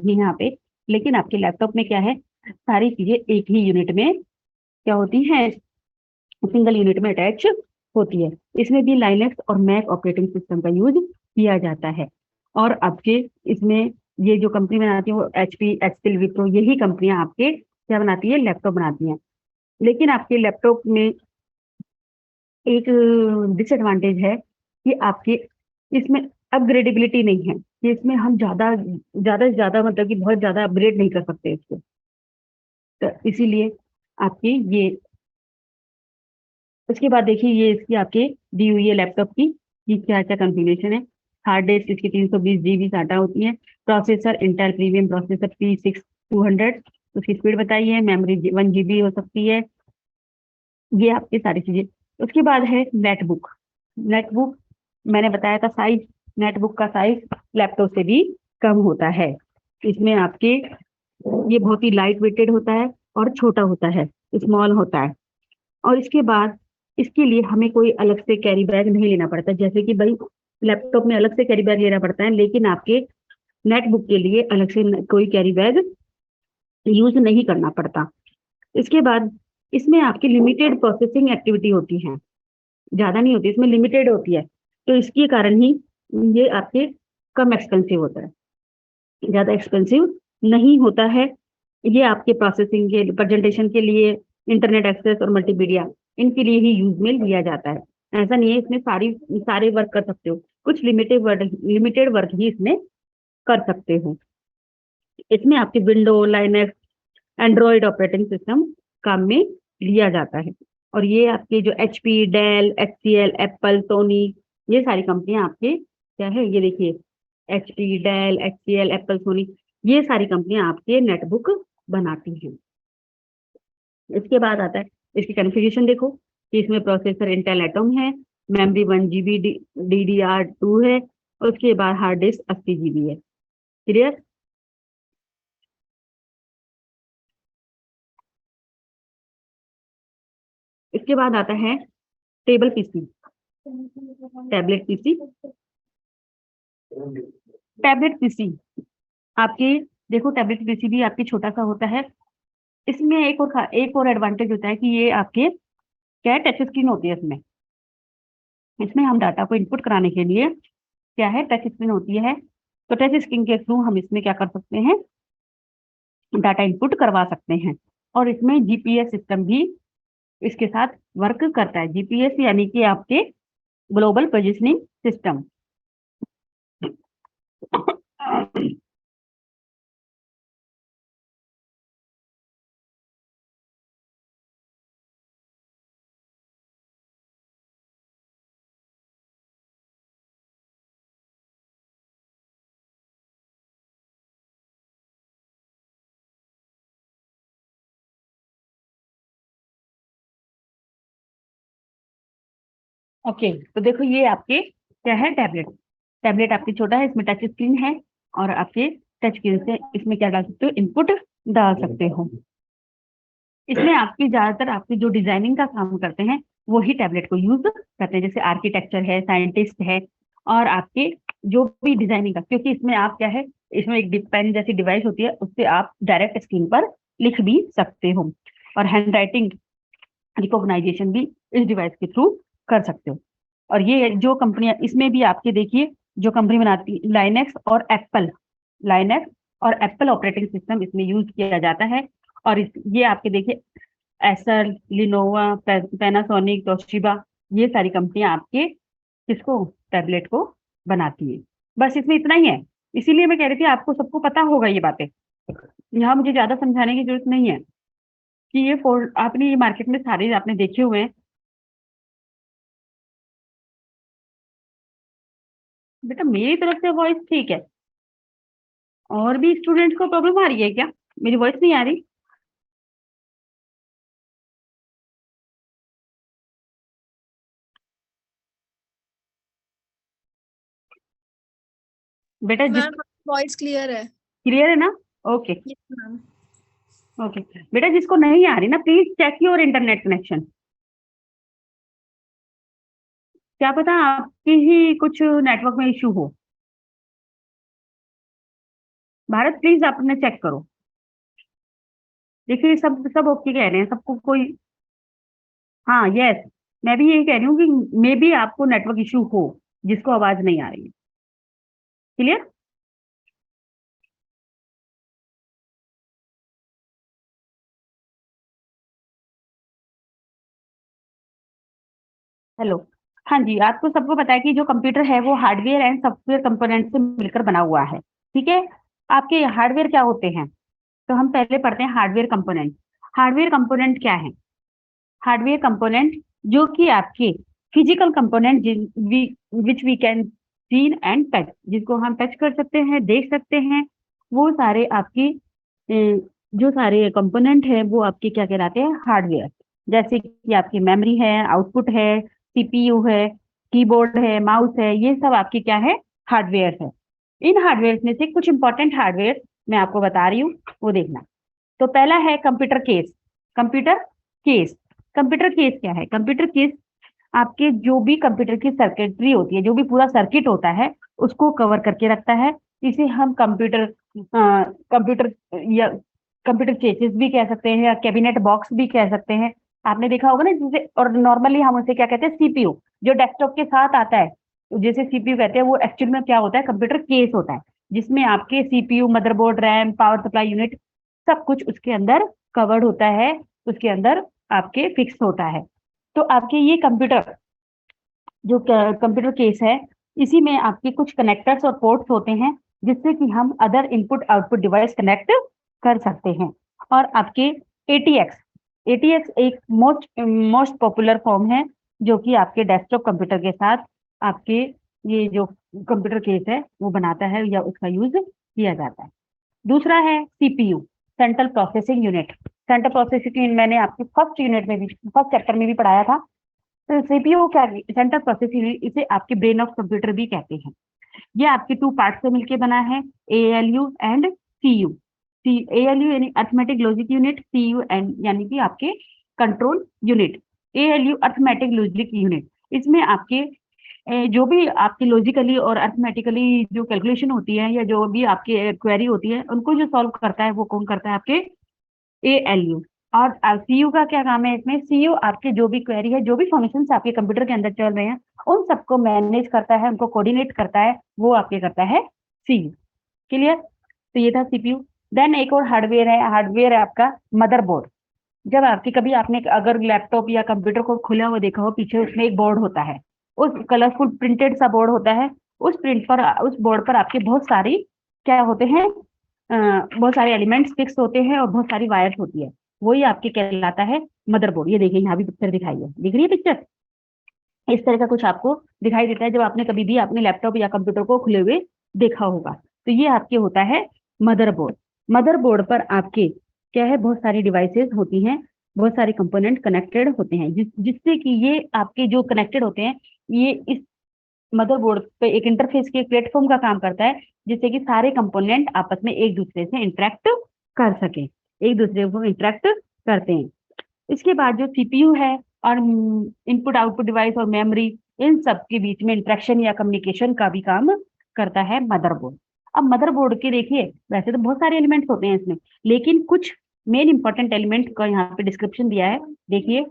यहाँ पे, लेकिन आपके लैपटॉप में क्या है, सारी चीजें एक ही यूनिट में क्या होती हैं, सिंगल यूनिट में अटैच होती है। इसमें भी लाइनक्स और मैक ऑपरेटिंग सिस्टम का यूज किया जाता है। और आपके इसमें ये जो कंपनी बनाती है वो HP, एक्सेल, विप्रो, यही कंपनियां आपके क्या बनाती है, लैपटॉप बनाती हैं। लेकिन आपके लैपटॉप में एक डिसएडवांटेज है कि आपके इसमें अपग्रेडेबिलिटी नहीं है, कि इसमें हम ज्यादा ज्यादा से ज्यादा मतलब कि बहुत ज्यादा अपग्रेड नहीं कर सकते इसको। तो इसीलिए आपकी ये, उसके बाद देखिए ये इसकी आपके दी हुई है लैपटॉप की, कि क्या क्या कॉन्फ़िगरेशन है। हार्ड डिस्क इसकी 320 GB साटा होती है। Processor Intel premium processor P6 200, उसकी स्पीड बताई है। मेमोरी 1 GB हो सकती है। ये आपकी सारी चीजें। उसके बाद है नेटबुक। नेटबुक मैंने बताया था साइज, नेटबुक का साइज लैपटॉप से भी कम होता है। इसमें आपके ये बहुत ही लाइट वेटेड होता है और छोटा होता है, स्मॉल होता है। और इसके बाद इसके लिए हमें कोई अलग से कैरी बैग नहीं लेना पड़ता, जैसे कि भाई लैपटॉप में अलग से कैरी बैग लेना पड़ता है, लेकिन आपके नेटबुक के लिए अलग से कोई कैरी बैग यूज नहीं करना पड़ता। इसके बाद इसमें आपकी लिमिटेड प्रोसेसिंग एक्टिविटी होती है, ज्यादा नहीं होती, इसमें लिमिटेड होती है। तो इसके कारण ही ये आपके कम एक्सपेंसिव होता है, ज्यादा एक्सपेंसिव नहीं होता है। ये आपके प्रोसेसिंग के, प्रेजेंटेशन के लिए, इंटरनेट एक्सेस और मल्टीमीडिया, इनके लिए ही यूज में लिया जाता है। ऐसा नहीं है इसमें सारे वर्क कर सकते हो, कुछ लिमिटेड वर्क ही इसमें कर सकते हो। इसमें आपके window, Linux, Android operating system काम में लिया जाता है। और ये आपके जो HP, Dell, HCL, Apple, Sony, ये सारी कंपनियां आपके क्या है, ये देखिए HP, Dell, HCL, Apple, Sony, ये सारी कंपनियां आपके नेटबुक बनाती हैं। इसके बाद आता है इसकी कॉन्फ़िगरेशन देखो, कि इसमें प्रोसेसर इंटेल एटम है, मेमोरी 1 GB DDR2 है, और उसके बाद हार्ड डिस्क 80 GB है। क्लियर। इसके बाद आता है table PC, tablet PC, tablet PC आपके, देखो टैबलेट पीसी भी आपकी छोटा सा होता है। इसमें एक और एडवांटेज होता है कि ये आपके क्या है, टच स्क्रीन होती है इसमें। इसमें हम डाटा को इनपुट कराने के लिए क्या है, टच स्क्रीन होती है। तो टच स्क्रीन के थ्रू हम इसमें क्या कर सकते हैं, डाटा इनपुट करवा सकते हैं। और इसमें GPS सिस्टम भी इसके साथ वर्क करता है। GPS यानी कि आपके ग्लोबल पोजिशनिंग सिस्टम। ओके, तो देखो ये आपके क्या है, टैबलेट। टैबलेट आपकी छोटा है, इसमें टच स्क्रीन है, और आपके टच स्क्रीन से इसमें क्या डाल सकते हो, इनपुट डाल सकते हो। इसमें आपकी ज्यादातर आपकी जो डिजाइनिंग का काम करते हैं वही टैबलेट को यूज करते हैं, जैसे आर्किटेक्चर है, साइंटिस्ट है, और आपके जो भी डिजाइनिंग का, क्योंकि इसमें आप क्या है, इसमें एक पेन जैसी डिवाइस होती है, उससे आप डायरेक्ट स्क्रीन पर लिख भी सकते हो। और हैंड राइटिंग रिकॉग्नाइजेशन भी इस डिवाइस के थ्रू कर सकते हो। और ये जो कंपनियां इसमें भी आपके देखिए, जो कंपनी बनाती, लाइनेक्स और एप्पल ऑपरेटिंग सिस्टम इसमें यूज किया जाता है। और ये आपके देखिए एसर, लिनोवा, पैनासोनिक, तोशिबा, ये सारी कंपनियां आपके किसको, टैबलेट को बनाती है। बस इसमें इतना ही है। इसीलिए मैं कह रही थी आपको सबको पता होगा ये बातें, यहाँ मुझे ज्यादा समझाने की जरूरत नहीं है, कि ये फोल्ड आपने ये मार्केट में सारे आपने देखे हुए हैं। बेटा मेरी तरफ से वॉइस ठीक है, और भी स्टूडेंट्स को प्रॉब्लम आ रही है क्या, मेरी वॉइस नहीं आ रही? बेटा जिस, मैम वॉइस क्लियर है। क्लियर है ना? ओके। Yes ma'am. ओके, बेटा जिसको नहीं आ रही ना, please check your internet connection. क्या पता आपकी ही कुछ नेटवर्क में इशू हो। भारत प्लीज आपने चेक करो। देखिए सब सब ओके कह रहे हैं, सबको कोई। हाँ यस, मैं भी यही कह रही हूँ कि मे बी आपको नेटवर्क इशू हो, जिसको आवाज नहीं आ रही है। क्लियर। हेलो। हाँ जी, आपको सबको पता है कि जो कंप्यूटर है वो हार्डवेयर एंड सॉफ्टवेयर कंपोनेंट से मिलकर बना हुआ है। ठीक है। आपके हार्डवेयर क्या होते हैं? तो हम पहले पढ़ते हैं हार्डवेयर कंपोनेंट। हार्डवेयर कंपोनेंट क्या है? हार्डवेयर कंपोनेंट जो कि आपके physical component which we can seen and touch, जिसको हम टच कर सकते हैं, देख सकते हैं, वो सारे आपकी जो सारे कंपोनेंट है वो आपके क्या कहलाते हैं? हार्डवेयर। जैसे कि आपकी मेमोरी है, आउटपुट है, सीपीयू है, कीबोर्ड है, माउस है, ये सब आपके क्या है? हार्डवेयर है। इन हार्डवेयर में से कुछ इंपॉर्टेंट हार्डवेयर मैं आपको बता रही हूँ, वो देखना। तो पहला है computer case. Computer case. Computer case क्या है? कंप्यूटर केस आपके जो भी कंप्यूटर की सर्किटरी होती है, जो भी पूरा सर्किट होता है, उसको कवर करके रखता है। इसे हम कंप्यूटर या कंप्यूटर चेसिस भी कह सकते हैं, या कैबिनेट बॉक्स भी कह सकते हैं। आपने देखा होगा ना, जिसे और नॉर्मली हम उसे क्या कहते हैं? सीपीयू। जो डेस्कटॉप के साथ आता है, तो जैसे सीपीयू कहते हैं, वो एक्चुअल में क्या होता है? कंप्यूटर केस होता है, जिसमें आपके CPU, motherboard, RAM, power supply unit, सब कुछ उसके अंदर कवर्ड होता है, उसके अंदर आपके फिक्स होता है। तो आपके ये कंप्यूटर जो कंप्यूटर केस है, इसी में आपके कुछ कनेक्टर्स और पोर्ट्स होते हैं, जिससे कि हम other input output device connect कर सकते हैं। और आपके एटीएक्स। एटीएक्स एक मोस्ट मोस्ट पॉपुलर फॉर्म है, जो कि आपके डेस्कटॉप कंप्यूटर के साथ आपके ये जो कंप्यूटर केस है वो बनाता है, या उसका यूज किया जाता है। दूसरा है CPU, central processing unit. Central processing unit मैंने आपके फर्स्ट यूनिट में भी, फर्स्ट चैप्टर में भी पढ़ाया था। तो सीपीयू क्या? सेंट्रल प्रोसेसिंग यूनिट, इसे आपके ब्रेन ऑफ कंप्यूटर भी कहते हैं। ये आपके टू पार्ट से मिलकर बना है, ALU and CU. See ALU यानी arithmetic logic unit, CU and यानी कि आपके control unit. ALU arithmetic logic unit, इसमें आपके जो भी आपकी लॉजिकली और अर्थमेटिकली जो कैलकुलेशन होती है, या जो भी आपकी क्वेरी होती है, उनको जो सॉल्व करता है वो कौन करता है? आपके एएलयू। और सीयू का क्या काम है? इसमें सीयू आपके जो भी क्वेरी है, जो भी फंक्शंस आपके कंप्यूटर के अंदर चल रहे हैं, उन सबको मैनेज करता है, उनको कोऑर्डिनेट करता है, वो आपके करता है सीयू। क्लियर। तो ये था सीपीयू। देन एक और हार्डवेयर है, हार्डवेयर है आपका मदरबोर्ड। जब आपकी कभी आपने अगर लैपटॉप या कंप्यूटर को खुला हुआ देखा हो, पीछे उसमें एक बोर्ड होता है, उस कलरफुल प्रिंटेड सा बोर्ड होता है। उस बोर्ड पर आपके बहुत सारी क्या होते हैं? बहुत सारे एलिमेंट्स फिक्स होते हैं, और बहुत सारी वायर्स होती है। वही आपके कहलाता है मदरबोर्ड। ये देखिए, यहाँ भी पिक्चर दिखाई है, दिख रही है पिक्चर? इस तरह का कुछ आपको दिखाई देता है, जब आपने कभी भी अपने लैपटॉप या कंप्यूटर को खुले हुए देखा होगा। तो ये आपके होता है मदरबोर्ड। मदरबोर्ड पर आपके क्या है? बहुत सारी डिवाइसेस होती हैं, बहुत सारे कंपोनेंट कनेक्टेड होते हैं, जिससे कि ये आपके जो कनेक्टेड होते हैं, ये इस मदरबोर्ड पे एक इंटरफेस के प्लेटफॉर्म का काम करता है, जिससे कि सारे कंपोनेंट आपस में एक दूसरे से इंटरेक्ट कर सके, एक दूसरे को इंटरेक्ट करते हैं। इसके बाद जो सीपीयू है और इनपुट आउटपुट डिवाइस और मेमोरी, इन सब के बीच में इंटरेक्शन या कम्युनिकेशन का भी काम करता है मदरबोर्ड। अब मदरबोर्ड के देखिए, वैसे तो बहुत सारे एलिमेंट्स होते हैं इसमें, लेकिन कुछ मेन इंपॉर्टेंट एलिमेंट का यहाँ पे डिस्क्रिप्शन दिया है, देखिए।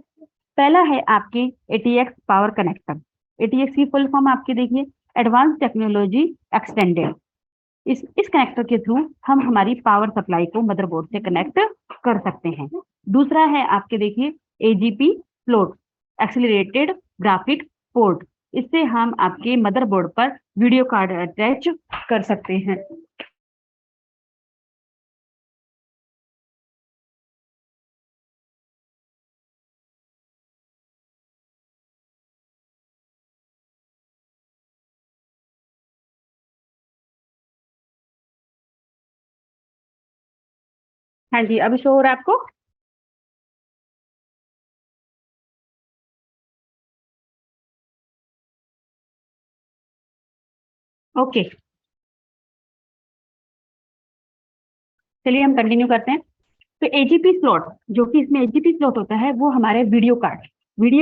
पहला है आपके एटीएक्स पावर कनेक्टर। एटीएक्स की फुल फॉर्म आपके देखिए, एडवांस टेक्नोलॉजी एक्सटेंडेड। इस कनेक्टर के थ्रू हम हमारी पावर सप्लाई को मदरबोर्ड से कनेक्ट कर सकते हैं। दूसरा है आपके देखिए AGP float, accelerated graphic port. इससे हम आपके मदरबोर्ड पर वीडियो कार्ड अटैच कर सकते हैं। हाँ जी, अभी शो हो रहा है आपको? ओके, चलिए हम कंटिन्यू करते हैं। तो एजीपी स्लॉट, जो कि इसमें एजीपी स्लॉट होता है, वो हमारे वीडियो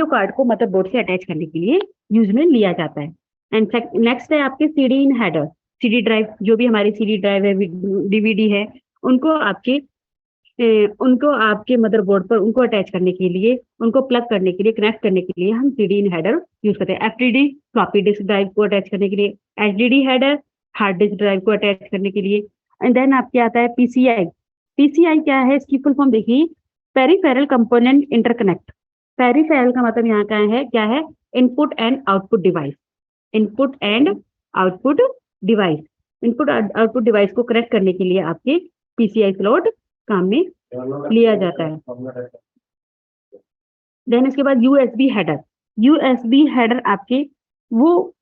कार्ड को मदरबोर्ड से अटैच करने के लिए यूज में लिया जाता है। एंड नेक्स्ट है आपके सीडी इन हेडर। CD ड्राइव, जो भी हमारी CD ड्राइव है, DVD है, उनको आपके मदरबोर्ड पर उनको अटैच करने के लिए, उनको प्लग करने के लिए, कनेक्ट करने के लिए हम CD इन हेडर यूज करते हैं। FTD फ्लॉपी डिस्क ड्राइव को अटैच करने के लिए, HDD header hard disk drive को अटैच करने के लिए। एंड देन आपके आता है PCI। PCI क्या है, इसकी फुल फॉर्म देखिए, पेरिफेरल कंपोनेंट इंटरकनेक्ट। पेरिफेरल का मतलब यहाँ क्या है, input and output device. Input and output device, input output device को कनेक्ट करने के लिए आपके PCI स्लॉट काम में लिया जाता है। देन इसके बाद USB हेडर। USB हेडर आपके वो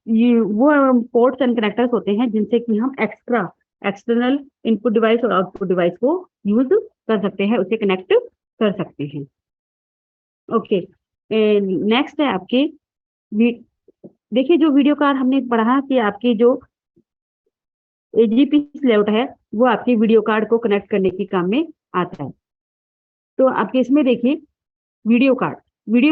पोर्ट्स एंड कनेक्टर्स होते हैं जिनसे कि हम एक्सटर्नल इनपुट डिवाइस और आउटपुट डिवाइस को यूज कर सकते हैं, उसे कनेक्ट कर सकते हैं। ओके, नेक्स्ट है आपके, देखिए जो वीडियो कार्ड हमने पढ़ा कि आपके जो AGP स्लॉट है वो आपके वीडियो कार्ड को कनेक्ट करने के काम में आता है। तो आपके इसमें देखिए वीडियो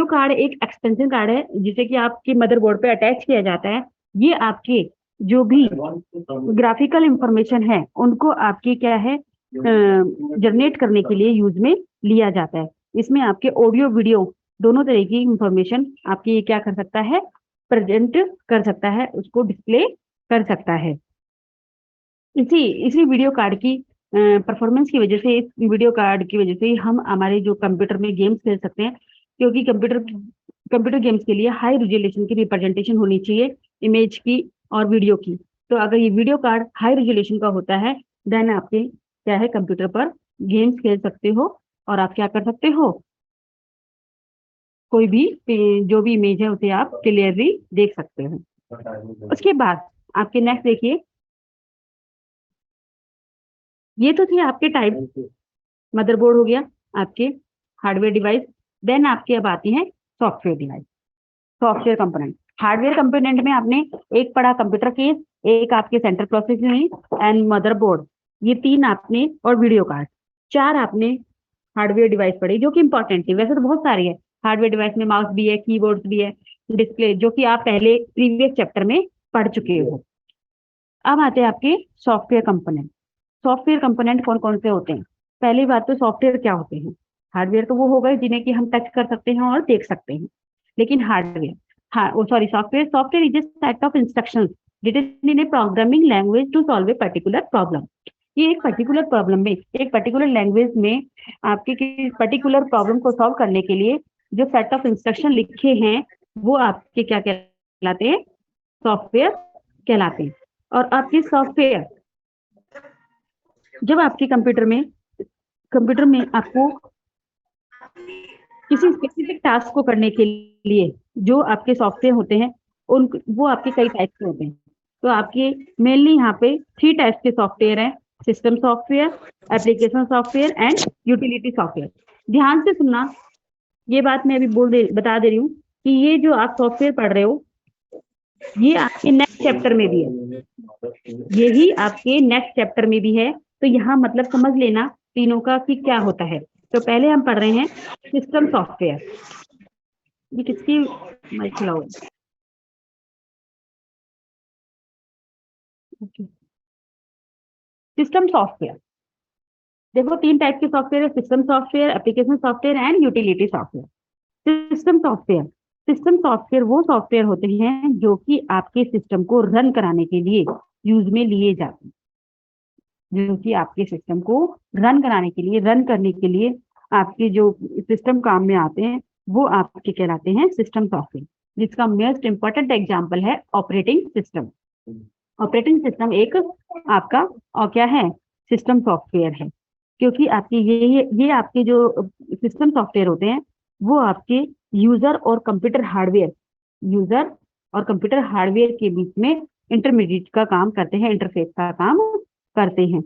कार्ड एक एक्सटेंशन कार्ड है जिसे कि आपके मदरबोर्ड पे अटैच किया जाता है। ये आपके जो भी ग्राफिकल इंफॉर्मेशन है उनको आपके क्या है जनरेट करने के लिए यूज में लिया जाता है। इसमें आपके ऑडियो वीडियो दोनों तरह की इंफॉर्मेशन आपके ये क्या कर सकता है, प्रेजेंट कर सकता है, उसको डिस्प्ले कर सकता है। इसी वीडियो कार्ड की परफॉर्मेंस की वजह से, इस वीडियो कार्ड की वजह से हम हमारे जो कंप्यूटर में गेम्स खेल सकते हैं, क्योंकि कंप्यूटर गेम्स के लिए हाई रेजोल्यूशन की रिप्रेजेंटेशन होनी चाहिए, इमेज की और वीडियो की। तो अगर ये वीडियो कार्ड हाई रेजोल्यूशन का होता है, देन आपके क्या है, कंप्यूटर पर गेम्स खेल सकते हो और आप क्या कर सकते हो, कोई भी जो भी इमेज है उसे आप क्लियरली देख सकते हो। उसके बाद आपके नेक्स्ट देखिए, ये तो थे आपके टाइप, मदरबोर्ड हो गया, आपके हार्डवेयर डिवाइस। देन आपके अब आती हैं software device, software component. Hardware component में आपने एक पढ़ा कंप्यूटर केस, एक आपके central processor unit and motherboard, ये 3 आपने, और वीडियो कार्ड, 4 आपने हार्डवेयर डिवाइस पढ़ी जो कि इंपॉर्टेंट थी। वैसे तो बहुत सारी है हार्डवेयर डिवाइस में, माउस भी है, कीबोर्ड भी है, डिस्प्ले, जो कि आप पहले प्रीवियस चैप्टर में पढ़ चुके हो। अब आते हैं आपके सॉफ्टवेयर कंपोनेंट। सॉफ्टवेयर कंपोनेंट कौन कौन से होते हैं? पहली बात तो सॉफ्टवेयर क्या होते हैं? हार्डवेयर तो वो हो गए जिन्हें कि हम टच कर सकते हैं और देख सकते हैं, लेकिन hardware, software is a set of instructions written in a programming language to solve a particular problem. ये एक पर्टिकुलर प्रॉब्लम में, एक पर्टिकुलर लैंग्वेज में आपके किसी पर्टिकुलर प्रॉब्लम को सॉल्व करने के लिए जो सेट ऑफ इंस्ट्रक्शन लिखे हैं वो आपके क्या कहलाते हैं? सॉफ्टवेयर कहलाते हैं। और आपके सॉफ्टवेयर, जब आपके कंप्यूटर में आपको किसी स्पेसिफिक टास्क को करने के लिए जो आपके सॉफ्टवेयर होते हैं वो आपके कई टाइप के होते हैं। तो आपके मेनली यहाँ पे 3 टाइप्स के सॉफ्टवेयर हैं, system software, application software and utility software. ध्यान से सुनना, ये बात मैं अभी बता दे रही हूँ कि ये जो आप सॉफ्टवेयर पढ़ रहे हो ये आपके नेक्स्ट चैप्टर में भी है, यही आपके नेक्स्ट चैप्टर में भी है। तो यहाँ मतलब समझ लेना तीनों का कि क्या होता है। तो पहले हम पढ़ रहे हैं सिस्टम सॉफ्टवेयर। ये किसकी माइक चलाओ? सिस्टम सॉफ्टवेयर, देखो 3 टाइप के सॉफ्टवेयर है, system software, application software and utility software. System software वो सॉफ्टवेयर होते हैं जो कि आपके सिस्टम को रन कराने के लिए यूज में लिए जाते हैं, जो कि आपके सिस्टम को रन करने के लिए आपके जो सिस्टम काम में आते हैं वो आपके कहलाते हैं सिस्टम सॉफ्टवेयर, जिसका मोस्ट इंपॉर्टेंट एग्जांपल है ऑपरेटिंग सिस्टम। ऑपरेटिंग सिस्टम एक आपका और क्या है, सिस्टम सॉफ्टवेयर है, क्योंकि आपके ये आपके जो सिस्टम सॉफ्टवेयर होते हैं वो आपके यूजर और कंप्यूटर हार्डवेयर के बीच में इंटरमीडिएट का काम करते हैं, इंटरफेस का काम करते हैं।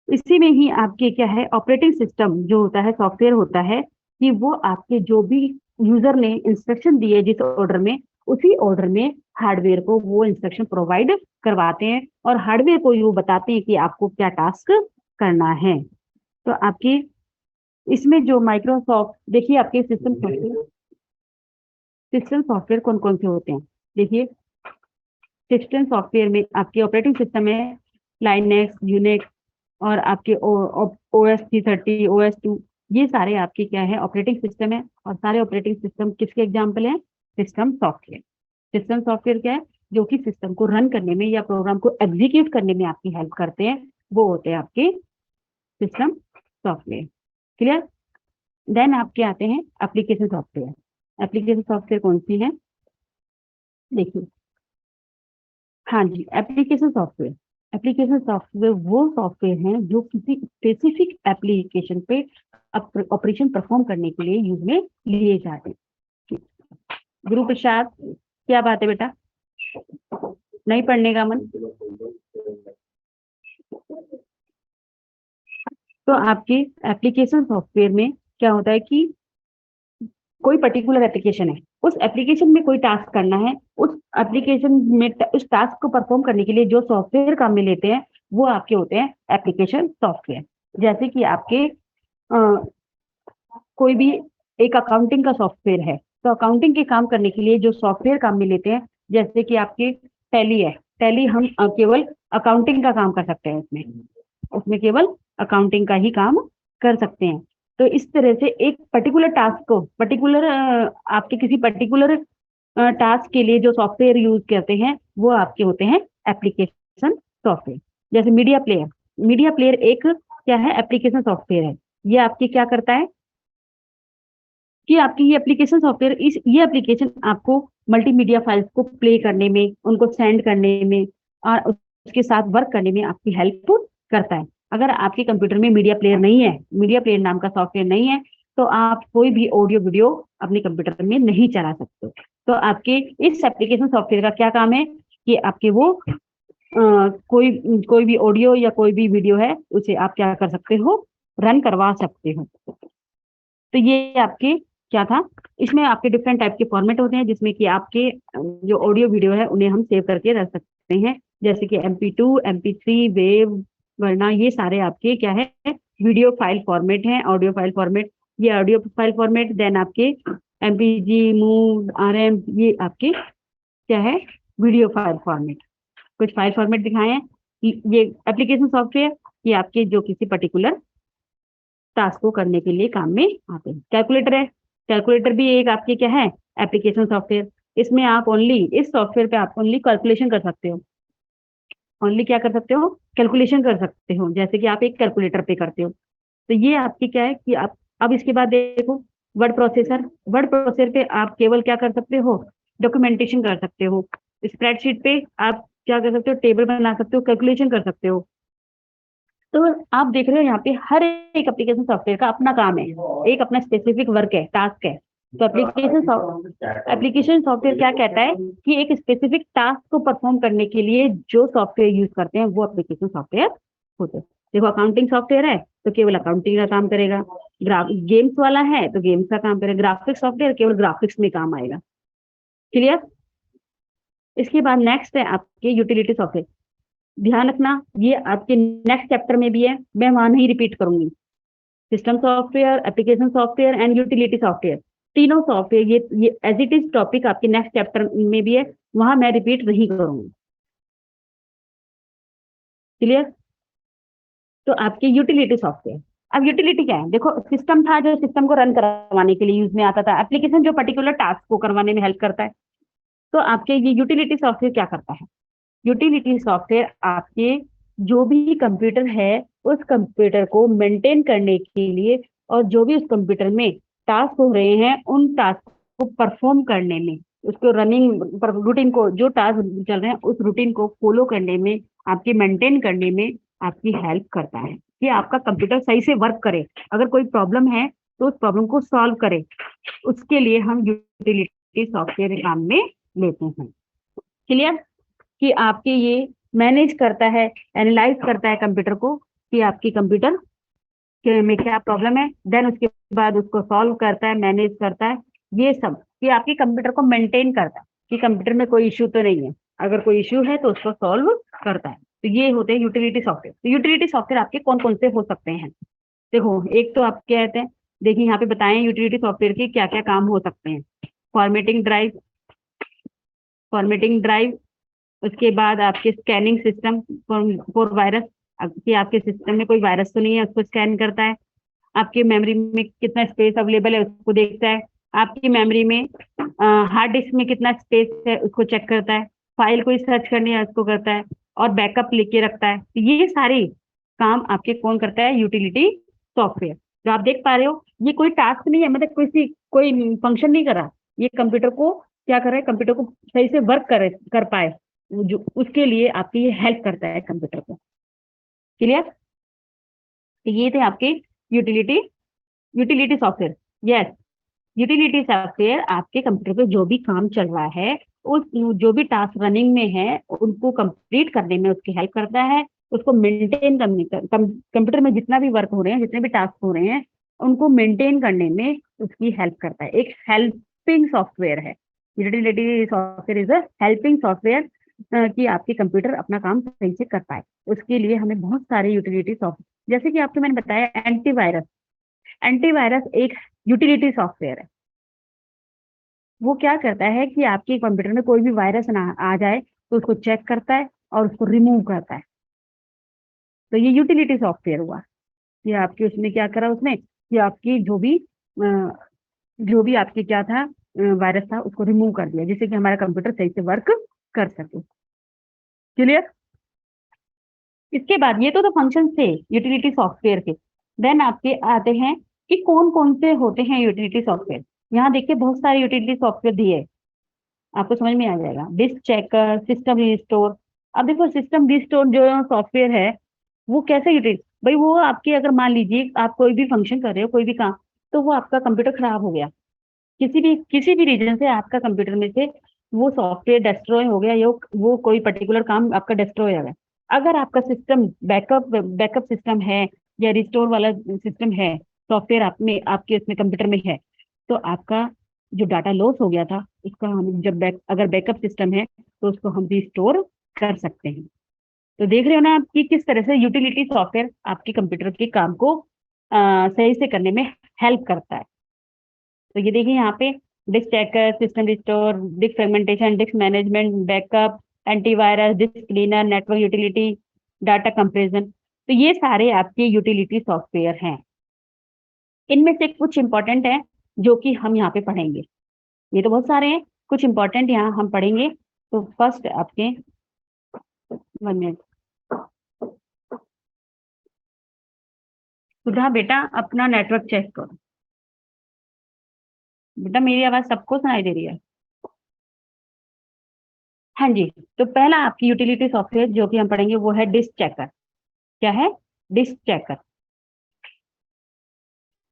इसी में ही आपके क्या है, ऑपरेटिंग सिस्टम जो होता है, सॉफ्टवेयर होता है कि वो आपके जो भी यूजर ने इंस्ट्रक्शन दिए जिस ऑर्डर में, उसी ऑर्डर में हार्डवेयर को वो इंस्ट्रक्शन प्रोवाइड करवाते हैं और हार्डवेयर को वो बताते हैं कि आपको क्या टास्क करना है। तो आपकी इसमें जो माइक्रोसॉफ्ट, देखिए आपके सिस्टम सॉफ्टवेयर कौन कौन से होते हैं। देखिए सिस्टम सॉफ्टवेयर में आपके ऑपरेटिंग सिस्टम है लाइनेक्स, यूनिक्स और आपके OS 330, OS 2, ये सारे आपके क्या है ऑपरेटिंग सिस्टम है। और सारे ऑपरेटिंग सिस्टम किसके एग्जाम्पल हैं? System software. सिस्टम सॉफ्टवेयर क्या है? जो कि सिस्टम को रन करने में या प्रोग्राम को एग्जीक्यूट करने में आपकी हेल्प करते हैं, वो होते हैं आपके सिस्टम सॉफ्टवेयर। क्लियर? देन आपके आते हैं एप्लीकेशन सॉफ्टवेयर। एप्लीकेशन सॉफ्टवेयर कौन सी है? देखिए, हाँ जी, एप्लीकेशन सॉफ्टवेयर वो सॉफ्टवेयर हैं जो किसी स्पेसिफिक एप्लीकेशन पे ऑपरेशन परफॉर्म करने के लिए यूज में लिए जाते हैं। गुरु प्रसाद, क्या बात है बेटा? नहीं पढ़ने का मन? तो आपके एप्लीकेशन सॉफ्टवेयर में क्या होता है कि कोई पर्टिकुलर एप्लीकेशन है, उस एप्लीकेशन में कोई टास्क करना है, उस एप्लीकेशन में उस टास्क को परफॉर्म करने के लिए जो सॉफ्टवेयर काम में लेते हैं वो आपके होते हैं एप्लीकेशन सॉफ्टवेयर। जैसे कि आपके कोई भी एक अकाउंटिंग का सॉफ्टवेयर है, तो अकाउंटिंग के काम करने के लिए जो सॉफ्टवेयर काम में लेते हैं, जैसे कि आपके टैली है, टैली हम केवल अकाउंटिंग का काम कर सकते हैं, उसमें उसमें केवल अकाउंटिंग का ही काम कर सकते हैं। तो इस तरह से एक पर्टिकुलर टास्क को आपके किसी पर्टिकुलर टास्क के लिए जो सॉफ्टवेयर यूज करते हैं वो आपके होते हैं एप्लीकेशन सॉफ्टवेयर। जैसे मीडिया प्लेयर एक क्या है? एप्लीकेशन सॉफ्टवेयर है। ये आपके क्या करता है कि आपकी ये एप्लीकेशन सॉफ्टवेयर ये एप्लीकेशन आपको मल्टीमीडिया फाइल्स को प्ले करने में, उनको सेंड करने में और उसके साथ वर्क करने में आपकी हेल्प करता है। अगर आपके कंप्यूटर में मीडिया प्लेयर नहीं है, मीडिया प्लेयर नाम का सॉफ्टवेयर नहीं है, तो आप कोई भी ऑडियो वीडियो अपने कंप्यूटर में नहीं चला सकते। तो आपके इस एप्लीकेशन सॉफ्टवेयर का क्या काम है कि आपके वो कोई भी ऑडियो या कोई भी वीडियो है उसे आप क्या कर सकते हो? रन करवा सकते हो। तो ये आपके क्या था? इसमें आपके डिफरेंट टाइप के फॉर्मेट होते हैं, जिसमें कि आपके जो ऑडियो वीडियो है उन्हें हम सेव करके रख सकते हैं, जैसे कि MP2, MP3, वेव, वरना ये सारे आपके क्या है? वीडियो फाइल फॉर्मेट हैं, ऑडियो फाइल फॉर्मेट। ये ऑडियो फाइल फॉर्मेट, देन आपके MPG, मूव, RM, ये आपके क्या है? Video file format. कुछ फाइल फॉर्मेट दिखाए हैं। ये एप्लीकेशन सॉफ्टवेयर, ये आपके जो किसी पर्टिकुलर टास्क को करने के लिए काम में आते हैं। कैलकुलेटर है, कैलकुलेटर भी एक आपके क्या है? Application software. इसमें आप ओनली इस सॉफ्टवेयर पे आप ओनली कैलकुलेशन कर सकते हो। ओनली क्या कर सकते हो? कैलकुलेशन कर सकते हो, जैसे कि आप एक कैलकुलेटर पे करते हो। तो ये आपकी क्या है कि आप अब इसके बाद देखो वर्ड प्रोसेसर पे आप केवल क्या कर सकते हो? डॉक्यूमेंटेशन कर सकते हो। स्प्रेडशीट पे आप क्या कर सकते हो? टेबल बना सकते हो, कैलकुलेशन कर सकते हो। तो आप देख रहे हो यहाँ पे हर एक एप्लीकेशन सॉफ्टवेयर का अपना काम है, एक अपना स्पेसिफिक वर्क है, टास्क है। तो एप्लीकेशन सॉफ्टवेयर क्या कहता है कि एक स्पेसिफिक टास्क को परफॉर्म करने के लिए जो सॉफ्टवेयर यूज करते हैं वो एप्लीकेशन सॉफ्टवेयर होते हैं। देखो, अकाउंटिंग सॉफ्टवेयर है तो केवल अकाउंटिंग का काम करेगा, गेम्स वाला है तो गेम्स का काम करेगा, ग्राफिक्स सॉफ्टवेयर केवल ग्राफिक्स में काम आएगा। क्लियर? इसके बाद नेक्स्ट है आपके यूटिलिटी सॉफ्टवेयर। ध्यान रखना, ये आपके नेक्स्ट चैप्टर में भी है, मैं वहां नहीं रिपीट करूंगी। System software, application software and utility software, तीनों सॉफ्टवेयर ये एज इट इज टॉपिक आपके नेक्स्ट चैप्टर में भी है, वहां मैं रिपीट नहीं करूंगी। क्लियर? तो आपके यूटिलिटी सॉफ्टवेयर, अब यूटिलिटी क्या है? देखो, सिस्टम था जो सिस्टम को रन करवाने के लिए यूज में आता था, एप्लीकेशन जो पर्टिकुलर टास्क को करवाने में हेल्प करता है। तो आपके ये यूटिलिटी सॉफ्टवेयर क्या करता है? यूटिलिटी सॉफ्टवेयर आपके जो भी कंप्यूटर है उस कंप्यूटर को मेंटेन करने के लिए और जो भी उस कंप्यूटर में टास्क हो रहे हैं उन टास्क को परफॉर्म करने में, उसको रनिंग रूटीन को, जो टास्क चल रहे हैं उस रूटीन को फॉलो करने में, आपके मेंटेन करने में आपकी हेल्प करता है कि आपका कंप्यूटर सही से वर्क करे। अगर कोई प्रॉब्लम है तो उस प्रॉब्लम को सॉल्व करे, उसके लिए हम यूटिलिटी सॉफ्टवेयर काम में लेते हैं। क्लियर? कि आपके ये मैनेज करता है, एनालाइज करता है कंप्यूटर को कि आपकी कंप्यूटर में क्या प्रॉब्लम है, देन उसके बाद उसको सॉल्व करता है, मैनेज करता है। ये सब कि आपके कंप्यूटर को मेंटेन करता है कि कंप्यूटर में कोई इश्यू तो नहीं है, अगर कोई इश्यू है तो उसको सॉल्व करता है। तो ये होते हैं यूटिलिटी सॉफ्टवेयर। तो यूटिलिटी सॉफ्टवेयर आपके कौन कौन से हो सकते हैं? देखो, एक तो आप क्या कहते हैं, देखिए यहाँ पे बताएं यूटिलिटी सॉफ्टवेयर के क्या क्या काम हो सकते हैं। फॉर्मेटिंग ड्राइव, फॉर्मेटिंग ड्राइव उसके बाद आपके स्कैनिंग सिस्टम फॉर वायरस, कि आपके सिस्टम में कोई वायरस तो नहीं है, उसको स्कैन करता है। आपकी मेमोरी में कितना स्पेस अवेलेबल है उसको देखता है। आपकी मेमोरी में हार्ड डिस्क में कितना स्पेस है उसको चेक करता है। फाइल कोई सर्च करनी है उसको करता है, और बैकअप लेके रखता है। तो ये सारे काम आपके कौन करता है? Utility software. जो आप देख पा रहे हो, ये कोई टास्क नहीं है, मतलब कोई फंक्शन नहीं कर रहा। ये कंप्यूटर को क्या कर रहा है? कंप्यूटर को सही से वर्क कर पाए, जो उसके लिए आपकी ये हेल्प करता है कंप्यूटर को। क्लियर? तो ये थे आपके utility utility software. Yes, utility software आपके कंप्यूटर पे जो भी काम चल रहा है, उस जो भी टास्क रनिंग में है उनको कंप्लीट करने में उसकी हेल्प करता है। उसको मेंटेन करने कंप्यूटर में जितना भी वर्क हो रहे हैं, जितने भी टास्क हो रहे हैं, उनको मेंटेन करने में उसकी हेल्प करता है। एक हेल्पिंग सॉफ्टवेयर है। Utility software is a helping software, कि आपके कंप्यूटर अपना काम सही से कर पाए। उसके लिए हमें बहुत सारे यूटिलिटी सॉफ्टवेयर, जैसे कि आपको मैंने बताया एंटीवायरस। एंटीवायरस एक यूटिलिटी सॉफ्टवेयर है। वो क्या करता है कि आपके कंप्यूटर में कोई भी वायरस ना आ जाए तो उसको चेक करता है और उसको रिमूव करता है। तो ये यूटिलिटी सॉफ्टवेयर हुआ। ये आपके उसने क्या करा, उसने कि आपकी जो भी आपके क्या था, वायरस था, उसको रिमूव कर दिया, जिससे कि हमारा कंप्यूटर सही से वर्क कर सके। क्लियर? इसके बाद ये तो फंक्शन थे यूटिलिटी सॉफ्टवेयर के। देन आपके आते हैं कि कौन कौन से होते हैं यूटिलिटी सॉफ्टवेयर। यहाँ देखिए बहुत सारे यूटिलिटी सॉफ्टवेयर दिए, आपको समझ में आ जाएगा। Disk checker, system restore. अब देखो सिस्टम रिस्टोर जो सॉफ्टवेयर है, वो कैसे यूटिलिटी, भाई वो आपके, अगर मान लीजिए आप कोई भी फंक्शन कर रहे हो, कोई भी काम, तो वो आपका कंप्यूटर खराब हो गया, किसी भी रीजन से आपका कंप्यूटर में से वो सॉफ्टवेयर डिस्ट्रॉय हो गया, या वो कोई पर्टिकुलर काम आपका डिस्ट्रॉय हो गया। अगर आपका सिस्टम बैकअप सिस्टम है, या रिस्टोर वाला सिस्टम है, सॉफ्टवेयर आप में आपके इसमें कंप्यूटर में है, तो आपका जो डाटा लॉस हो गया था उसका हम जब अगर बैकअप सिस्टम है तो उसको हम रिस्टोर कर सकते हैं। तो देख रहे हो ना आप कि किस तरह से यूटिलिटी सॉफ्टवेयर आपके कंप्यूटर के काम को सही से करने में हेल्प करता है। तो ये देखिए यहाँ पे disk checker, system restore, disk fragmentation, disk management, backup, antivirus, disk cleaner, network utility, data comparison. तो ये सारे आपके यूटिलिटी सॉफ्टवेयर हैं। इनमें से कुछ इंपॉर्टेंट है जो कि हम यहाँ पे पढ़ेंगे। ये तो बहुत सारे हैं, कुछ इंपॉर्टेंट यहाँ हम पढ़ेंगे। तो फर्स्ट आपके 1 मिनट, सुधा बेटा अपना नेटवर्क चेक करो। बेटा मेरी आवाज सबको सुनाई दे रही है? हाँ जी। तो पहला आपकी यूटिलिटी सॉफ्टवेयर जो कि हम पढ़ेंगे वो है डिस्क चेकर। क्या है? Disc checker.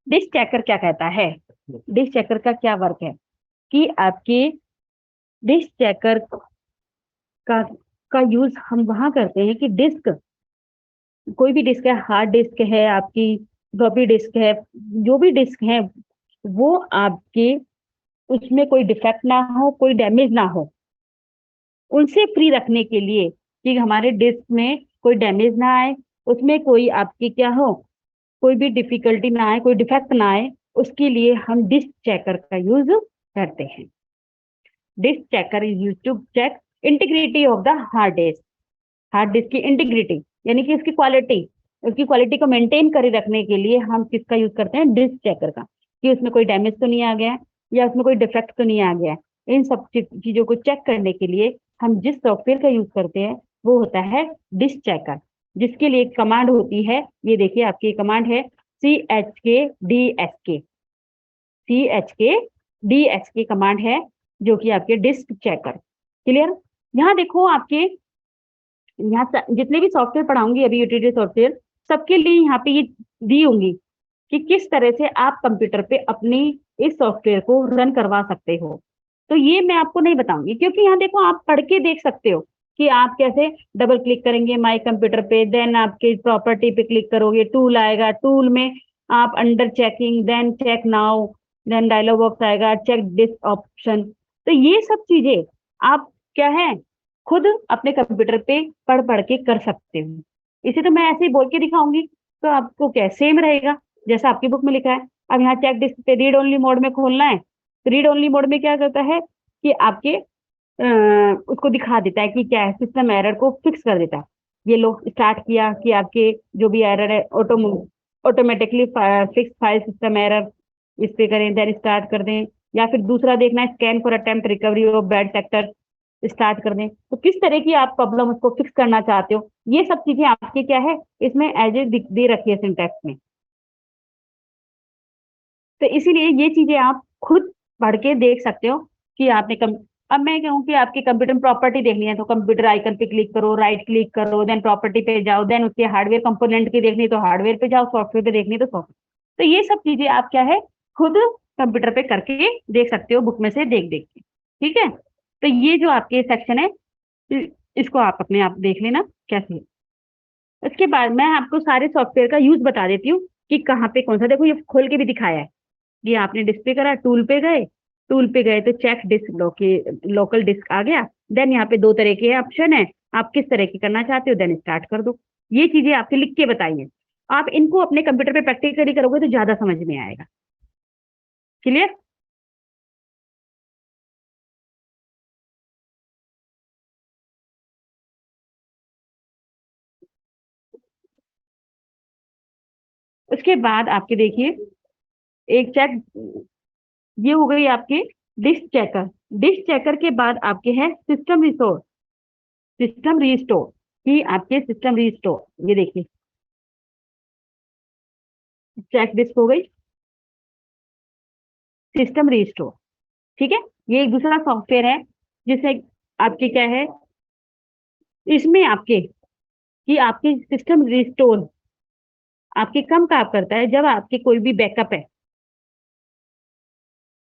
डिस्क चेकर क्या कहता है? डिस्क चेकर का क्या वर्क है कि आपके डिस्क चेकर का का यूज हम वहां करते हैं कि डिस्क, कोई भी डिस्क है, हार्ड डिस्क है आपकी, फ्लॉपी डिस्क है, जो भी डिस्क है, वो आपके उसमें कोई डिफेक्ट ना हो, कोई डैमेज ना हो, उनसे फ्री रखने के लिए, कि हमारे डिस्क में कोई डैमेज ना आए, उसमें कोई आपकी क्या हो, कोई भी डिफिकल्टी ना आए, कोई डिफेक्ट ना आए, उसके लिए हम डिस्क चेकर का यूज करते हैं। Disk checker is use to check integrity of the hard disk. Hard disk की इंटीग्रिटी यानी कि उसकी क्वालिटी को मेंटेन करे रखने के लिए हम किसका यूज करते हैं? डिस्क चेकर का, कि उसमें कोई डैमेज तो नहीं आ गया है, या उसमें कोई डिफेक्ट तो नहीं आ गया है। इन सब चीजों को चेक करने के लिए हम जिस सॉफ्टवेयर का यूज करते हैं वो होता है डिस्क चेकर, जिसके लिए कमांड होती है, ये देखिए आपकी कमांड है CHKDSK। CHKDSK कमांड है जो कि आपके डिस्क चेकर। क्लियर? यहाँ देखो आपके, यहाँ जितने भी सॉफ्टवेयर पढ़ाऊंगी अभी यूटिलिटी सॉफ्टवेयर, सबके लिए यहाँ पे ये दी होंगी कि किस तरह से आप कंप्यूटर पे अपनी इस सॉफ्टवेयर को रन करवा सकते हो। तो ये मैं आपको नहीं बताऊंगी, क्योंकि यहाँ देखो आप पढ़ के देख सकते हो कि आप कैसे डबल क्लिक करेंगे माई कंप्यूटर पे, देन आपके प्रॉपर्टी पे क्लिक करोगे, टूल आएगा, टूल में आप under checking, then check now, then dialog box आएगा, चेक डिस्क ऑप्शन। तो ये सब चीजें आप क्या है, खुद अपने कंप्यूटर पे पढ़ पढ़ के कर सकते हो। इसे तो मैं ऐसे ही बोल के दिखाऊंगी तो आपको क्या सेम रहेगा जैसा आपकी बुक में लिखा है। अब यहाँ चेक डिस्क पे रीड ओनली मोड में खोलना है, तो रीड ओनली मोड में क्या करता है कि आपके उसको दिखा देता है कि क्या है, सिस्टम एरर को फिक्स कर देता है। ये लो स्टार्ट किया कि आपके जो भी एरर है automatically fix file system error, इस पे करें, देन स्टार्ट कर दें। या फिर दूसरा देखना है, scan for attempt recovery of bad sector, start कर दें। तो किस तरह की आप प्रॉब्लम उसको फिक्स करना चाहते हो, ये सब चीजें आपके क्या है इसमें एज ए दे रखी है सिंटैक्स में। तो इसीलिए ये चीजें आप खुद पढ़ के देख सकते हो कि आपने अब मैं कहूँ कि आपके कंप्यूटर में प्रॉपर्टी देखनी है तो कंप्यूटर आइकन पे क्लिक करो, राइट क्लिक करो, देन प्रॉपर्टी पे जाओ, देन उसके हार्डवेयर कंपोनेंट की देखनी तो हार्डवेयर पे जाओ, सॉफ्टवेयर पे देखनी तो सॉफ्टवेयर। तो ये सब चीजें आप क्या है खुद कंप्यूटर पे करके देख सकते हो, बुक में से देख देख के। ठीक है, तो ये जो आपके सेक्शन है इसको आप अपने आप देख लेना कैसे है। उसके बाद मैं आपको सारे सॉफ्टवेयर का यूज बता देती हूँ कि कहाँ पे कौन सा, देखो ये खोल के भी दिखाया है। ये आपने डिस्प्ले करा, टूल पे गए तो चेक डिस्क लोकल डिस्क आ गया। देन यहाँ पे दो तरह के ऑप्शन है, आप किस तरह की करना चाहते हो, देन स्टार्ट कर दो। ये चीजें आपके लिख के बताई है, आप इनको अपने कंप्यूटर पे प्रैक्टिकली करोगे तो ज्यादा समझ में आएगा। क्लियर? उसके बाद आपके देखिए एक चेक, ये हो गई आपके डिस्क चेकर। डिस्क चेकर के बाद आपके है सिस्टम रिसोर्स, सिस्टम रिस्टोर, कि आपके सिस्टम रिस्टोर, ये देखिए चेक डिस्क हो गई, सिस्टम रिस्टोर। ठीक है, ये एक दूसरा सॉफ्टवेयर है जिससे आपके क्या है, इसमें आपके कि आपके सिस्टम रिस्टोर आपके कम काम करता है जब आपके कोई भी बैकअप है,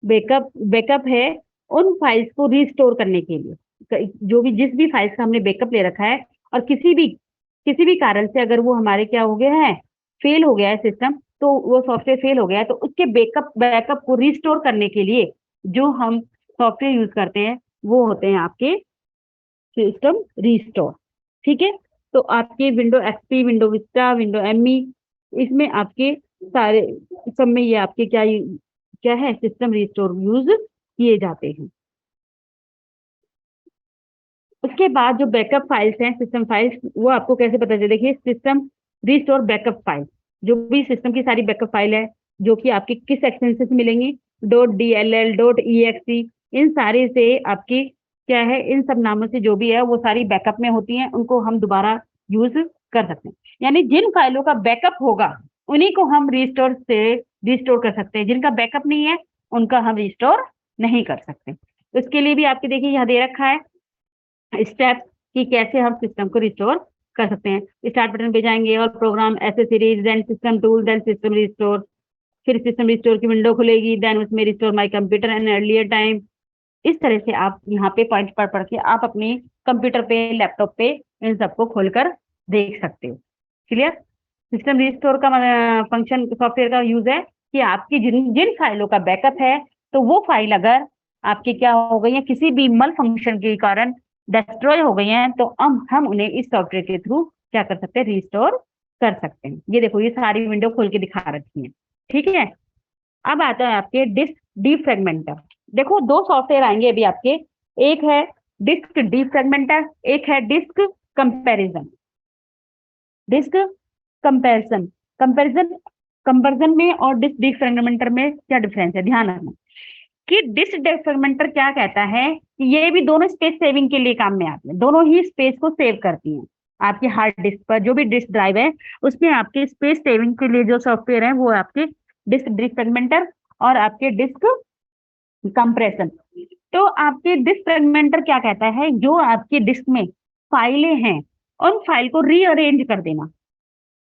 बैकअप है उन फाइल्स को रिस्टोर करने के लिए। जो भी जिस भी फाइल्स का हमने बैकअप ले रखा है और किसी भी कारण से अगर वो हमारे क्या हो गया है, फेल हो गया है सिस्टम, तो वो सॉफ्टवेयर फेल हो गया है, तो उसके बैकअप बैकअप को रिस्टोर करने के लिए जो हम सॉफ्टवेयर यूज करते हैं वो होते हैं आपके सिस्टम रिस्टोर। ठीक है, तो आपके window XP, window Vista, window ME, इसमें आपके सारे सब में ये आपके क्या है सिस्टम रिस्टोर यूज किए जाते हैं। उसके बाद जो बैकअप फाइल्स हैं सिस्टम फाइल्स, वो आपको कैसे पता चले, देखिए सिस्टम रिस्टोर बैकअप फाइल, जो भी सिस्टम की सारी बैकअप फाइल है जो कि आपकी किस एक्सटेंशन से मिलेंगी, .dll, .exe, इन सारे से आपकी क्या है, इन सब नामों से जो भी है वो सारी बैकअप में होती हैं, उनको हम दोबारा यूज कर सकते हैं। यानी जिन फाइलों का बैकअप होगा उन्हीं को हम रिस्टोर से रिस्टोर कर सकते हैं, जिनका बैकअप नहीं है उनका हम रिस्टोर नहीं कर सकते। तो इसके लिए भी आपके देखिए यहाँ दे रखा है स्टेप कि कैसे हम सिस्टम को रिस्टोर कर सकते हैं। स्टार्ट बटन पे जाएंगे और program accessories, then system tool, then system restore, फिर सिस्टम रिस्टोर की विंडो खुलेगी, देन उसमें restore my computer and earlier time. इस तरह से आप यहाँ पे पॉइंट पढ़ पढ़ के आप अपने कंप्यूटर पे, लैपटॉप पे इन सबको खोलकर देख सकते हो। क्लियर? सिस्टम रिस्टोर का फंक्शन सॉफ्टवेयर का यूज है कि आपकी जिन जिन फाइलों का बैकअप है, तो वो फाइल अगर आपकी क्या हो गई है, किसी भी मल फंक्शन के कारण डिस्ट्रॉय हो गई हैं, तो हम उन्हें इस सॉफ्टवेयर के थ्रू क्या कर सकते हैं, रिस्टोर कर सकते हैं। ये देखो ये सारी विंडो खोल के दिखा रखी है। ठीक है, अब आता है आपके डिस्क डीफ्रेगमेंटर। देखो दो सॉफ्टवेयर आएंगे अभी आपके, एक है डिस्क डीफ्रेगमेंटर, एक है disk comparison. Disk comparison, comparison comparison में और डिस्क डीफ्रेगमेंटर में क्या डिफरेंस है, ध्यान रखना कि डिस्क डीफ्रेगमेंटर क्या कहता है कि ये भी दोनों स्पेस सेविंग के लिए काम में आते हैं, दोनों ही स्पेस को सेव करती हैं। आपके हार्ड डिस्क पर जो भी डिस्क ड्राइव है उसमें आपके स्पेस सेविंग के लिए जो सॉफ्टवेयर है वो आपके डिस्क डीफ्रेगमेंटर और आपके डिस्क कंप्रेशन। तो आपके डिस्क फ्रेगमेंटर क्या कहता है, जो आपके डिस्क में फाइलें हैं उन फाइल को रीअरेंज कर देना,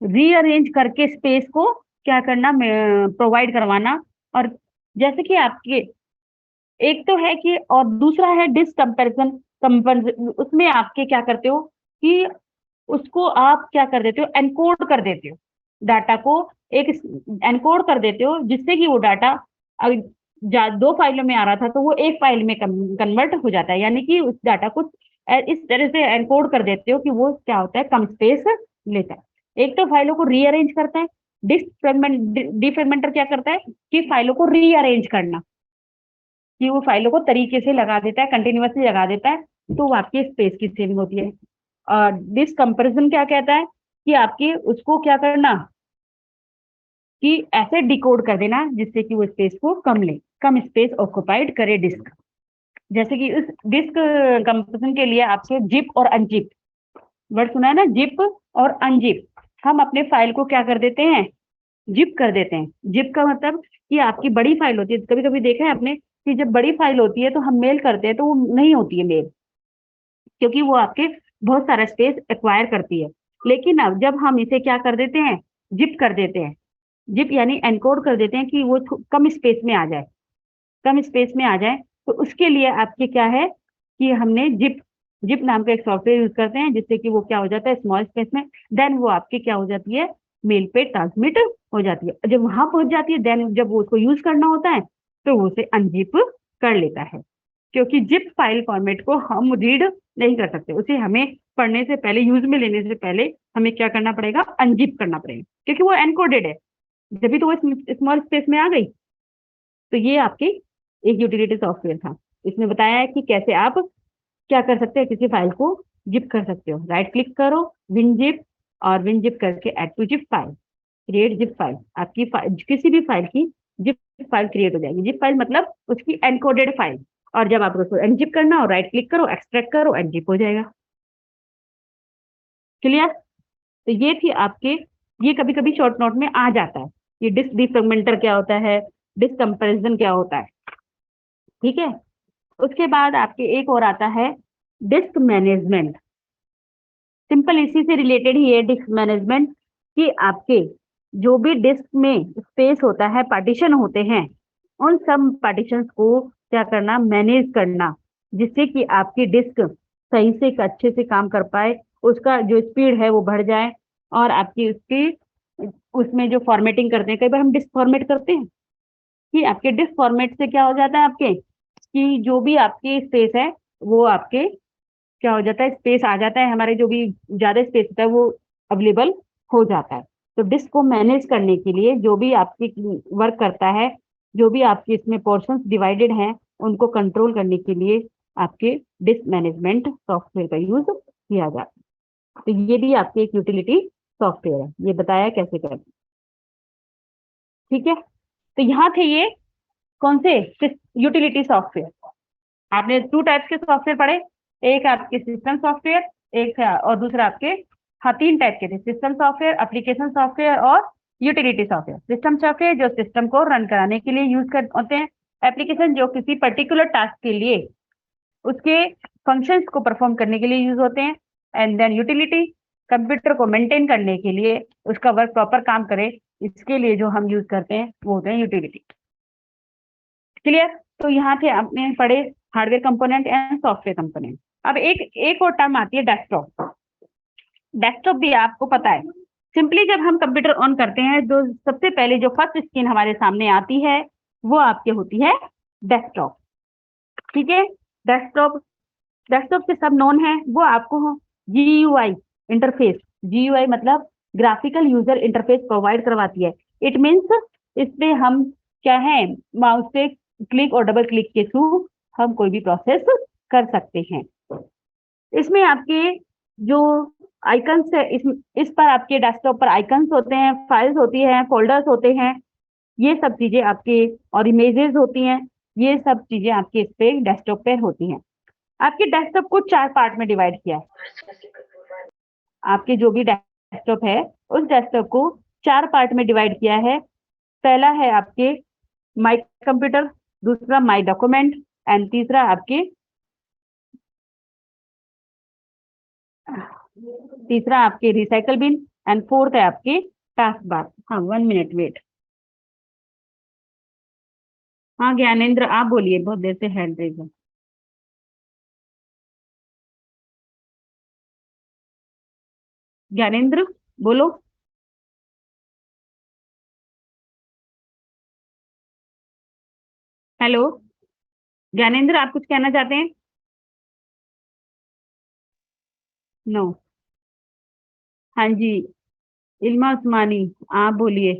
रीअरेंज करके स्पेस को क्या करना, प्रोवाइड करवाना। और जैसे कि आपके एक तो है कि, और दूसरा है डिस्क कंपैरिजन। कंपैरिजन उसमें आपके क्या करते हो कि उसको आप क्या कर देते हो, एनकोड कर देते हो डाटा को, एक एनकोड कर देते हो जिससे कि वो डाटा दो फाइलों में आ रहा था तो वो एक फाइल में कन्वर्ट हो जाता है, यानी कि उस डाटा को इस तरह से एनकोड कर देते हो कि वो क्या होता है, कम स्पेस लेता है। एक तो फाइलों को रीअरेंज करता है, डिस्क फ्रेगमेंट डीफ्रेगमेंटर क्या करता है कि फाइलों को रीअरेंज करना, कि वो फाइलों को तरीके से लगा देता है, कंटिन्यूअसली लगा देता है, तो वो आपकी स्पेस की सेविंग होती है। और डिस्क कंपैरिजन क्या कहता है कि आपकी उसको क्या करना, कि ऐसे डिकोड कर देना जिससे कि वो स्पेस को कम ले, कम स्पेस ऑक्युपाइड करे डिस्क। जैसे कि उस डिस्क कंपैरिजन के लिए आपसे जिप और अनजिप वर्ड सुना है ना, जिप और अनजिप। हम अपने फाइल को क्या कर देते हैं, जिप कर देते हैं। जिप का मतलब कि आपकी बड़ी फाइल होती है, कभी कभी देखा है आपने कि जब बड़ी फाइल होती है तो हम मेल करते हैं तो वो नहीं होती है मेल, क्योंकि वो आपके बहुत सारा स्पेस एक्वायर करती है। लेकिन अब जब हम इसे क्या कर देते हैं, जिप कर देते हैं, जिप यानी एनकोड कर देते हैं कि वो कम स्पेस में आ जाए, कम स्पेस में आ जाए, तो उसके लिए आपके क्या है कि हमने जिप जिप नाम का एक सॉफ्टवेयर यूज करते हैं, जिससे कि वो क्या हो जाता है स्मॉल स्पेस में, देन वो आपकी क्या हो जाती है, मेल पे ट्रांसमिट हो जाती है। जब वहां पहुंच जाती है, देन जब वो उसको यूज करना होता है तो वो उसे अनजिप कर लेता है। क्योंकि जिप फाइल फॉर्मेट को हम रीड नहीं कर सकते, उसे हमें पढ़ने से पहले, यूज में लेने से पहले हमें क्या करना पड़ेगा, अनजिप करना पड़ेगा, क्योंकि वो एनकोडेड है। जब भी तो वो स्मॉल स्पेस में आ गई। तो ये आपके एक यूटिलिटी सॉफ्टवेयर था। इसमें बताया है कि कैसे आप क्या कर सकते हैं, किसी फाइल को जिप कर सकते हो। राइट क्लिक करो, विनजिप, और विनजिप करके add to zip file, create zip file. आपकी किसी भी फाइल की जिप फाइल क्रिएट हो जाएगी। जिप फाइल मतलब उसकी एनकोडेड फाइल। और जब आपको उसको अनजिप करना हो, राइट क्लिक करो, एक्सट्रैक्ट करो, अनजिप हो जाएगा। क्लियर? तो ये थी आपके, ये कभी कभी शॉर्ट नोट में आ जाता है, ये डिस्क डिफ्रेगमेंटर क्या होता है, डिस्क कंपैरिजन क्या होता है। ठीक है। उसके बाद आपके एक और आता है डिस्क मैनेजमेंट। सिंपल इसी से रिलेटेड ही है डिस्क मैनेजमेंट, कि आपके जो भी डिस्क में स्पेस होता है, पार्टीशन होते हैं, उन सब पार्टीशंस को क्या करना, मैनेज करना, जिससे कि आपकी डिस्क सही से अच्छे से काम कर पाए, उसका जो स्पीड है वो बढ़ जाए। और आपकी उसकी उसमें जो फॉर्मेटिंग करते हैं, कई बार हम डिस्क फॉर्मेट करते हैं, कि आपके डिस्क फॉर्मेट से क्या हो जाता है आपके, कि जो भी आपकी स्पेस है वो आपके क्या हो जाता है, स्पेस आ जाता है, हमारे जो भी ज्यादा स्पेस होता है वो अवेलेबल हो जाता है। तो डिस्क को मैनेज करने के लिए जो भी आपकी वर्क करता है, जो भी आपके इसमें पोर्शंस डिवाइडेड हैं, उनको कंट्रोल करने के लिए आपके डिस्क मैनेजमेंट सॉफ्टवेयर का यूज किया जाता है। तो ये भी आपकी एक यूटिलिटी सॉफ्टवेयर है, ये बताया कैसे करें। ठीक है। तो यहाँ थे ये कौन से यूटिलिटी सॉफ्टवेयर। आपने टू टाइप्स के सॉफ्टवेयर पढ़े, एक आपके सिस्टम सॉफ्टवेयर, एक है और दूसरा आपके, हाँ तीन टाइप के थे, सिस्टम सॉफ्टवेयर, एप्लीकेशन सॉफ्टवेयर और यूटिलिटी सॉफ्टवेयर। सिस्टम सॉफ्टवेयर जो सिस्टम को रन कराने के लिए यूज कर होते हैं, एप्लीकेशन जो किसी पर्टिकुलर टास्क के लिए उसके फंक्शंस को परफॉर्म करने के लिए यूज होते हैं, एंड देन यूटिलिटी कंप्यूटर को मेंटेन करने के लिए, उसका वर्क प्रॉपर काम करे, इसके लिए जो हम यूज करते हैं वो होते हैं यूटिलिटी। क्लियर? तो यहाँ थे आपने पढ़े hardware component and software component. अब एक एक और टर्म आती है डेस्कटॉप। डेस्कटॉप भी आपको पता है, सिंपली जब हम कंप्यूटर ऑन करते हैं तो सबसे पहले जो फर्स्ट स्क्रीन हमारे सामने आती है वो आपके होती है डेस्कटॉप। ठीक है। डेस्कटॉप, डेस्कटॉप से सब नोन है, वो आपको जीयूआई इंटरफेस, जीयूआई मतलब ग्राफिकल यूजर इंटरफेस प्रोवाइड करवाती है। इट मीन्स इस पे हम क्या है, माउस पे क्लिक और डबल क्लिक के थ्रू हम कोई भी प्रोसेस कर सकते हैं। इसमें आपके जो आइकन्स है, इस पर आपके डेस्कटॉप पर आइकन्स होते हैं, फाइल्स होती हैं, फोल्डर्स होते हैं, ये सब चीजें आपके, और इमेजेस होती हैं, ये सब चीजें आपके इस पे डेस्कटॉप पे होती हैं। आपके डेस्कटॉप को चार पार्ट में डिवाइड किया है। आपके जो भी डेस्कटॉप है उस डेस्कटॉप को चार पार्ट में डिवाइड किया है। पहला है आपके माई कंप्यूटर, दूसरा माई डॉक्यूमेंट, एंड तीसरा आपके, तीसरा आपके रिसाइकल बिन, एंड फोर्थ है आपके टास्क बार। हाँ 1 मिनट वेट। हाँ ज्ञानेंद्र आप बोलिए, बहुत देर से हैंड रेज है। ज्ञानेंद्र बोलो। हेलो ज्ञानेंद्र, आप कुछ कहना चाहते हैं? नो। हाँ जी, इल्मा उस्मानी आप बोलिए।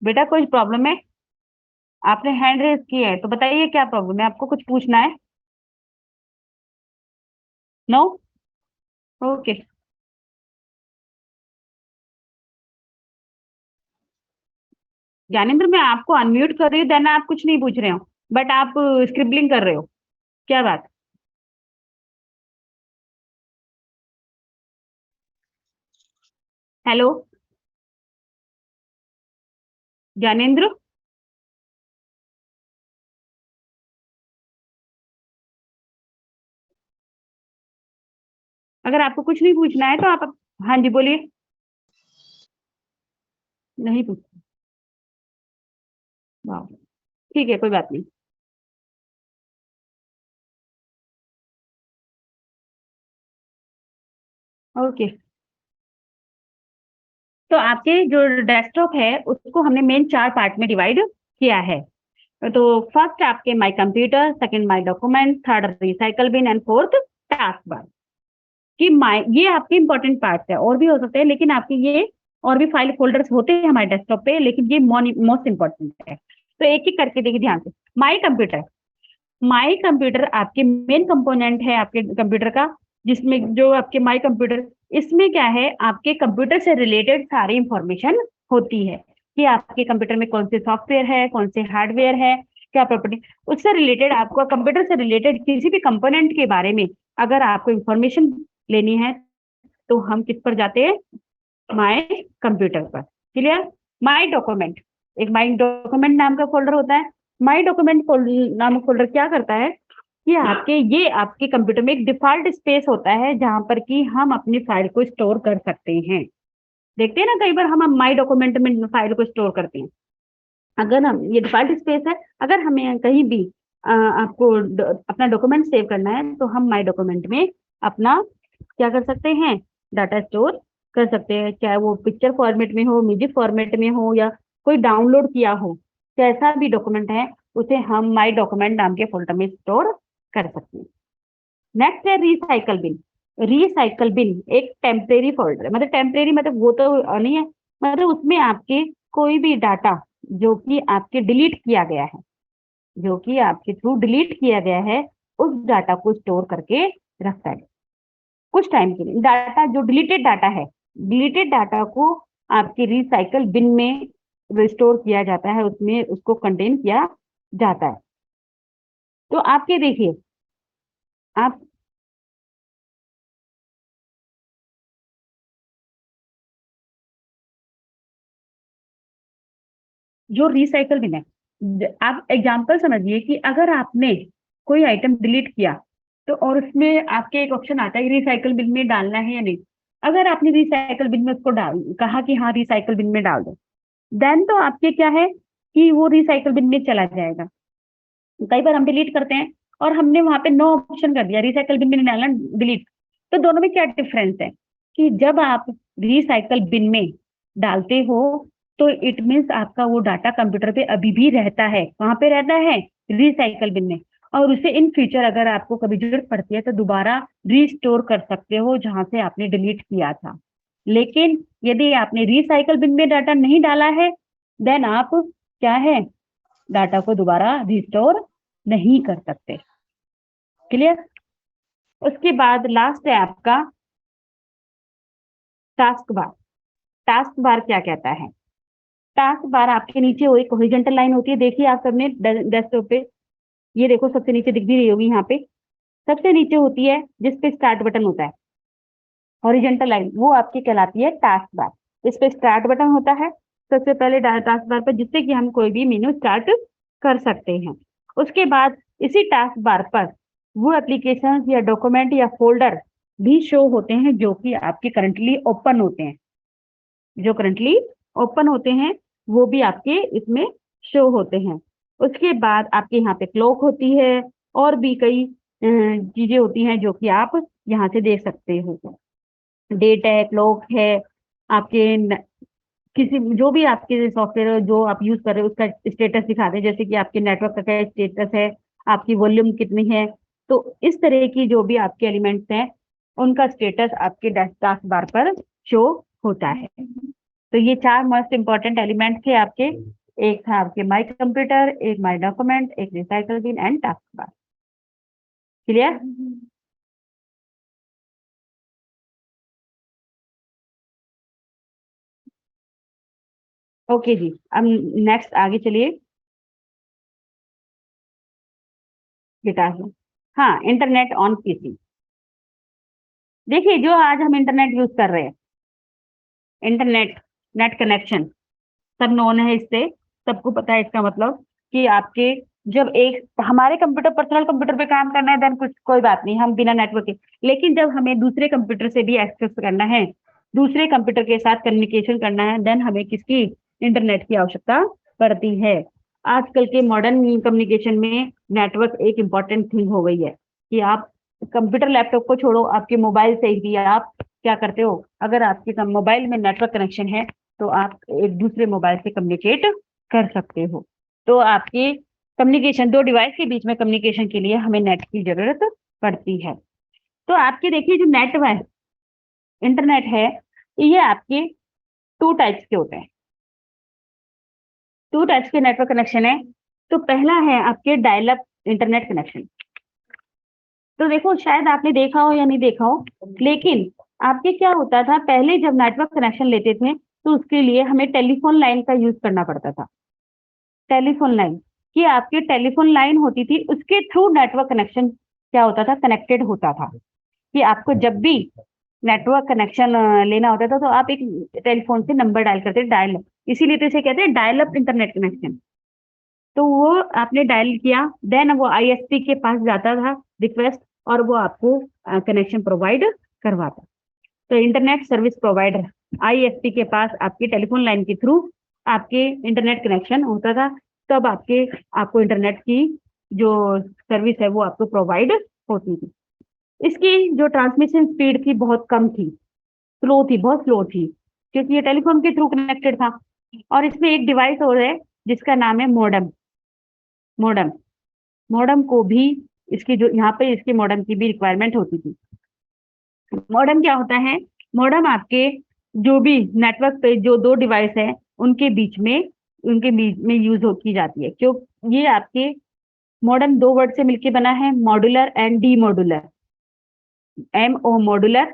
बेटा कोई प्रॉब्लम है? आपने हैंड रेज किया है तो बताइए क्या प्रॉब्लम है, आपको कुछ पूछना है? नो? ओके। ज्ञानेंद्र, मैं आपको अनम्यूट कर रही हूँ, देन आप कुछ नहीं पूछ रहे हो, बट आप स्क्रिबलिंग कर रहे हो, क्या बात? हेलो ज्ञानेंद्र, अगर आपको कुछ नहीं पूछना है तो आप, हाँ जी बोलिए। नहीं पूछ, वाह, ठीक है कोई बात नहीं। ओके, तो आपके जो डेस्कटॉप है उसको हमने मेन 4 पार्ट में डिवाइड किया है। तो फर्स्ट आपके my computer, second my document, third recycle bin and fourth task bar. कि माई ये आपके इंपॉर्टेंट पार्ट्स है, और भी हो सकते हैं लेकिन आपके ये और भी फाइल फोल्डर्स होते हैं हमारे डेस्कटॉप पे, लेकिन ये मोस्ट इंपॉर्टेंट है। तो एक एक करके देखिए ध्यान से। माई कंप्यूटर, माई कंप्यूटर आपके मेन कंपोनेंट है आपके कंप्यूटर का, जिसमें जो आपके माई कंप्यूटर, इसमें क्या है, आपके कंप्यूटर से रिलेटेड सारी इंफॉर्मेशन होती है कि आपके कंप्यूटर में कौन से सॉफ्टवेयर है, कौन से हार्डवेयर है, क्या प्रॉपर्टी, उससे रिलेटेड आपको कंप्यूटर से रिलेटेड किसी भी कंपोनेंट के बारे में अगर आपको इंफॉर्मेशन लेनी है तो हम किस पर जाते हैं? माई कंप्यूटर पर। क्लियर? माई डॉक्यूमेंट, एक माई डॉक्यूमेंट नाम का फोल्डर होता है। माई डॉक्यूमेंट नामक फोल्डर क्या करता है कि आपके ये आपके कंप्यूटर में एक डिफॉल्ट स्पेस होता है जहां पर कि हम अपनी फाइल को स्टोर कर सकते हैं। देखते हैं ना कई बार हम माई डॉक्यूमेंट में फाइल को स्टोर करते हैं। अगर हम ये डिफॉल्ट स्पेस है, अगर हमें कहीं भी आपको अपना डॉक्यूमेंट सेव करना है तो हम माई डॉक्यूमेंट में अपना क्या कर सकते हैं? डाटा स्टोर कर सकते हैं, चाहे वो पिक्चर फॉर्मेट में हो, म्यूजिक फॉर्मेट में हो, या कोई डाउनलोड किया हो, कैसा भी डॉक्यूमेंट है उसे हम माई डॉक्यूमेंट नाम के फोल्डर में स्टोर कर सकते हैं। नेक्स्ट है रिसाइकल बिन। रिसाइकल बिन एक टेम्परेरी फोल्डर है, मतलब टेम्परेरी मतलब वो तो नहीं है, मतलब उसमें आपके कोई भी डाटा जो कि आपके डिलीट किया गया है, जो कि आपके थ्रू डिलीट किया गया है, उस डाटा को स्टोर करके रखता है कुछ टाइम के लिए। डाटा जो डिलीटेड डाटा है, डिलीटेड डाटा को आपके रिसाइकल बिन में रिस्टोर किया जाता है, उसमें उसको कंटेन किया जाता है। तो आपके देखिए, आप जो रिसाइकल बिन है, आप एग्जांपल समझिए कि अगर आपने कोई आइटम डिलीट किया तो और उसमें आपके एक ऑप्शन आता है रिसाइकल बिन में डालना है या नहीं। अगर आपने रिसाइकल बिन में उसको डाल कहा कि हाँ रिसाइकल बिन में डाल दो, देन तो आपके क्या है कि वो रिसाइकल बिन में चला जाएगा। कई बार हम डिलीट करते हैं और हमने वहां पे नो ऑप्शन कर दिया, रिसाइकल बिन में नहीं डालना, डिलीट। तो दोनों में क्या डिफरेंस है कि जब आप रिसाइकल बिन में डालते हो तो इट मीन्स आपका वो डाटा कंप्यूटर पे अभी भी रहता है। कहाँ पे रहता है? रिसाइकल बिन में। और उसे इन फ्यूचर अगर आपको कभी जरूरत पड़ती है तो दोबारा रिस्टोर कर सकते हो जहां से आपने डिलीट किया था। लेकिन यदि आपने रिसाइकल बिन में डाटा नहीं डाला है, देन आप क्या है, डाटा को दोबारा रिस्टोर नहीं कर सकते। क्लियर? उसके बाद लास्ट है आपका टास्क बार। टास्क बार क्या कहता है? टास्क बार आपके नीचे वो एक हॉरिजॉन्टल लाइन होती है, देखिए आप सबने डेस्कटॉप पे, ये देखो सबसे नीचे दिख भी रही होगी यहाँ पे, सबसे नीचे होती है जिसपे स्टार्ट बटन होता है, हॉरिजॉन्टल लाइन, वो आपकी कहलाती है टास्क बार। इस पे स्टार्ट बटन होता है सबसे पहले टास्क बार पर, जिससे कि हम कोई भी मेन्यू स्टार्ट कर सकते हैं। उसके बाद इसी टास्क बार पर वो एप्लीकेशन या डॉक्यूमेंट या फोल्डर भी शो होते हैं जो कि आपके करंटली ओपन होते हैं, जो करंटली ओपन होते हैं वो भी आपके इसमें शो होते हैं। उसके बाद आपके यहाँ पे क्लॉक होती है, और भी कई चीजें होती हैं जो कि आप यहाँ से देख सकते हो। डेट है, क्लॉक है, आपके किसी जो भी आपके सॉफ्टवेयर जो आप यूज कर रहे हो उसका स्टेटस दिखाते हैं, जैसे कि आपके नेटवर्क का क्या स्टेटस है, आपकी वॉल्यूम कितनी है। तो इस तरह की जो भी आपके एलिमेंट्स हैं उनका स्टेटस आपके टास्क बार पर शो होता है। तो ये 4 मोस्ट इंपॉर्टेंट एलिमेंट थे आपके। एक था आपके माई कंप्यूटर, एक माई डॉक्यूमेंट, एक recycle bin and taskbar. Clear? Okay जी, अब नेक्स्ट आगे चलिए। गिटार है, हाँ, इंटरनेट ऑन पीसी। देखिए, जो आज हम इंटरनेट यूज कर रहे हैं, इंटरनेट, नेट कनेक्शन, सब नोन है इससे, सबको पता है इसका मतलब कि आपके जब एक हमारे कंप्यूटर, पर्सनल कंप्यूटर पे काम करना है देन कुछ कोई बात नहीं, हम बिना नेटवर्क के। लेकिन जब हमें दूसरे कंप्यूटर से भी एक्सेस करना है, दूसरे कंप्यूटर के साथ कम्युनिकेशन करना है, देन हमें किसकी, इंटरनेट की आवश्यकता पड़ती है। आजकल के मॉडर्न कम्युनिकेशन में नेटवर्क एक इम्पॉर्टेंट थिंग हो गई है कि आप कंप्यूटर लैपटॉप को छोड़ो, आपके मोबाइल से भी आप क्या करते हो, अगर आपके मोबाइल में नेटवर्क कनेक्शन है तो आप एक दूसरे मोबाइल से कम्युनिकेट कर सकते हो। तो आपकी कम्युनिकेशन, दो डिवाइस के बीच में कम्युनिकेशन के लिए हमें नेट की जरूरत पड़ती है। तो आपके देखिए, जो नेट है, इंटरनेट है, ये आपके टू टाइप्स के होते हैं। टू टाइप्स के नेटवर्क कनेक्शन है। तो पहला है आपके डायल अप इंटरनेट कनेक्शन। तो देखो, शायद आपने देखा हो या नहीं देखा हो, लेकिन आपके क्या होता था, पहले जब नेटवर्क कनेक्शन लेते थे तो उसके लिए हमें टेलीफोन लाइन का यूज करना पड़ता था। टेलीफोन लाइन, कि आपकी टेलीफोन लाइन होती थी, उसके थ्रू नेटवर्क कनेक्शन क्या होता था, कनेक्टेड होता था। कि आपको जब भी नेटवर्क कनेक्शन लेना होता था तो आप एक टेलीफोन से नंबर डायल करते, डायल, इसीलिए तो इसे कहते हैं डायल अप इंटरनेट कनेक्शन। तो वो आपने डायल किया, देन वो आईएसपी के पास जाता था रिक्वेस्ट, और वो आपको कनेक्शन प्रोवाइड करवाता। तो इंटरनेट सर्विस प्रोवाइडर आईएसपी के पास आपकी टेलीफोन लाइन के थ्रू आपके इंटरनेट कनेक्शन होता था, तब आपको इंटरनेट की जो सर्विस है वो आपको प्रोवाइड होती थी। इसकी जो ट्रांसमिशन स्पीड थी बहुत कम थी, स्लो थी, बहुत स्लो थी, क्योंकि ये टेलीफोन के थ्रू कनेक्टेड था। और इसमें एक डिवाइस और है जिसका नाम है मॉडेम। मॉडेम, मॉडेम को भी इसकी जो यहाँ पे इसके मॉडेम की भी रिक्वायरमेंट होती थी। मॉडेम क्या होता है, मॉडेम आपके जो भी नेटवर्क पे जो दो डिवाइस है उनके बीच में यूज की जाती है। क्यों, ये आपके मॉडेम दो वर्ड से मिलके बना है, modulator and demodulator. M O modulator,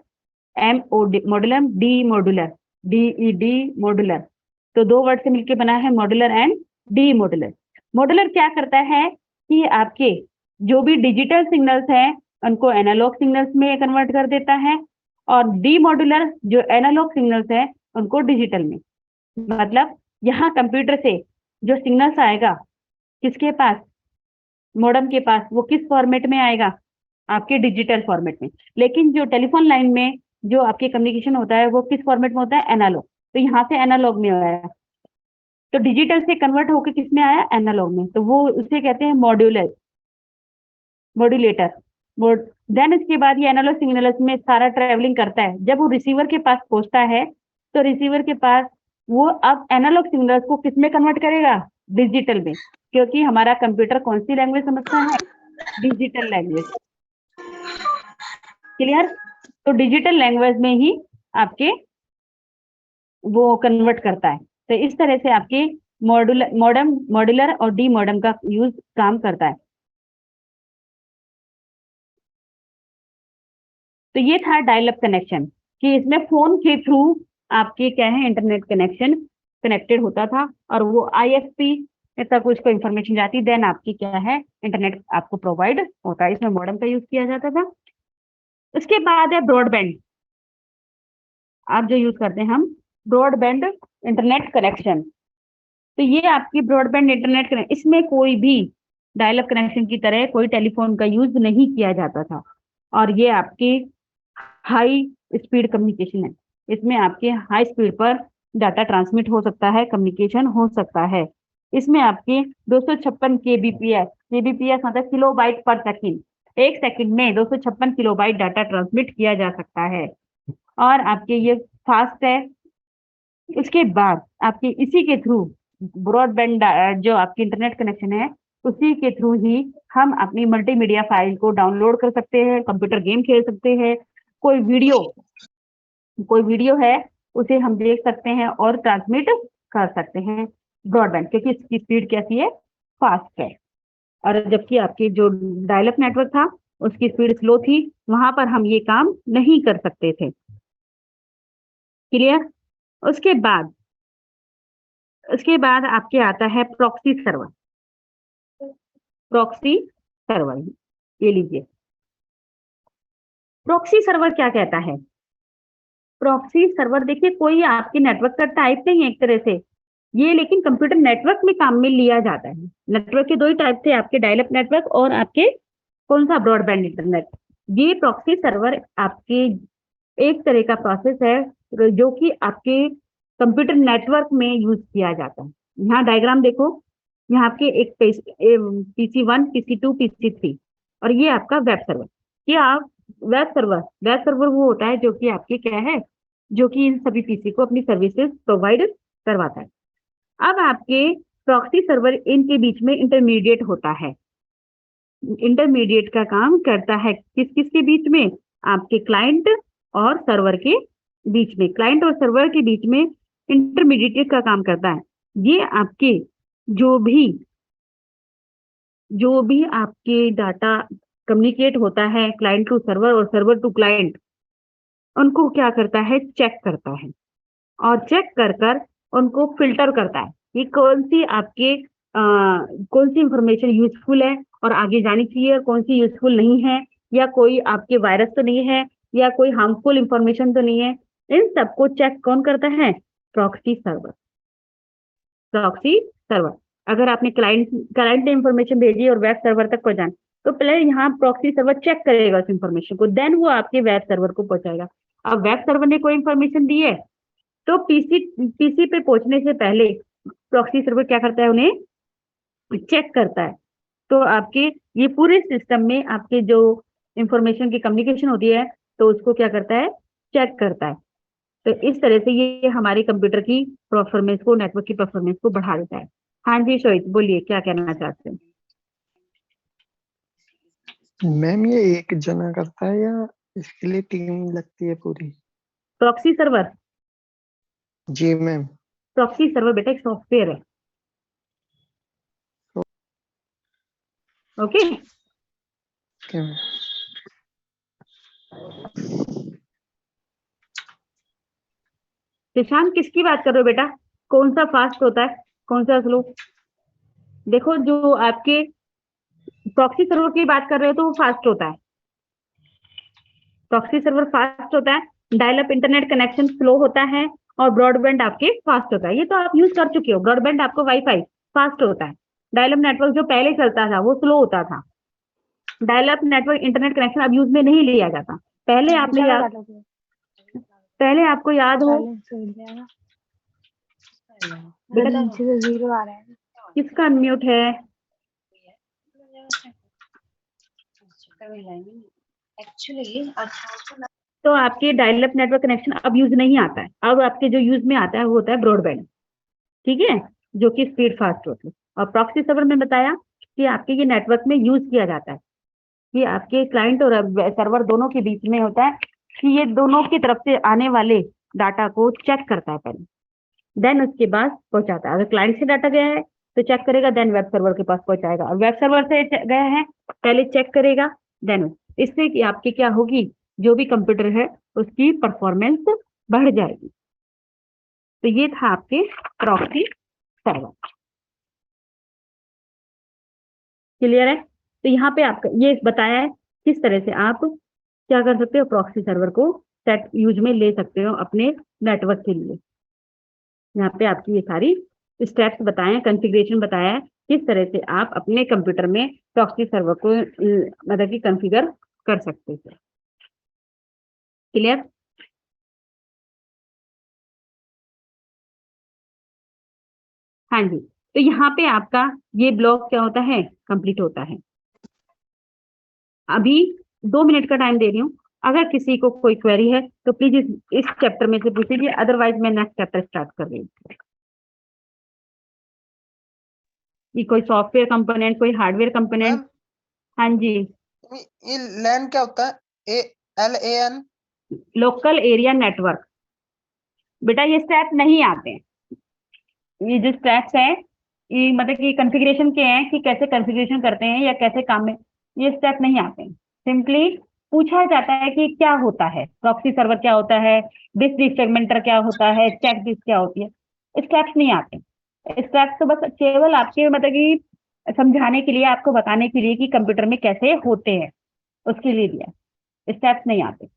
M O D modular, D modular, D E demodulator. तो दो वर्ड से मिलके बना है modulator and demodulator. Modulator क्या करता है कि आपके जो भी डिजिटल सिग्नल्स हैं उनको एनालॉग सिग्नल्स में कन्वर्ट कर देता है, और डी मॉड्यूलर जो एनालॉग सिग्नल्स है उनको डिजिटल में। मतलब यहाँ कंप्यूटर से जो सिग्नल्स आएगा किसके पास, मॉडेम के पास, वो किस फॉर्मेट में आएगा, आपके डिजिटल फॉर्मेट में। लेकिन जो टेलीफोन लाइन में जो आपके कम्युनिकेशन होता है वो किस फॉर्मेट में होता है, एनालॉग। तो यहाँ से एनालॉग में आया, तो डिजिटल से कन्वर्ट होकर किस में आया, एनालॉग में, तो वो उसे कहते हैं मॉड्यूलर, मॉड्यूलेटर। देन इसके बाद ये एनालॉग सिग्नल्स में सारा ट्रेवलिंग करता है, जब वो रिसीवर के पास पहुंचता है तो रिसीवर के पास वो अब एनालॉग सिग्नल्स को किस में कन्वर्ट करेगा, डिजिटल में, क्योंकि हमारा कंप्यूटर कौन सी लैंग्वेज समझता है, डिजिटल लैंग्वेज। क्लियर? तो डिजिटल लैंग्वेज में ही आपके वो कन्वर्ट करता है। तो इस तरह से आपके मॉड्यूलर और डी मॉडेम का यूज काम करता है। तो ये था डायल अप कनेक्शन, कि इसमें फोन के थ्रू आपके क्या है, इंटरनेट कनेक्शन कनेक्टेड होता था, और वो आईएसपी तक उसको इन्फॉर्मेशन जाती, देन आपकी क्या है, इंटरनेट आपको प्रोवाइड होता है। इसमें मॉडेम का यूज किया जाता था। उसके बाद है ब्रॉडबैंड, आप जो यूज करते हैं हम, ब्रॉडबैंड इंटरनेट कनेक्शन। तो ये आपकी ब्रॉडबैंड इंटरनेट कनेक्शन, इसमें कोई भी डायल अप कनेक्शन की तरह कोई टेलीफोन का यूज नहीं किया जाता था, और ये आपकी हाई स्पीड कम्युनिकेशन है। इसमें आपके हाई स्पीड पर डाटा ट्रांसमिट हो सकता है, कम्युनिकेशन हो सकता है। इसमें आपके 256 केबीपीएस, केबीपीएस मतलब किलोबाइट पर सेकंड, एक सेकंड में 256 किलोबाइट डाटा ट्रांसमिट किया जा सकता है, और आपके ये फास्ट है। उसके बाद आपके इसी के थ्रू ब्रॉडबैंड जो आपकी इंटरनेट कनेक्शन है, उसी के थ्रू ही हम अपनी मल्टीमीडिया फाइल को डाउनलोड कर सकते हैं, कंप्यूटर गेम खेल सकते हैं, कोई वीडियो है उसे हम देख सकते हैं और ट्रांसमिट कर सकते हैं ब्रॉडबैंड, क्योंकि इसकी स्पीड कैसी है, फास्ट है। और जबकि आपकी जो डायल अप नेटवर्क था उसकी स्पीड स्लो थी, वहां पर हम ये काम नहीं कर सकते थे। क्लियर? उसके बाद आपके आता है प्रॉक्सी सर्वर। प्रॉक्सी सर्वर, ये लीजिए। प्रॉक्सी सर्वर क्या कहता है? प्रॉक्सी सर्वर देखिए कोई आपके नेटवर्क का टाइप नहीं है एक तरह से ये, लेकिन कंप्यूटर नेटवर्क में काम में लिया जाता है। नेटवर्क के दो ही टाइप थे, आपके डायल अप नेटवर्क और आपके कौन सा, ब्रॉडबैंड इंटरनेट। ये प्रॉक्सी सर्वर आपके एक तरह का प्रोसेस है जो कि आपके कंप्यूटर नेटवर्क में यूज किया जाता है। यहाँ डायग्राम देखो, यहाँ आपके एक PC1, PC2, PC3 और ये आपका वेब सर्वर। ये आप वेब सर्वर वो होता है जो कि आपके क्या है, जो कि इन सभी पीसी को अपनी सर्विसेज प्रोवाइड करवाता है। अब आपके प्रॉक्सी सर्वर इनके बीच में इंटरमीडिएट होता है। इंटरमीडिएट का काम करता है किस किस के बीच में, आपके क्लाइंट और सर्वर के बीच में। क्लाइंट और सर्वर के बीच में इंटरमीडिएट का काम करता है। ये आपके जो भी आपके डाटा कम्युनिकेट होता है क्लाइंट टू सर्वर और सर्वर टू क्लाइंट, उनको क्या करता है, चेक करता है। और चेक कर कर उनको फिल्टर करता है कि कौन सी इंफॉर्मेशन यूजफुल है और आगे जानी चाहिए और कौन सी यूजफुल नहीं है, या कोई आपके वायरस तो नहीं है, या कोई हार्मफुल इंफॉर्मेशन तो नहीं है। इन सबको चेक कौन करता है? Proxy server. प्रॉक्सी सर्वर, अगर आपने क्लाइंट ने इंफॉर्मेशन भेजी और वेब सर्वर तक पहुंचाना, तो पहले यहाँ प्रॉक्सी सर्वर चेक करेगा उस इंफॉर्मेशन को, देन वो आपके वेब सर्वर को पहुंचाएगा। अब वेब सर्वर ने कोई इंफॉर्मेशन दी है तो पीसी पे पहुंचने से पहले प्रॉक्सी सर्वर क्या करता है, उन्हें चेक करता है। तो आपके ये पूरे सिस्टम में आपके जो इंफॉर्मेशन की कम्युनिकेशन होती है तो उसको क्या करता है, चेक करता है। तो इस तरह से ये हमारे कंप्यूटर की परफॉर्मेंस को, नेटवर्क की परफॉर्मेंस को बढ़ा देता है। हाँ जी शोहित बोलिए, क्या कहना चाहते हैं? मैम ये एक जना करता है या इसके लिए टीम लगती है पूरी? प्रॉक्सी सर्वर, जी मैम। प्रॉक्सी सर्वर बेटा एक सॉफ्टवेयर है। ओके क्या मैम? प्रशांत किसकी बात कर रहे हो बेटा? कौन सा फास्ट होता है, कौन सा स्लो? देखो जो आपके प्रॉक्सी सर्वर की बात कर रहे हो तो वो फास्ट होता है। प्रॉक्सी सर्वर फास्ट होता है, dial up internet connection slow होता है और ब्रॉडबैंड आपके फास्ट होता है। ये तो आप यूज कर चुके हो। ब्रॉडबैंड आपको वाईफाई फास्ट होता है। डायल अप नेटवर्क जो पहले चलता था वो स्लो होता था। Dial up network internet connection अब यूज में नहीं लिया जाता। पहले आपको याद हो बेटा, जीरो आ रहा है। किसका अनम्यूट है? एक्चुअली तो आपके डायल अप नेटवर्क कनेक्शन अब यूज नहीं आता है। अब आपके जो यूज में आता है वो होता है ब्रॉडबैंड, ठीक है, जो कि स्पीड फास्ट होती है। और प्रॉक्सी सर्वर में बताया कि आपके ये नेटवर्क में यूज किया जाता है, कि आपके क्लाइंट और सर्वर दोनों के बीच में होता है, कि ये दोनों की तरफ से आने वाले डाटा को चेक करता है पहले, देन उसके बाद पहुंचाता है। अगर क्लाइंट से डाटा गया है तो चेक करेगा, देन वेब सर्वर के पास पहुंचाएगा। और वेब सर्वर से गया है पहले चेक करेगा, देन इससे कि आपकी क्या होगी, जो भी कंप्यूटर है उसकी परफॉर्मेंस बढ़ जाएगी। तो ये था आपके प्रॉक्सी सर्वर। क्लियर है? तो यहाँ पे आपका ये बताया है किस तरह से आप क्या कर सकते हो, प्रॉक्सी सर्वर को सेट यूज में ले सकते हो अपने नेटवर्क के लिए। यहाँ पे आपकी ये सारी स्टेप्स बताए हैं, कॉन्फ़िगरेशन बताया है किस तरह से आप अपने कंप्यूटर में प्रॉक्सी सर्वर को मतलब कि कॉन्फ़िगर कर सकते हैं। क्लियर? हाँ जी, तो यहाँ पे आपका ये ब्लॉक क्या होता है, कंप्लीट होता है। अभी 2 मिनट का टाइम दे रही हूँ, अगर किसी को कोई क्वेरी है तो प्लीज इस चैप्टर में से पूछ लीजिए, अदरवाइज मैं नेक्स्ट चैप्टर स्टार्ट कर रही हूँ। कि कोई सॉफ्टवेयर कंपोनेंट, कोई हार्डवेयर कंपोनेंट। हाँ जी, ये लैन क्या होता है? LAN? Local area network. बेटा ये स्टेप नहीं आते हैं। ये जो स्टेप्स हैं ये मतलब कि कॉन्फ़िगरेशन के हैं कि कैसे कॉन्फ़िगरेशन करते हैं या कैसे काम में, ये स्टेप नहीं आते हैं। सिंपली पूछा जाता है कि क्या होता है, प्रॉक्सी सर्वर क्या होता है, डिस्क डिफ्रेगमेंटर क्या होता है, चेक डिस्क क्या होती है, स्टेप्स नहीं आते। स्टेप्स तो बस केवल आपके मतलब कि समझाने के लिए, आपको बताने के लिए कि कंप्यूटर में कैसे होते हैं, उसके लिए दिया, स्टेप्स नहीं आते।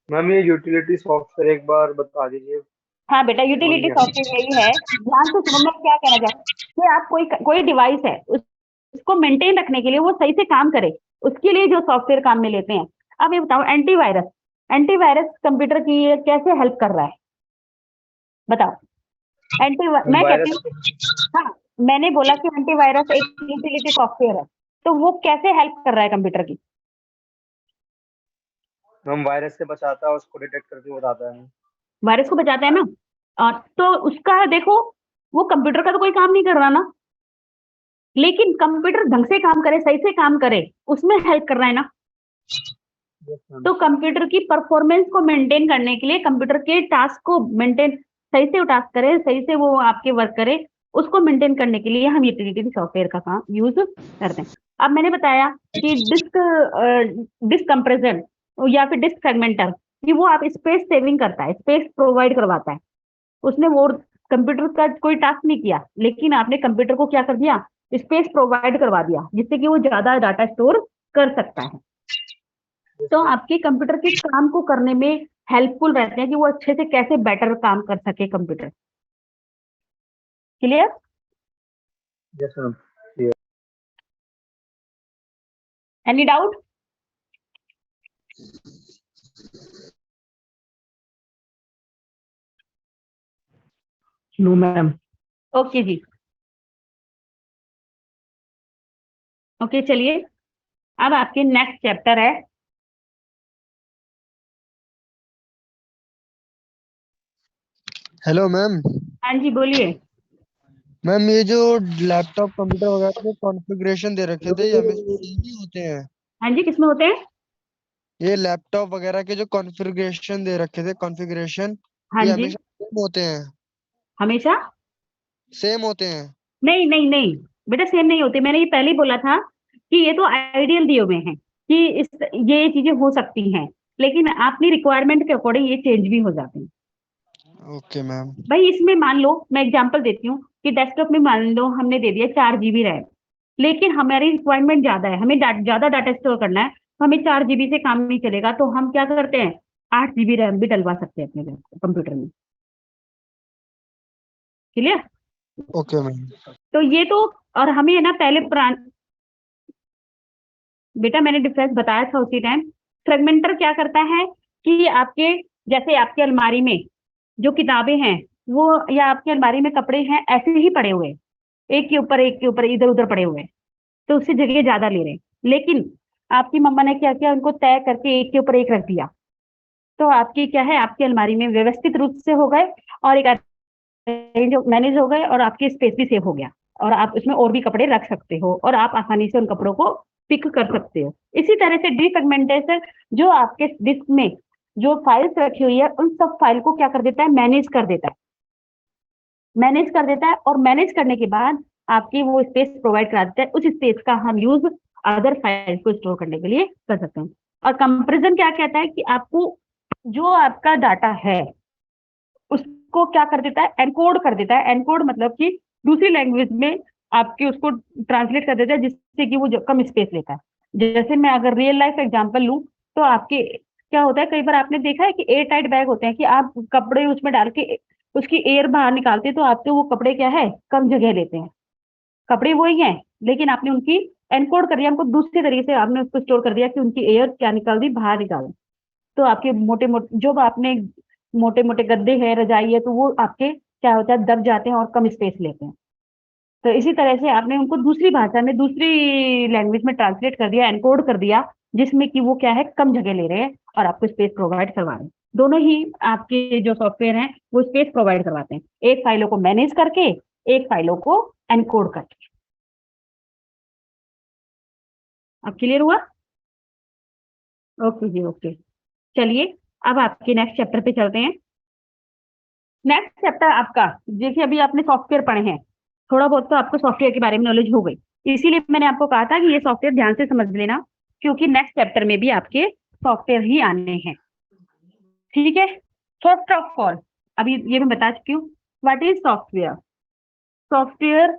मैम ये यूटिलिटी सॉफ्टवेयर एक बार बता दीजिए। हाँ बेटा, समझ यूटिलिटी गया। सॉफ्टवेयर यही है, ध्यान से सुनो मैं क्या कहना चाहती हूँ कि आप कोई कोई डिवाइस है उसको मेंटेन रखने के लिए, वो सही से काम करे, उसके लिए जो सॉफ्टवेयर काम में लेते हैं। अब ये बताओ, एंटीवायरस, एंटीवायरस कंप्यूटर की ये कैसे हेल्प कर रहा है, बताओ। मैं कहती वायरस हूँ, हाँ मैंने बोला कि एंटीवायरस एक यूटिलिटी सॉफ्टवेयर है, तो वो कैसे हेल्प कर रहा है कंप्यूटर की? मैम वायरस से बचाता है, उसको डिटेक्ट करके बताता है। वायरस को बचाता है ना, और तो उसका देखो, वो कंप्यूटर का तो कोई काम नहीं कर रहा ना, लेकिन कंप्यूटर ढंग से काम करे, सही से काम करे, उसमें हेल्प कर रहा है ना। Yes, ma'am. तो कंप्यूटर की परफॉर्मेंस को मेंटेन करने के लिए, कंप्यूटर के टास्क को मेंटेन, सही से वो टास्क करे, सही से वो आपके वर्क करे, उसको मेंटेन करने के लिए हम यूटिलिटी सॉफ्टवेयर का काम यूज करते हैं। अब मैंने बताया कि डिस्क कंप्रेसर या फिर डिस्क फ्रेगमेंटर, कि वो आप स्पेस सेविंग करता है, स्पेस प्रोवाइड करवाता है। उसने वो कंप्यूटर का कोई टास्क नहीं किया, लेकिन आपने कंप्यूटर को क्या कर दिया, स्पेस प्रोवाइड करवा दिया, जिससे कि वो ज्यादा डाटा स्टोर कर सकता है। तो आपके कंप्यूटर के काम को करने में हेल्पफुल रहते हैं कि वो अच्छे से कैसे बेटर काम कर सके computer. Clear? Yes ma'am. Any doubt? No ma'am. Okay जी, ओके चलिए, अब आपके नेक्स्ट चैप्टर है। Hello ma'am. हाँ जी बोलिए। मैम ये जो लैपटॉप कंप्यूटर वगैरह के कॉन्फ़िगरेशन दे रखे थे, ये हमेशा सेम ही होते हैं? हाँ जी, किसमें होते हैं? ये लैपटॉप वगैरह के जो कॉन्फ़िगरेशन दे रखे थे, कॉन्फ़िगरेशन, हाँ ये जी, हमेशा सेम होते हैं? हमेशा सेम होते हैं? नहीं नहीं नहीं बेटा, सेम नहीं होते। मैंने ये पहले ही बोला था कि ये तो आइडियल दिए हुए हैं कि ये चीजें हो सकती हैं, लेकिन अपनी रिक्वायरमेंट के अकॉर्डिंग ये चेंज भी हो जाते हैं। Okay ma'am. भाई इसमें मान लो, मैं एग्जांपल देती हूँ कि डेस्कटॉप में मान लो हमने दे दिया 4 GB रैम, लेकिन हमारी रिक्वायरमेंट ज्यादा है, हमें ज्यादा डाटा स्टोर करना है, तो हमें 4 GB से काम नहीं चलेगा, तो हम क्या करते हैं, 8 GB रैम भी डलवा सकते हैं अपने कंप्यूटर में। क्लियर? Okay ma'am. तो ये तो, और हमें है ना पहले बेटा मैंने डिफरेंस बताया था उसी टाइम। फ्रेगमेंटर क्या करता है कि आपके, जैसे आपके अलमारी में जो किताबें हैं वो, या आपकी अलमारी में कपड़े हैं ऐसे ही पड़े हुए, एक के ऊपर इधर उधर पड़े हुए हैं, तो उससे जगह ज्यादा ले रहे हैं, लेकिन आपकी मम्मा ने क्या किया, उनको तय करके एक के ऊपर एक रख दिया, तो आपकी क्या है, आपकी अलमारी में व्यवस्थित रूप से हो गए, और एक मैनेज हो गए, और आपकी स्पेस भी सेव हो गया, और आप उसमें और भी कपड़े रख सकते हो, और आप आसानी से उन कपड़ों को पिक कर सकते हो। इसी तरह से डिफ्रेगमेंटेशन, जो आपके डिस्क में जो फाइल्स रखी हुई है, उन सब फाइल को क्या कर देता है, मैनेज कर देता है, मैनेज कर देता है, और मैनेज करने के बाद आपकी वो स्पेस प्रोवाइड करा देता है। उस स्पेस का हम यूज अदर फाइल को स्टोर करने के लिए कर सकते हैं। और कंपैरिजन क्या कहता है कि आपको जो आपका डाटा है उसको क्या कर देता है, एनकोड कर देता है। एनकोड मतलब कि दूसरी लैंग्वेज में आपके उसको ट्रांसलेट कर देता है, जिससे कि वो कम स्पेस लेता है। जैसे मैं अगर रियल लाइफ एग्जांपल लूं, तो आपके क्या होता है, कई बार आपने देखा है कि एयर टाइट बैग होते हैं, कि आप कपड़े उसमें डाल के उसकी एयर बाहर निकालते हैं, तो आपके वो कपड़े क्या है, कम जगह लेते हैं। कपड़े वही हैं, लेकिन आपने उनकी एनकोड कर दिया, उनको दूसरे तरीके से आपने उसको स्टोर कर दिया कि उनकी एयर क्या निकाल दी, बाहर निकाल दी। तो आपके मोटे मोटे जो आपने मोटे मोटे गद्दे हैं, रजाई है, तो वो आपके क्या होता है, दब जाते हैं और कम स्पेस लेते हैं। तो इसी तरह से आपने उनको दूसरी भाषा में, दूसरी लैंग्वेज में ट्रांसलेट कर दिया, एनकोड कर दिया, जिसमें कि वो क्या है, कम जगह ले रहे हैं और आपको स्पेस प्रोवाइड करवा रहे हैं। दोनों ही आपके जो सॉफ्टवेयर हैं वो स्पेस प्रोवाइड करवाते हैं, एक फाइलों को मैनेज करके, एक फाइलों को एनकोड करके। अब क्लियर हुआ? ओके जी, ओके। चलिए अब आपके नेक्स्ट चैप्टर पे चलते हैं। नेक्स्ट चैप्टर आपका, देखिए अभी आपने सॉफ्टवेयर पढ़े हैं, थोड़ा बहुत तो आपको सॉफ्टवेयर के बारे में नॉलेज हो गई, इसीलिए मैंने आपको कहा था कि ये सॉफ्टवेयर ध्यान से समझ लेना, क्योंकि नेक्स्ट चैप्टर में भी आपके सॉफ्टवेयर ही आने हैं। ठीक है, फर्स्ट ऑफ ऑल अभी ये मैं बता चुकी हूँ, what is software. Software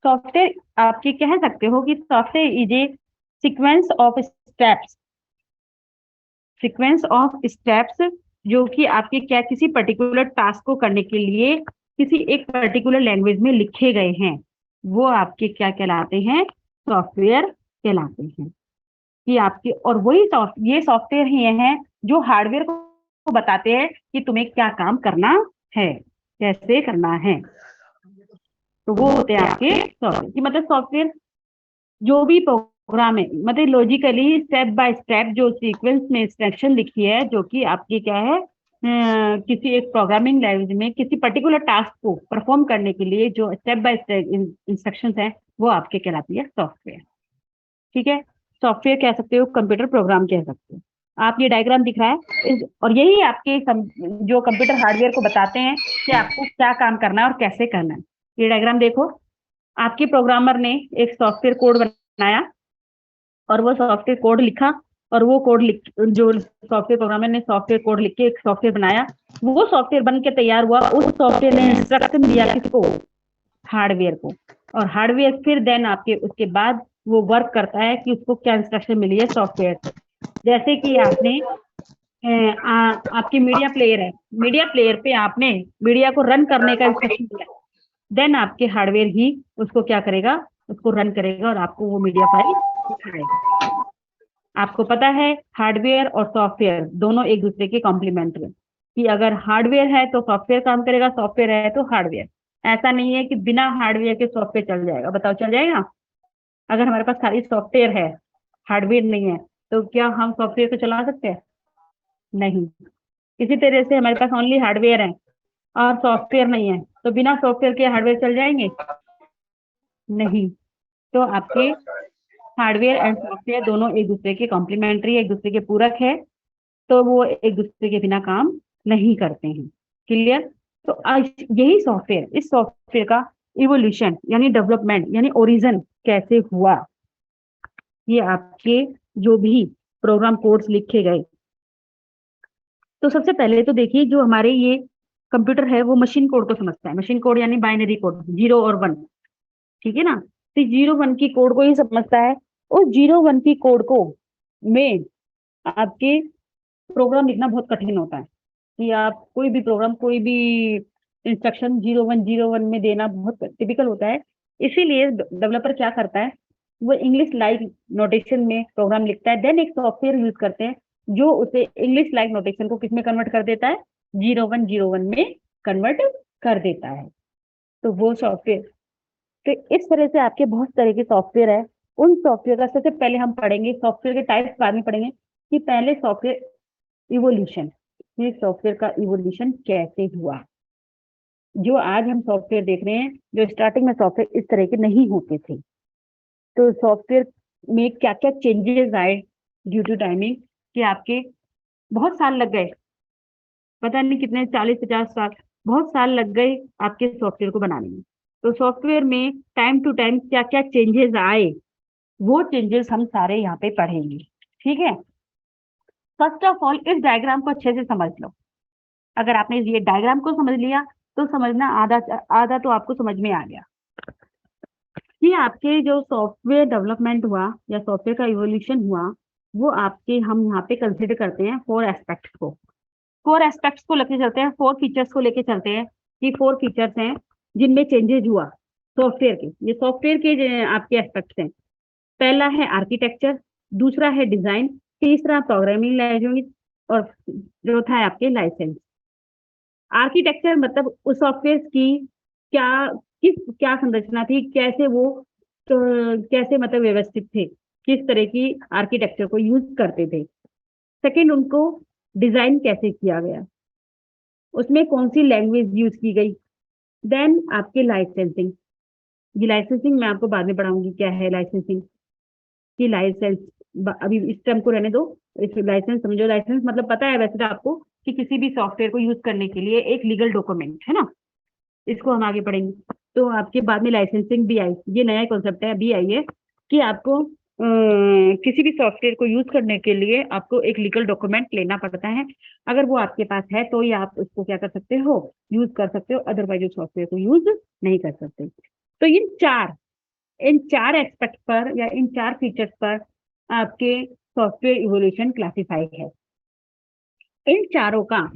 software आपके कह सकते हो कि software is A sequence of steps जो कि आपके क्या किसी पर्टिकुलर टास्क को करने के लिए किसी एक पर्टिकुलर लैंग्वेज में लिखे गए हैं, वो आपके क्या कहलाते हैं, सॉफ्टवेयर कहलाते हैं। कि आपके और वही ये सॉफ्टवेयर ही हैं जो हार्डवेयर को बताते हैं कि तुम्हें क्या काम करना है, कैसे करना है। तो वो होते हैं आपके सॉफ्टवेयर कि मतलब सॉफ्टवेयर जो भी प्रोग्राम है, मतलब लॉजिकली स्टेप बाय स्टेप जो सीक्वेंस में इंस्ट्रक्शन लिखी है, जो कि आपकी क्या है किसी एक प्रोग्रामिंग लैंग्वेज में किसी पर्टिकुलर टास्क को परफॉर्म करने के लिए जो स्टेप बाय स्टेप इंस्ट्रक्शंस हैं, वो आपके कहलाती है सॉफ्टवेयर। ठीक है, सॉफ्टवेयर कह सकते हो, कंप्यूटर प्रोग्राम कह सकते हो। आप ये डायग्राम दिख रहा है और यही आपके जो कंप्यूटर हार्डवेयर को बताते हैं कि आपको क्या काम करना है और कैसे करना है। ये डायग्राम देखो, आपके प्रोग्रामर ने एक सॉफ्टवेयर कोड बनाया और वो सॉफ्टवेयर कोड लिखा, और वो कोड जो सॉफ्टवेयर प्रोग्रामर ने सॉफ्टवेयर कोड लिख के एक सॉफ्टवेयर बनाया, वो सॉफ्टवेयर बन के तैयार हुआ। उस सॉफ्टवेयर ने इंस्ट्रक्शन दिया किसको, हार्डवेयर को, और हार्डवेयर फिर देन आपके उसके बाद वो वर्क करता है कि उसको क्या इंस्ट्रक्शन मिली है सॉफ्टवेयर से। जैसे कि आपने आपकी मीडिया प्लेयर है, मीडिया प्लेयर पे आपने मीडिया को रन करने का इंस्ट्रक्शन दिया, देन आपके हार्डवेयर ही उसको क्या करेगा, उसको रन करेगा और आपको वो मीडिया फाइल दिखाएगा। आपको पता है हार्डवेयर और सॉफ्टवेयर दोनों एक दूसरे के कॉम्प्लीमेंट्री है, कि अगर हार्डवेयर है तो सॉफ्टवेयर काम करेगा, सॉफ्टवेयर है तो हार्डवेयर। ऐसा नहीं है कि बिना हार्डवेयर के सॉफ्टवेयर चल जाएगा, बताओ चल जाएगा? अगर हमारे पास खाली सॉफ्टवेयर है, हार्डवेयर नहीं है, तो क्या हम सॉफ्टवेयर को चला सकते हैं? नहीं। इसी तरह से हमारे पास ओनली हार्डवेयर है और सॉफ्टवेयर नहीं है, तो बिना सॉफ्टवेयर के हार्डवेयर चल जाएंगे? नहीं। तो आपके हार्डवेयर एंड सॉफ्टवेयर दोनों एक दूसरे के कॉम्प्लीमेंट्री, एक दूसरे के पूरक है, तो वो एक दूसरे के बिना काम नहीं करते हैं। क्लियर? तो आज यही सॉफ्टवेयर, इस सॉफ्टवेयर का इवोल्यूशन यानी डेवलपमेंट यानी ओरिजिन कैसे हुआ, ये आपके जो भी प्रोग्राम कोड्स लिखे गए। तो सबसे पहले तो देखिए, जो हमारे ये कंप्यूटर है वो मशीन कोड को समझता है। मशीन कोड यानी बाइनरी कोड, 0 और 1, ठीक है ना। तो 0-1 की कोड को ही समझता है। उस 0-1 की कोड को में आपके प्रोग्राम लिखना बहुत कठिन होता है, कि आप कोई भी प्रोग्राम, कोई भी इंस्ट्रक्शन 0-1 में देना बहुत टिपिकल होता है। इसीलिए डेवलपर क्या करता है, वो इंग्लिश लाइक नोटेशन में प्रोग्राम लिखता है, देन एक सॉफ्टवेयर यूज करते हैं जो उसे इंग्लिश लाइक नोटेशन को किस में कन्वर्ट कर देता है, 0-1 में कन्वर्ट कर देता है। तो वो सॉफ्टवेयर, तो इस तरह से आपके बहुत तरह के सॉफ्टवेयर है। उन सॉफ्टवेयर का सबसे पहले हम पढ़ेंगे, सॉफ्टवेयर के टाइप्स बाद में पढ़ेंगे, कि पहले सॉफ्टवेयर इवोल्यूशन, ये सॉफ्टवेयर का इवोल्यूशन कैसे हुआ। जो आज हम सॉफ्टवेयर देख रहे हैं, जो स्टार्टिंग में सॉफ्टवेयर इस तरह के नहीं होते थे। तो सॉफ्टवेयर में क्या क्या चेंजेस आए ड्यू टू टाइमिंग, कि आपके बहुत साल लग गए, पता नहीं कितने 40-50 साल, बहुत साल लग गए आपके सॉफ्टवेयर को बनाने में। तो सॉफ्टवेयर में टाइम टू टाइम क्या क्या चेंजेस आए, वो चेंजेस हम सारे यहाँ पे पढ़ेंगे। ठीक है, फर्स्ट ऑफ ऑल इस डायग्राम को अच्छे से समझ लो। अगर आपने ये डायग्राम को समझ लिया तो समझना आधा आधा तो आपको समझ में आ गया। ये आपके जो सॉफ्टवेयर डेवलपमेंट हुआ या सॉफ्टवेयर का इवोल्यूशन हुआ, वो आपके हम यहाँ पे कंसिडर करते हैं 4 एस्पेक्ट्स को। 4 एस्पेक्ट्स को लेके चलते हैं, 4 फीचर्स को लेके चलते हैं, कि 4 फीचर्स हैं जिनमें चेंजेस हुआ सॉफ्टवेयर के। ये सॉफ्टवेयर के आपके एस्पेक्ट्स हैं। पहला है आर्किटेक्चर, दूसरा है डिजाइन, तीसरा प्रोग्रामिंग लैंग्वेज, और चौथा है आपके लाइसेंस। आर्किटेक्चर मतलब उस सॉफ्टवेयर की क्या संरचना थी, कैसे वो कैसे मतलब व्यवस्थित थे, किस तरह की आर्किटेक्चर को यूज करते थे। सेकंड, उनको डिजाइन कैसे किया गया, उसमें कौन सी लैंग्वेज यूज की गई। देन आपके लाइसेंसिंग, ये लाइसेंसिंग मैं आपको बाद में पढ़ाऊंगी क्या है लाइसेंसिंग, कि लाइसेंस, अभी इस टर्म को रहने दो। इस लाइसेंस समझो, लाइसेंस मतलब पता है वैसे तो आपको, कि कि किसी भी सॉफ्टवेयर को यूज करने के लिए एक लीगल डॉक्यूमेंट है ना, इसको हम आगे पढ़ेंगे। तो आपके बाद में लाइसेंसिंग भी आई, ये नया कॉन्सेप्ट है, अभी आई है कि आपको किसी भी सॉफ्टवेयर को यूज करने के लिए आपको एक लीगल डॉक्यूमेंट लेना पड़ता है। अगर वो आपके पास है तो ही आप उसको क्या कर सकते हो, यूज कर सकते हो, अदरवाइज उस सॉफ्टवेयर को यूज नहीं कर सकते। तो इन चार एक्सपेक्ट पर या इन चार फीचर्स पर आपके सॉफ्टवेयर इवोल्यूशन क्लासिफाई है। इन चारों का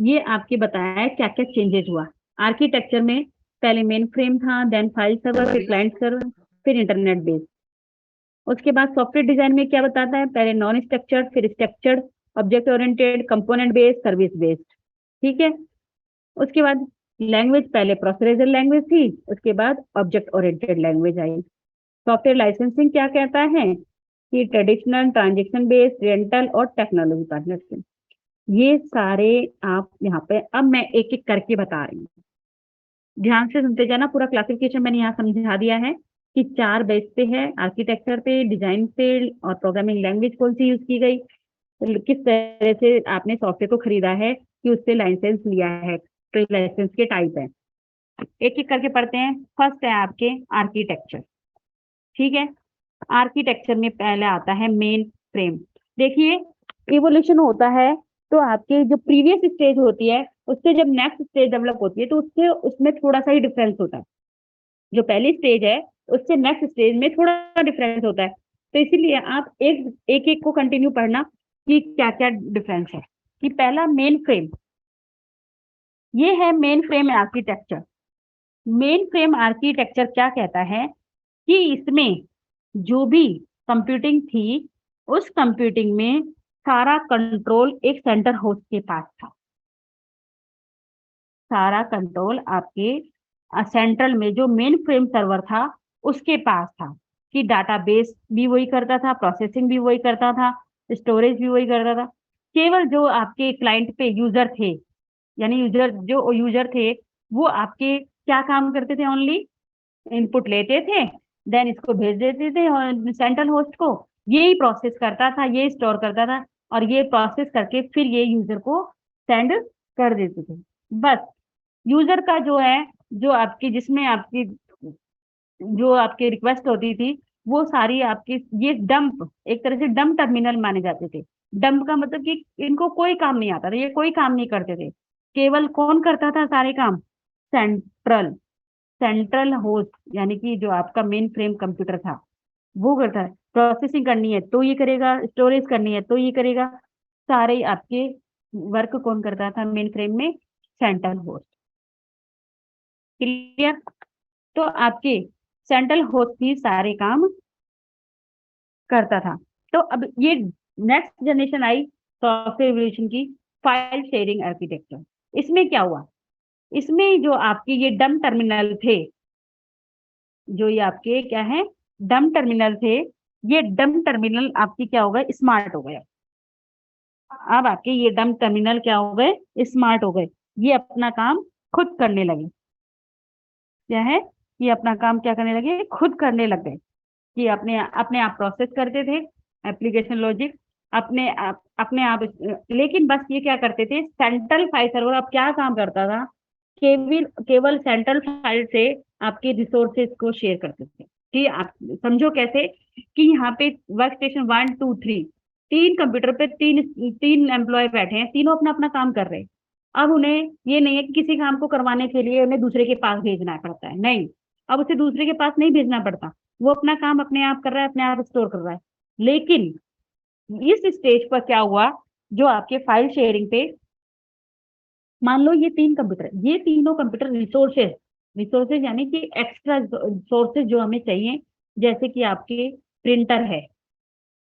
ये आपके बताया है क्या क्या चेंजेस हुआ। आर्किटेक्चर में पहले मेन फ्रेम था, देन फाइल सर्वर, फिर क्लाइंट सर्वर, फिर इंटरनेट बेस्ड। उसके बाद सॉफ्टवेयर डिजाइन में क्या बताता है, पहले नॉन स्ट्रक्चर्ड, फिर structured, object oriented, component based, service based. ठीक है। उसके बाद लैंग्वेज, पहले प्रोसीजरल लैंग्वेज थी, उसके बाद object oriented language I. Software licensing क्या कहता है कि ट्रेडिशनल, ट्रांजेक्शन बेस्ड, रेंटल और टेक्नोलॉजी पार्टनरशिप। ये सारे आप यहाँ पे, अब मैं एक एक करके बता रही हूँ, ध्यान से सुनते जाना। पूरा क्लासिफिकेशन मैंने यहाँ समझा दिया है कि चार बेस पे है, आर्किटेक्चर पे, डिजाइन पे और प्रोग्रामिंग लैंग्वेज कौन सी यूज की गई, किस तरह से आपने सॉफ्टवेयर को खरीदा है कि उससे लाइसेंस लिया है, तो लाइसेंस के टाइप है। एक एक करके पढ़ते हैं। फर्स्ट है आपके आर्किटेक्चर। ठीक है। आर्किटेक्चर में पहले आता है मेन फ्रेम। देखिए इवोल्यूशन होता है तो आपके जो प्रीवियस स्टेज होती है उससे जब नेक्स्ट स्टेज डेवलप होती है तो उससे उसमें थोड़ा सा ही डिफरेंस होता है। जो पहली स्टेज है उससे नेक्स्ट स्टेज में थोड़ा डिफरेंस होता है। तो इसीलिए आप एक को कंटिन्यू पढ़ना कि क्या क्या डिफरेंस है। कि पहला मेन फ्रेम, ये है main frame architecture. Main frame architecture क्या कहता है कि इसमें जो भी कंप्यूटिंग थी उस कंप्यूटिंग में सारा कंट्रोल एक सेंटर होस्ट के पास था। सारा कंट्रोल आपके सेंट्रल में जो मेन फ्रेम सर्वर था उसके पास था कि डाटाबेस भी वही करता था, प्रोसेसिंग भी वही करता था, स्टोरेज भी वही करता था। केवल जो आपके क्लाइंट पे यूजर थे, यानी यूजर थे वो आपके क्या काम करते थे, ओनली इनपुट लेते थे, देन इसको भेज देते थे और सेंट्रल होस्ट को, यही प्रोसेस करता था, ये स्टोर करता था और ये प्रोसेस करके फिर ये यूजर को सेंड कर देते थे। बस यूजर का जो है, जो आपकी जिसमें आपकी जो आपकी रिक्वेस्ट होती थी वो सारी आपकी, ये डंप, एक तरह से डंप टर्मिनल माने जाते थे। डंप का मतलब कि इनको कोई काम नहीं आता था, ये कोई काम नहीं करते थे। केवल कौन करता था सारे काम, सेंट्रल होस्ट, यानी कि जो आपका मेन फ्रेम कंप्यूटर था वो करता है। प्रोसेसिंग करनी है तो ये करेगा, स्टोरेज करनी है तो ये करेगा, सारे आपके वर्क कौन करता था मेन फ्रेम में, सेंट्रल होस्ट। क्लियर। तो आपके सेंट्रल होस्ट ही सारे काम करता था। तो अब ये नेक्स्ट जनरेशन आई सॉफ्टवेयर एवोल्यूशन की, फाइल शेयरिंग आर्किटेक्चर। इसमें क्या हुआ, इसमें जो आपके ये डम टर्मिनल थे, जो ये आपके क्या है डम टर्मिनल थे, ये डम टर्मिनल आपकी क्या हो गए, स्मार्ट हो गए। अब आपके ये डम टर्मिनल क्या हो गए, स्मार्ट हो गए। ये अपना काम खुद करने लगे। क्या है, ये अपना काम क्या करने लगे, खुद करने लग गए। कि अपने आप प्रोसेस करते थे एप्लीकेशन लॉजिक अपने आप। लेकिन बस ये क्या करते थे, सेंट्रल फाइल सर्वर अब क्या काम करता था, केवल सेंट्रल फाइल से आपके रिसोर्सेज को शेयर करते थे। कि आप समझो कैसे कि यहाँ पे वर्क स्टेशन 1 2 3 तीन कंप्यूटर पे तीन एम्प्लॉय बैठे हैं, तीनों अपना अपना काम कर रहे हैं। अब उन्हें ये नहीं है कि किसी काम को करवाने के लिए उन्हें दूसरे के पास भेजना पड़ता है, नहीं, अब उसे दूसरे के पास नहीं भेजना पड़ता, वो अपना काम अपने आप कर रहा है, अपने आप स्टोर कर रहा है। लेकिन इस स्टेज पर क्या हुआ, जो आपके फाइल शेयरिंग पे मान लो ये तीनों कंप्यूटर रिसोर्सेज यानी कि एक्स्ट्रा सोर्सेज जो हमें चाहिए, जैसे कि आपके प्रिंटर है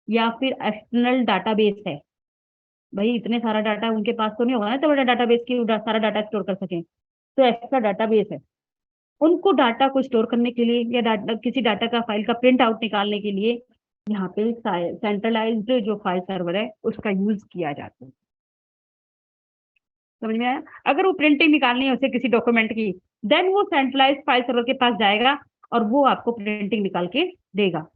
या फिर एक्सटर्नल डाटाबेस है। भाई इतने सारा डाटा उनके पास तो नहीं होगा ना, तो बड़ा डाटाबेस की सारा डाटा स्टोर कर सकें, तो एक्स्ट्रा डाटाबेस है। उनको डाटा को स्टोर करने के लिए या किसी डाटा का फाइल का प्रिंट आउट निकालने के लिए यहाँ पे सेंट्रलाइज्ड जो फाइल सर्वर है उसका यूज किया जाता है। समझ में आया। अगर वो प्रिंटिंग निकालनी है उसे किसी डॉक्यूमेंट की, देन वो सेंट्रलाइज्ड फाइल सर्वर के पास जाएगा और वो आपको प्रिंटिंग निकाल के देगा।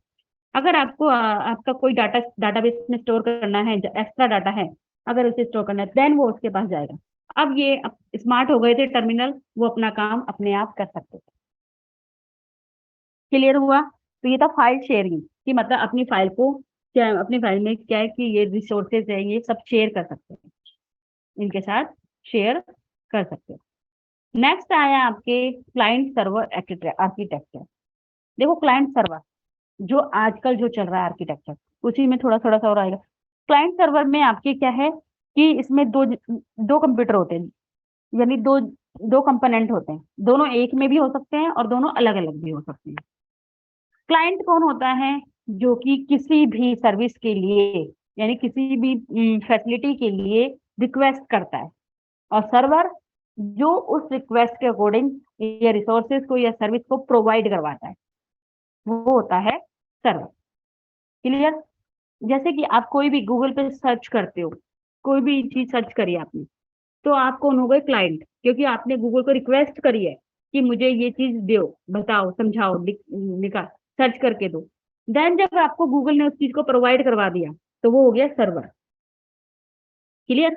अगर आपको आपका कोई डाटाबेस में स्टोर करना है, एक्स्ट्रा डाटा है, अगर उसे स्टोर करना है देन वो उसके पास जाएगा। अब ये स्मार्ट हो गए थे टर्मिनल, वो अपना काम अपने आप कर सकते थे। क्लियर हुआ? तो ये था फाइल शेयरिंग कि मतलब अपनी फाइल को क्या, अपनी फाइल में क्या है कि ये रिसोर्सेज है ये सब शेयर कर सकते हैं, इनके साथ शेयर कर सकते हैं। नेक्स्ट आया आपके क्लाइंट सर्वर आर्किटेक्चर। देखो क्लाइंट सर्वर जो आजकल जो चल रहा है आर्किटेक्चर, उसी में थोड़ा थोड़ा सा और आएगा। क्लाइंट सर्वर में आपके क्या है कि इसमें दो कंप्यूटर होते हैं, यानी दो कंपोनेंट होते हैं, दोनों एक में भी हो सकते हैं और दोनों अलग अलग भी हो सकते हैं। क्लाइंट कौन होता है? जो कि किसी भी सर्विस के लिए यानी किसी भी फैसिलिटी के लिए रिक्वेस्ट करता है, और सर्वर जो उस रिक्वेस्ट के अकॉर्डिंग या रिसोर्सेज को या सर्विस को प्रोवाइड करवाता है, वो होता है सर्वर। क्लियर? जैसे कि आप कोई भी गूगल पे सर्च करते हो, कोई भी चीज सर्च करी आपने, तो आप कौन हो गए? क्लाइंट, क्योंकि आपने गूगल को रिक्वेस्ट करी है कि मुझे ये चीज दो, बताओ, समझाओ, निकाल, सर्च करके दो। देन जब आपको गूगल ने उस चीज को प्रोवाइड करवा दिया तो वो हो गया सर्वर। क्लियर?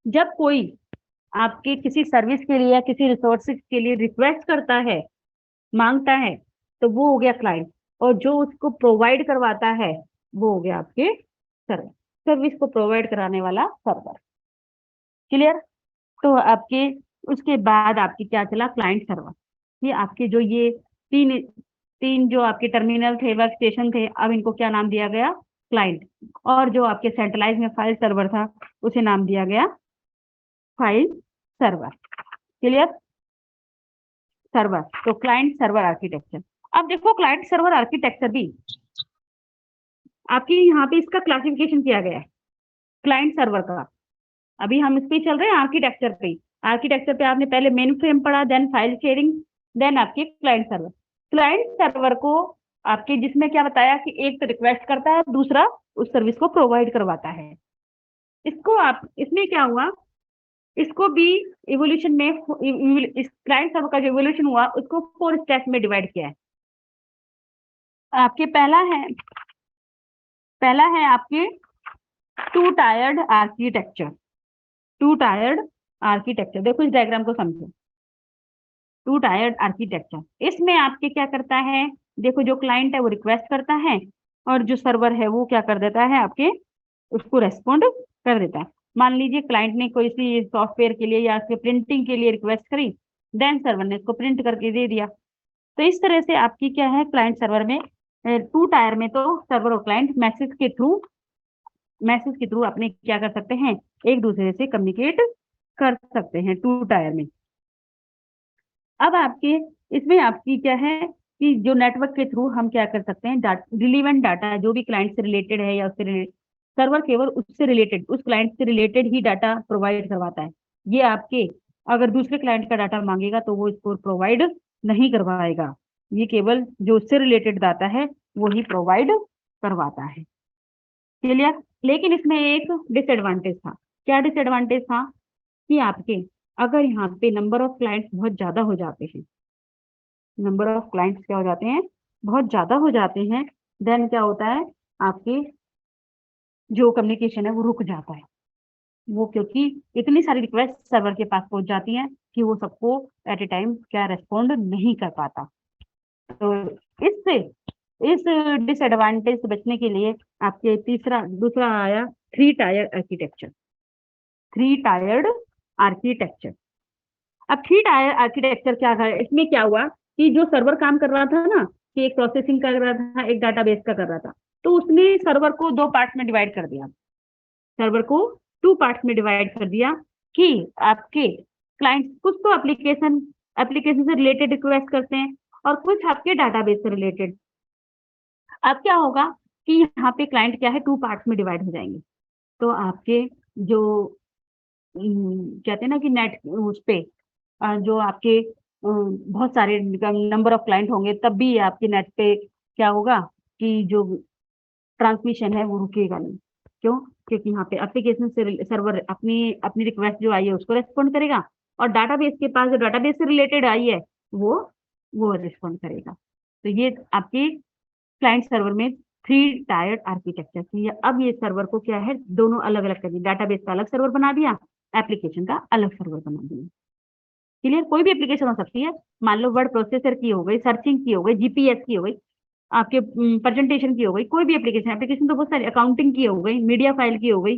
जब कोई आपके किसी सर्विस के लिए या किसी रिसोर्सेज के लिए रिक्वेस्ट करता है, मांगता है, तो वो हो गया क्लाइंट, और जो उसको प्रोवाइड करवाता है वो हो गया आपके सर्वर, सर्विस को प्रोवाइड कराने वाला सर्वर। क्लियर? तो आपके उसके बाद आपकी क्या चला? Client server. ये आपके जो ये तीन तीन जो आपके टर्मिनल थे, वर्क स्टेशन थे, अब इनको क्या नाम दिया गया? क्लाइंट। और जो आपके सेंट्रलाइज में फाइल सर्वर था उसे नाम दिया गया फाइल सर्वर। क्लियर? सर्वर, तो क्लाइंट सर्वर आर्किटेक्चर। अब देखो क्लाइंट सर्वर आर्किटेक्चर भी आपके यहाँ पे इसका क्लासिफिकेशन किया गया है क्लाइंट सर्वर का। अभी हम इस पे चल रहे हैं आर्किटेक्चर पे। आर्किटेक्चर पे आपने पहले मेन फ्रेम पढ़ा, देन फाइल शेयरिंग, देन आपके क्लाइंट सर्वर। क्लाइंट सर्वर को आपके जिसमें क्या बताया कि एक तो रिक्वेस्ट करता है, दूसरा उस सर्विस को प्रोवाइड करवाता है। इसको आप इसमें क्या हुआ, इसको भी इवोल्यूशन में इस क्लाइंट सर्वर का जो इवोल्यूशन हुआ उसको 4 स्टेप में डिवाइड किया है। आपके पहला है आपके to tired architecture. To tired architecture, देखो इस डायग्राम को समझो। टू टायर्ड आर्किटेक्चर, इसमें आपके क्या करता है, देखो जो क्लाइंट है वो रिक्वेस्ट करता है और जो सर्वर है वो क्या कर देता है, आपके उसको रेस्पॉन्ड कर देता है। मान लीजिए क्लाइंट ने कोई सी सॉफ्टवेयर के लिए या उसके प्रिंटिंग के लिए रिक्वेस्ट करी, देन सर्वर ने इसको प्रिंट करके दे दिया। तो इस तरह से आपकी क्या है क्लाइंट सर्वर में, टू टायर में तो सर्वर और क्लाइंट मैसेज के थ्रू अपने क्या कर सकते हैं, एक दूसरे से कम्युनिकेट कर सकते हैं टू टायर में। अब आपके इसमें आपकी क्या है कि जो नेटवर्क के थ्रू हम क्या कर सकते हैं, रिलीवेंट डाटा जो भी क्लाइंट से रिलेटेड है या उससे सर्वर केवल उससे रिलेटेड, उस क्लाइंट से रिलेटेड ही डाटा प्रोवाइड करवाता है। ये आपके अगर दूसरे क्लाइंट का डाटा मांगेगा तो वो इसको प्रोवाइड नहीं करवाएगा, ये केवल जो उससे रिलेटेड डाटा है वो ही प्रोवाइड करवाता है। क्लियर? लेकिन इसमें एक डिसएडवांटेज था। क्या डिसएडवांटेज था कि आपके अगर यहाँ पे नंबर ऑफ क्लाइंट्स बहुत ज्यादा हो जाते हैं, नंबर ऑफ क्लाइंट्स क्या हो जाते हैं, बहुत ज्यादा हो जाते हैं, देन क्या होता है आपके जो कम्युनिकेशन है वो रुक जाता है। वो क्योंकि इतनी सारी रिक्वेस्ट सर्वर के पास पहुंच जाती हैं कि वो सबको एट ए टाइम क्या रेस्पॉन्ड नहीं कर पाता। तो इससे इस डिसएडवांटेज से बचने के लिए आपके दूसरा आया three tier architecture. Three tired architecture. अब थ्री टायर आर्किटेक्चर क्या है, इसमें क्या हुआ कि जो सर्वर काम कर रहा था ना, कि एक प्रोसेसिंग कर रहा था, एक डाटाबेस का कर रहा था, तो उसने सर्वर को 2 पार्ट्स में डिवाइड कर दिया। सर्वर को 2 पार्ट्स में डिवाइड कर दिया कि आपके क्लाइंट्स कुछ तो एप्लीकेशन से रिलेटेड रिक्वेस्ट करते हैं और कुछ आपके डाटाबेस से रिलेटेड। अब क्या होगा कि यहाँ पे क्लाइंट क्या है 2 पार्ट्स में डिवाइड हो जाएंगे। तो आपके जो कहते हैं ना कि नेट उस पे जो आपके बहुत सारे नंबर ऑफ क्लाइंट होंगे, तब भी आपके नेट पे क्या होगा कि जो ट्रांसमिशन है वो रुकेगा नहीं। क्यों? क्योंकि यहाँ पे एप्लीकेशन से सर्वर अपनी रिक्वेस्ट जो आई है उसको रेस्पॉन्ड करेगा और डाटाबेस के पास जो डाटाबेस से रिलेटेड आई है वो रेस्पॉन्ड करेगा। तो ये आपकी क्लाइंट सर्वर में थ्री टायर्ड आर्किटेक्चर की। अब ये सर्वर को क्या है, दोनों अलग अलग कर दिया, डाटाबेस का अलग सर्वर बना दिया, एप्लीकेशन का अलग सर्वर बना दिया। क्लियर? कोई भी एप्लीकेशन हो सकती है, मान लो वर्ड प्रोसेसर की हो गई, सर्चिंग की हो गई, जीपीएस की हो गई, आपके प्रेजेंटेशन की हो गई, कोई भी एप्लीकेशन, एप्लीकेशन तो बहुत सारी, अकाउंटिंग की हो गई, मीडिया फाइल की हो गई।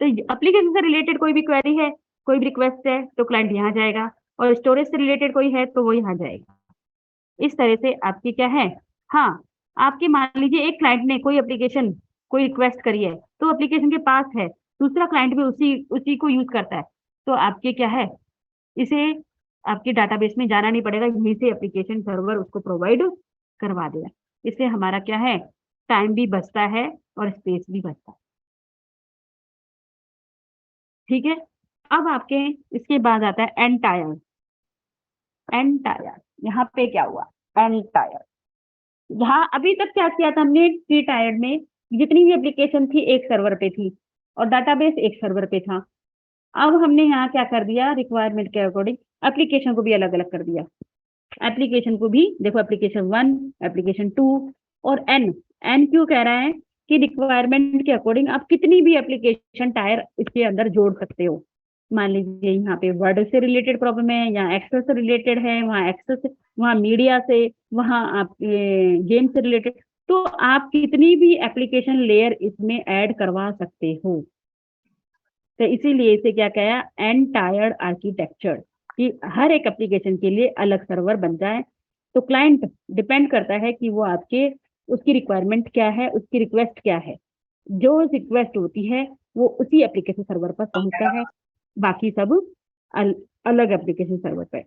तो एप्लीकेशन से रिलेटेड कोई भी क्वेरी है, कोई भी रिक्वेस्ट है, तो क्लाइंट यहाँ जाएगा, और स्टोरेज से रिलेटेड कोई है तो वो यहाँ जाएगा। इस तरह से आपकी क्या है, हाँ, आपके मान लीजिए एक क्लाइंट ने कोई एप्लीकेशन, कोई रिक्वेस्ट करी है, तो एप्लीकेशन के पास है, दूसरा क्लाइंट भी उसी उसी को यूज करता है, तो आपके क्या है, इसे आपके डाटाबेस में जाना नहीं पड़ेगा, यहीं से एप्लीकेशन सर्वर उसको प्रोवाइड करवा देगा। इससे हमारा क्या है, टाइम भी बचता है और स्पेस भी बचता है। ठीक है, अब आपके इसके बाद आता है एंटायर। एंटायर, यहाँ पे क्या हुआ, एंटायर, यहाँ अभी तक क्या किया था हमने, थ्री टायर्ड में जितनी भी एप्लीकेशन थी एक सर्वर पे थी और डाटाबेस एक सर्वर पे था। अब हमने यहाँ क्या कर दिया, रिक्वायरमेंट के अकॉर्डिंग एप्लीकेशन को भी अलग अलग कर दिया। एप्लीकेशन को भी देखो, एप्लीकेशन 1, एप्लीकेशन 2 और एन। एन क्यों कह रहा है कि रिक्वायरमेंट के अकॉर्डिंग आप कितनी भी एप्लीकेशन टायर इसके अंदर जोड़ सकते हो। मान लीजिए यहाँ पे वर्ड से रिलेटेड प्रॉब्लम है, यहाँ एक्सेस से रिलेटेड है, वहाँ एक्सेस, वहाँ मीडिया से, वहाँ आप गेम से रिलेटेड, तो आप कितनी भी एप्लीकेशन लेयर इसमें ऐड करवा सकते हो। तो इसीलिए इसे क्या कहा, एंटायर आर्किटेक्चर, कि हर एक एप्लीकेशन के लिए अलग सर्वर बन जाए। तो क्लाइंट डिपेंड करता है कि वो आपके, उसकी रिक्वायरमेंट क्या है, उसकी रिक्वेस्ट क्या है, जो रिक्वेस्ट होती है वो उसी एप्लीकेशन सर्वर पर पहुंचता है, बाकी सब अलग एप्लीकेशन सर्वर पर।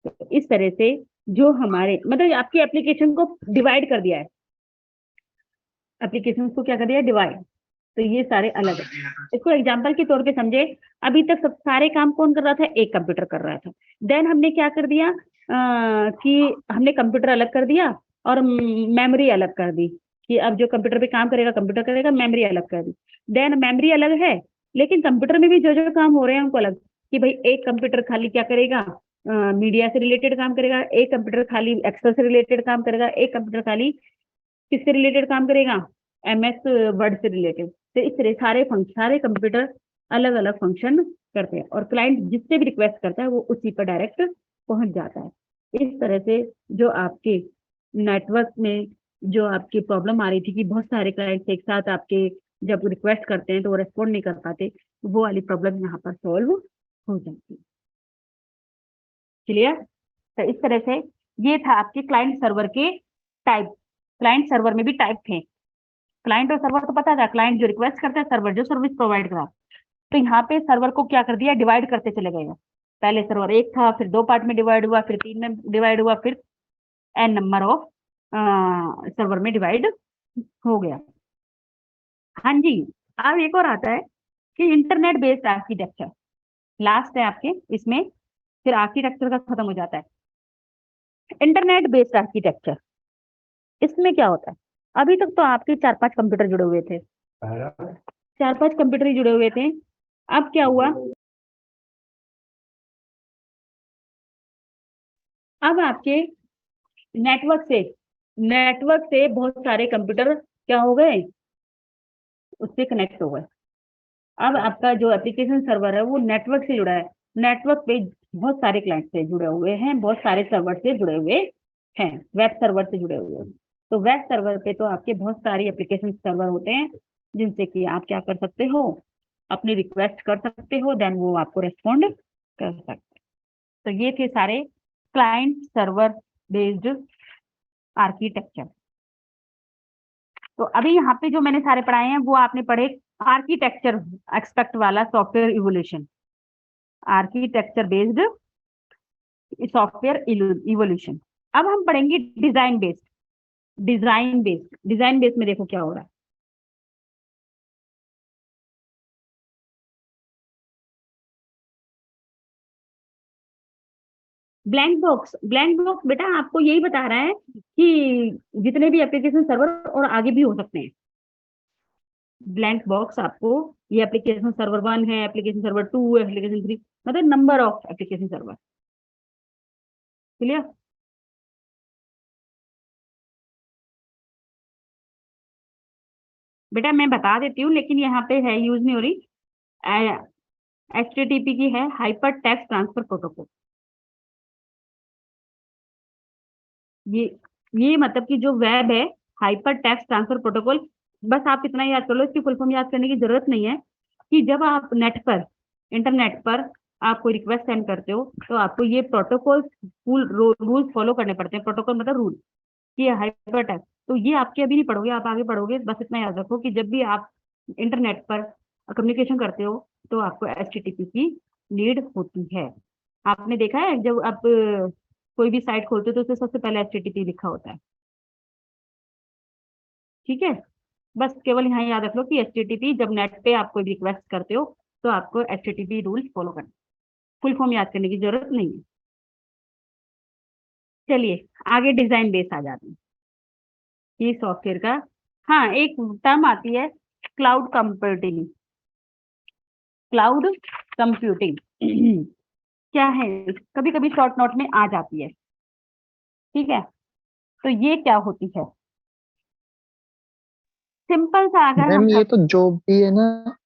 तो इस तरह से जो हमारे मतलब आपकी एप्लीकेशन को डिवाइड कर दिया है, एप्लीकेशन को क्या कर दिया, डिवाइड, तो ये सारे अलग है। इसको एग्जांपल के तौर पे समझे, अभी तक सब सारे काम कौन कर रहा था, एक कंप्यूटर कर रहा था। देन हमने क्या कर दिया, कि हमने कंप्यूटर अलग कर दिया और मेमोरी अलग कर दी, कि अब जो कंप्यूटर पे काम करेगा कंप्यूटर करेगा, मेमोरी अलग कर दी। देन मेमोरी अलग है, लेकिन कंप्यूटर में भी जो जो काम हो रहे हैं उनको अलग, कि भाई एक कंप्यूटर खाली क्या करेगा, मीडिया से रिलेटेड काम करेगा, एक कंप्यूटर खाली एक्सेल से रिलेटेड काम करेगा, एक कंप्यूटर खाली किससे रिलेटेड काम करेगा, एमएस वर्ड से रिलेटेड। तो इस तरह सारे कंप्यूटर अलग अलग फंक्शन करते हैं, और क्लाइंट जिससे भी रिक्वेस्ट करता है वो उसी पर डायरेक्ट पहुंच जाता है। इस तरह से जो आपके नेटवर्क में जो आपकी प्रॉब्लम आ रही थी कि बहुत सारे क्लाइंट्स एक साथ आपके जब रिक्वेस्ट करते हैं तो वो रेस्पॉन्ड नहीं कर पाते, वो वाली प्रॉब्लम यहाँ पर सॉल्व हो जाती है। क्लियर? तो इस तरह से ये था आपके क्लाइंट सर्वर के टाइप। क्लाइंट सर्वर में भी टाइप थे, क्लाइंट और सर्वर तो पता था, क्लाइंट जो रिक्वेस्ट करता है, सर्वर जो सर्विस प्रोवाइड करा। तो यहाँ पे सर्वर को क्या कर दिया, डिवाइड करते चले गए। पहले सर्वर एक था, फिर 2 पार्ट में डिवाइड हुआ, फिर 3 में डिवाइड हुआ, फिर n नंबर ऑफ सर्वर में डिवाइड हो गया। हाँ जी, अब एक और आता है कि इंटरनेट बेस्ड आर्किटेक्चर, लास्ट है आपके इसमें, फिर आर्किटेक्चर का खत्म हो जाता है। इंटरनेट बेस्ड आर्किटेक्चर, इसमें क्या होता है, अभी तक तो आपके 4-5 कंप्यूटर जुड़े हुए थे, 4-5 कंप्यूटर ही जुड़े हुए थे। अब क्या हुआ, अब आपके नेटवर्क से बहुत सारे कंप्यूटर क्या हो गए, उससे कनेक्ट हो गए। अब आपका जो एप्लीकेशन सर्वर है वो नेटवर्क से जुड़ा है, नेटवर्क पे बहुत सारे क्लाइंट से जुड़े हुए हैं, बहुत सारे सर्वर से जुड़े हुए हैं, वेब सर्वर से जुड़े हुए हैं। तो वेब सर्वर पे तो आपके बहुत सारे एप्लीकेशन सर्वर होते हैं, जिनसे कि आप क्या कर सकते हो, अपनी रिक्वेस्ट कर सकते हो, देन वो आपको रेस्पॉन्ड कर सकते हैं। तो ये थे सारे क्लाइंट सर्वर बेस्ड आर्किटेक्चर। तो अभी यहाँ पे जो मैंने सारे पढ़ाए हैं वो आपने पढ़े आर्किटेक्चर एक्सपेक्ट वाला software evolution, architecture based software evolution. अब हम पढ़ेंगे डिजाइन बेस्ड। डिजाइन बेस्ड में देखो क्या हो रहा है, ब्लैंक बॉक्स बेटा आपको यही बता रहा है कि जितने भी एप्लीकेशन सर्वर और आगे भी हो सकते हैं। ब्लैंक बॉक्स आपको ये एप्लीकेशन सर्वर 1 है, एप्लीकेशन सर्वर 2, एप्लीकेशन 3, मतलब number of application server. Clear? बेटा मैं बता देती हूँ, लेकिन यहाँ पे है यूज नहीं हो रही। HTTP की है हाइपर टेक्स्ट ट्रांसफर प्रोटोकॉल। ये मतलब कि जो वेब है, हाइपर टेक्स्ट ट्रांसफर प्रोटोकॉल, बस आप इतना याद कर लो, इसकी फुल फॉर्म याद करने की जरूरत नहीं है। कि जब आप नेट पर, इंटरनेट पर आप कोई रिक्वेस्ट सेंड करते हो, तो आपको ये प्रोटोकॉल रूल फॉलो करने पड़ते हैं। प्रोटोकॉल मतलब रूल, कि हाइपर टेक्स्ट। तो ये आपके अभी नहीं पढ़ोगे, आप आगे पढ़ोगे। बस इतना याद रखो कि जब भी आप इंटरनेट पर कम्युनिकेशन करते हो, तो आपको HTTP की नीड होती है। आपने देखा है जब आप कोई भी साइट खोलते हो तो उसमें सबसे पहले HTTP लिखा होता है। ठीक है, बस केवल यहाँ याद रख लो कि HTTP, जब नेट पे आप कोई रिक्वेस्ट करते हो तो आपको HTTP रूल फॉलो करना। फुल फॉर्म याद करने की जरूरत नहीं है। चलिए आगे डिजाइन बेस आ जाते हैं। ये सॉफ्टवेयर का, हाँ, एक टर्म आती है क्लाउड कंप्यूटिंग। क्लाउड कंप्यूटिंग क्या है, कभी कभी शॉर्ट नोट में आ जाती है। ठीक है, तो ये क्या होती है? सिंपल सा अगर हम मैम ये तो जॉब भी है ना?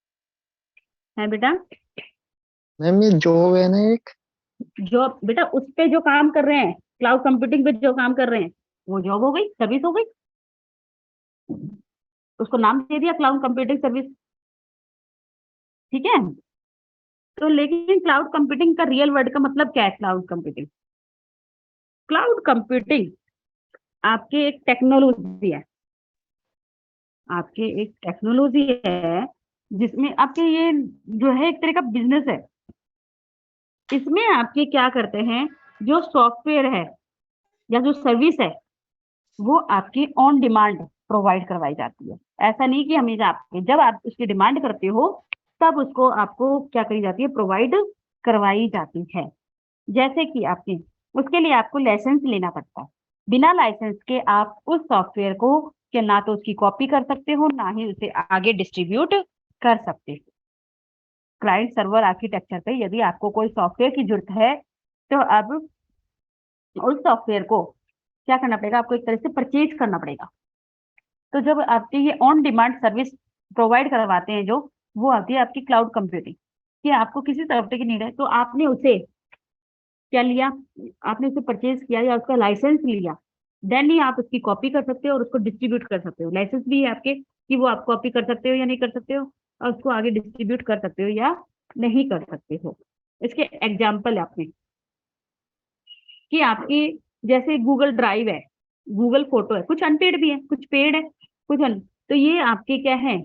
है बेटा, मैम ये जॉब है ना एक? जो बेटा उस पे जो काम कर रहे हैं, क्लाउड कंप्यूटिंग पे जो काम कर रहे हैं, वो जॉब हो गई, सर्विस हो गई। उसको नाम दे दिया क्लाउड कंप्यूटिंग सर्विस। ठीक है, तो लेकिन क्लाउड कंप्यूटिंग का रियल वर्ड का मतलब क्या है? क्लाउड कंप्यूटिंग, क्लाउड कंप्यूटिंग आपके एक टेक्नोलॉजी है, आपके एक टेक्नोलॉजी है, जिसमें आपके ये जो है एक तरह का बिजनेस है। इसमें आपके क्या करते हैं, जो सॉफ्टवेयर है या जो सर्विस है, वो आपकी ऑन डिमांड प्रोवाइड करवाई जाती है। ऐसा नहीं कि हमेशा आपके, जब आप उसकी डिमांड करते हो तब उसको आपको क्या करी जाती है, प्रोवाइड करवाई जाती है। जैसे कि आपके, उसके लिए आपको लाइसेंस लेना पड़ता है। बिना लाइसेंस के आप उस सॉफ्टवेयर को कि ना तो उसकी कॉपी कर सकते हो, ना ही उसे आगे डिस्ट्रीब्यूट कर सकते हो। क्लाइंट सर्वर आर्किटेक्चर पे यदि आपको कोई सॉफ्टवेयर की जरूरत है, तो अब उस सॉफ्टवेयर को क्या करना पड़ेगा, आपको एक तरह से परचेज करना पड़ेगा। तो जब आपकी ये ऑन डिमांड सर्विस प्रोवाइड करवाते हैं, जो वो आती है आपकी क्लाउड कंप्यूटिंग, कि आपको किसी सॉफ्टवेयर की नीड है, तो आपने उसे क्या लिया, आपने उसे परचेज किया या उसका लाइसेंस लिया, देन ही आप उसकी कॉपी कर सकते हो और उसको डिस्ट्रीब्यूट कर सकते हो। लाइसेंस भी है आपके कि वो आप कॉपी कर सकते हो या नहीं कर सकते हो, और उसको आगे डिस्ट्रीब्यूट कर सकते हो या नहीं कर सकते हो। इसके एग्जाम्पल आपने कि आपकी जैसे गूगल ड्राइव है, गूगल फोटो है, कुछ अनपेड भी है, कुछ पेड है, कुछ तो ये आपके क्या है,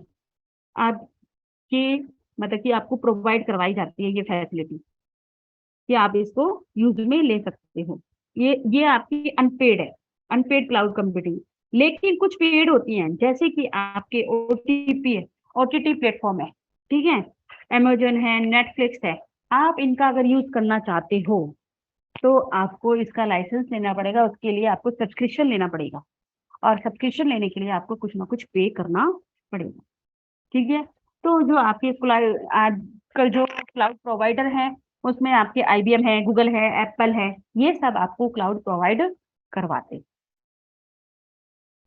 आपकी मतलब कि आपको प्रोवाइड करवाई जाती है ये फैसिलिटी, कि आप इसको यूज में ले सकते हो। ये आपकी अनपेड है, अनपेड क्लाउड कंप्यूटिंग। लेकिन कुछ पेड होती हैं, जैसे कि आपके OTP है, OTT प्लेटफॉर्म है, ठीक है, अमेजोन है, नेटफ्लिक्स है। आप इनका अगर यूज करना चाहते हो तो आपको इसका लाइसेंस लेना पड़ेगा, उसके लिए आपको सब्सक्रिप्शन लेना पड़ेगा, और सब्सक्रिप्शन लेने के लिए आपको कुछ ना कुछ पे करना पड़ेगा। ठीक है, तो जो आपके आजकल जो क्लाउड प्रोवाइडर हैं, उसमें आपके IBM है, गूगल है, एप्पल है, ये सब आपको क्लाउड प्रोवाइड करवाते हैं।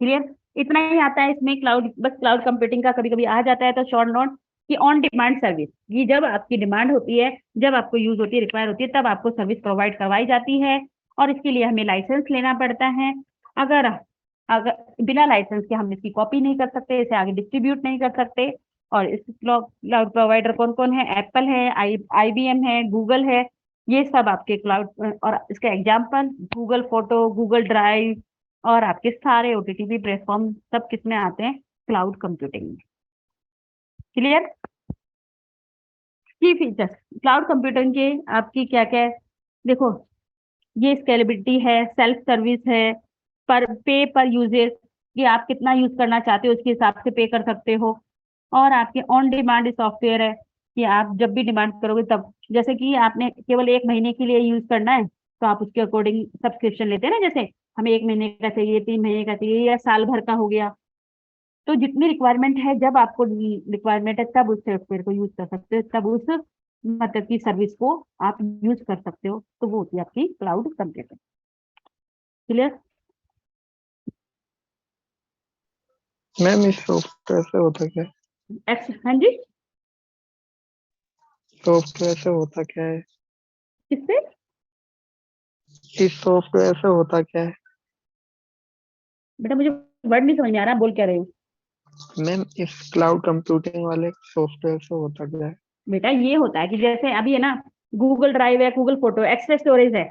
क्लियर, इतना ही आता है इसमें क्लाउड, बस क्लाउड कंप्यूटिंग का कभी कभी आ जाता है तो शॉर्ट नोट, कि ऑन डिमांड सर्विस, ये जब आपकी डिमांड होती है, जब आपको यूज होती है, रिक्वायर होती है, तब आपको सर्विस प्रोवाइड करवाई जाती है, और इसके लिए हमें लाइसेंस लेना पड़ता है। अगर अगर बिना लाइसेंस के हम इसकी कॉपी नहीं कर सकते, इसे आगे डिस्ट्रीब्यूट नहीं कर सकते। और इस क्लाउड प्रोवाइडर कौन कौन है, एप्पल है, IBM है, गूगल है, ये सब आपके क्लाउड, और इसका example Google photo, Google drive, और आपके सारे OTT प्लेटफॉर्म सब किसमें आते हैं, क्लाउड कंप्यूटिंग में। क्लियर, की फीचर्स क्लाउड कंप्यूटिंग के आपकी क्या क्या है, देखो, ये स्केलेबिलिटी है, सेल्फ सर्विस है, पर पे पर यूजेस, कि आप कितना यूज करना चाहते हो उसके हिसाब से पे कर सकते हो। और आपके ऑन डिमांड सॉफ्टवेयर है, कि आप जब भी डिमांड करोगे तब, जैसे कि आपने केवल 1 महीने के लिए यूज करना है, तो आप उसके अकॉर्डिंग सब्सक्रिप्शन लेते हैं ना, जैसे हमें 1 महीने का चाहिए, 3 महीने का चाहिए, या साल भर का हो गया। तो जितनी रिक्वायरमेंट है, जब आपको रिक्वायरमेंट है तब उस सॉफ्टवेयर को यूज कर सकते हो, तब उस मतलब की सर्विस को आप यूज कर सकते हो, तो वो होती है आपकी क्लाउड कंप्यूटिंग। क्लियर, मैम इस सॉफ्टवेयर से होता क्या है? हाँ जी, सॉफ्टवेयर से होता क्या है? किससे? इस सॉफ्टवेयर से होता क्या है? बेटा मुझे वर्ड नहीं समझ में आ रहा, बोल क्या रहे हो? मैम इस क्लाउड कंप्यूटिंग वाले सॉफ्टवेयर से होता क्या है? बेटा ये होता है कि जैसे अभी है ना, गूगल ड्राइव है, गूगल फोटो, एक्स्ट्रा स्टोरेज है,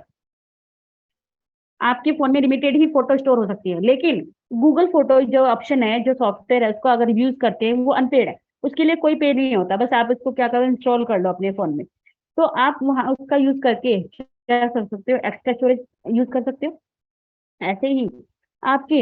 आपके फोन में लिमिटेड ही फोटो स्टोर हो सकती है, लेकिन गूगल फोटो जो ऑप्शन है, जो सॉफ्टवेयर है, उसको अगर यूज करते हैं वो अनपेड है, उसके लिए कोई पे नहीं होता, बस आप इसको क्या करो, इंस्टॉल कर लो अपने फोन में। तो आप वहाँ उसका यूज करके क्या कर सकते हो, एक्स्ट्रा स्टोरेज यूज कर सकते हो। ऐसे ही आपके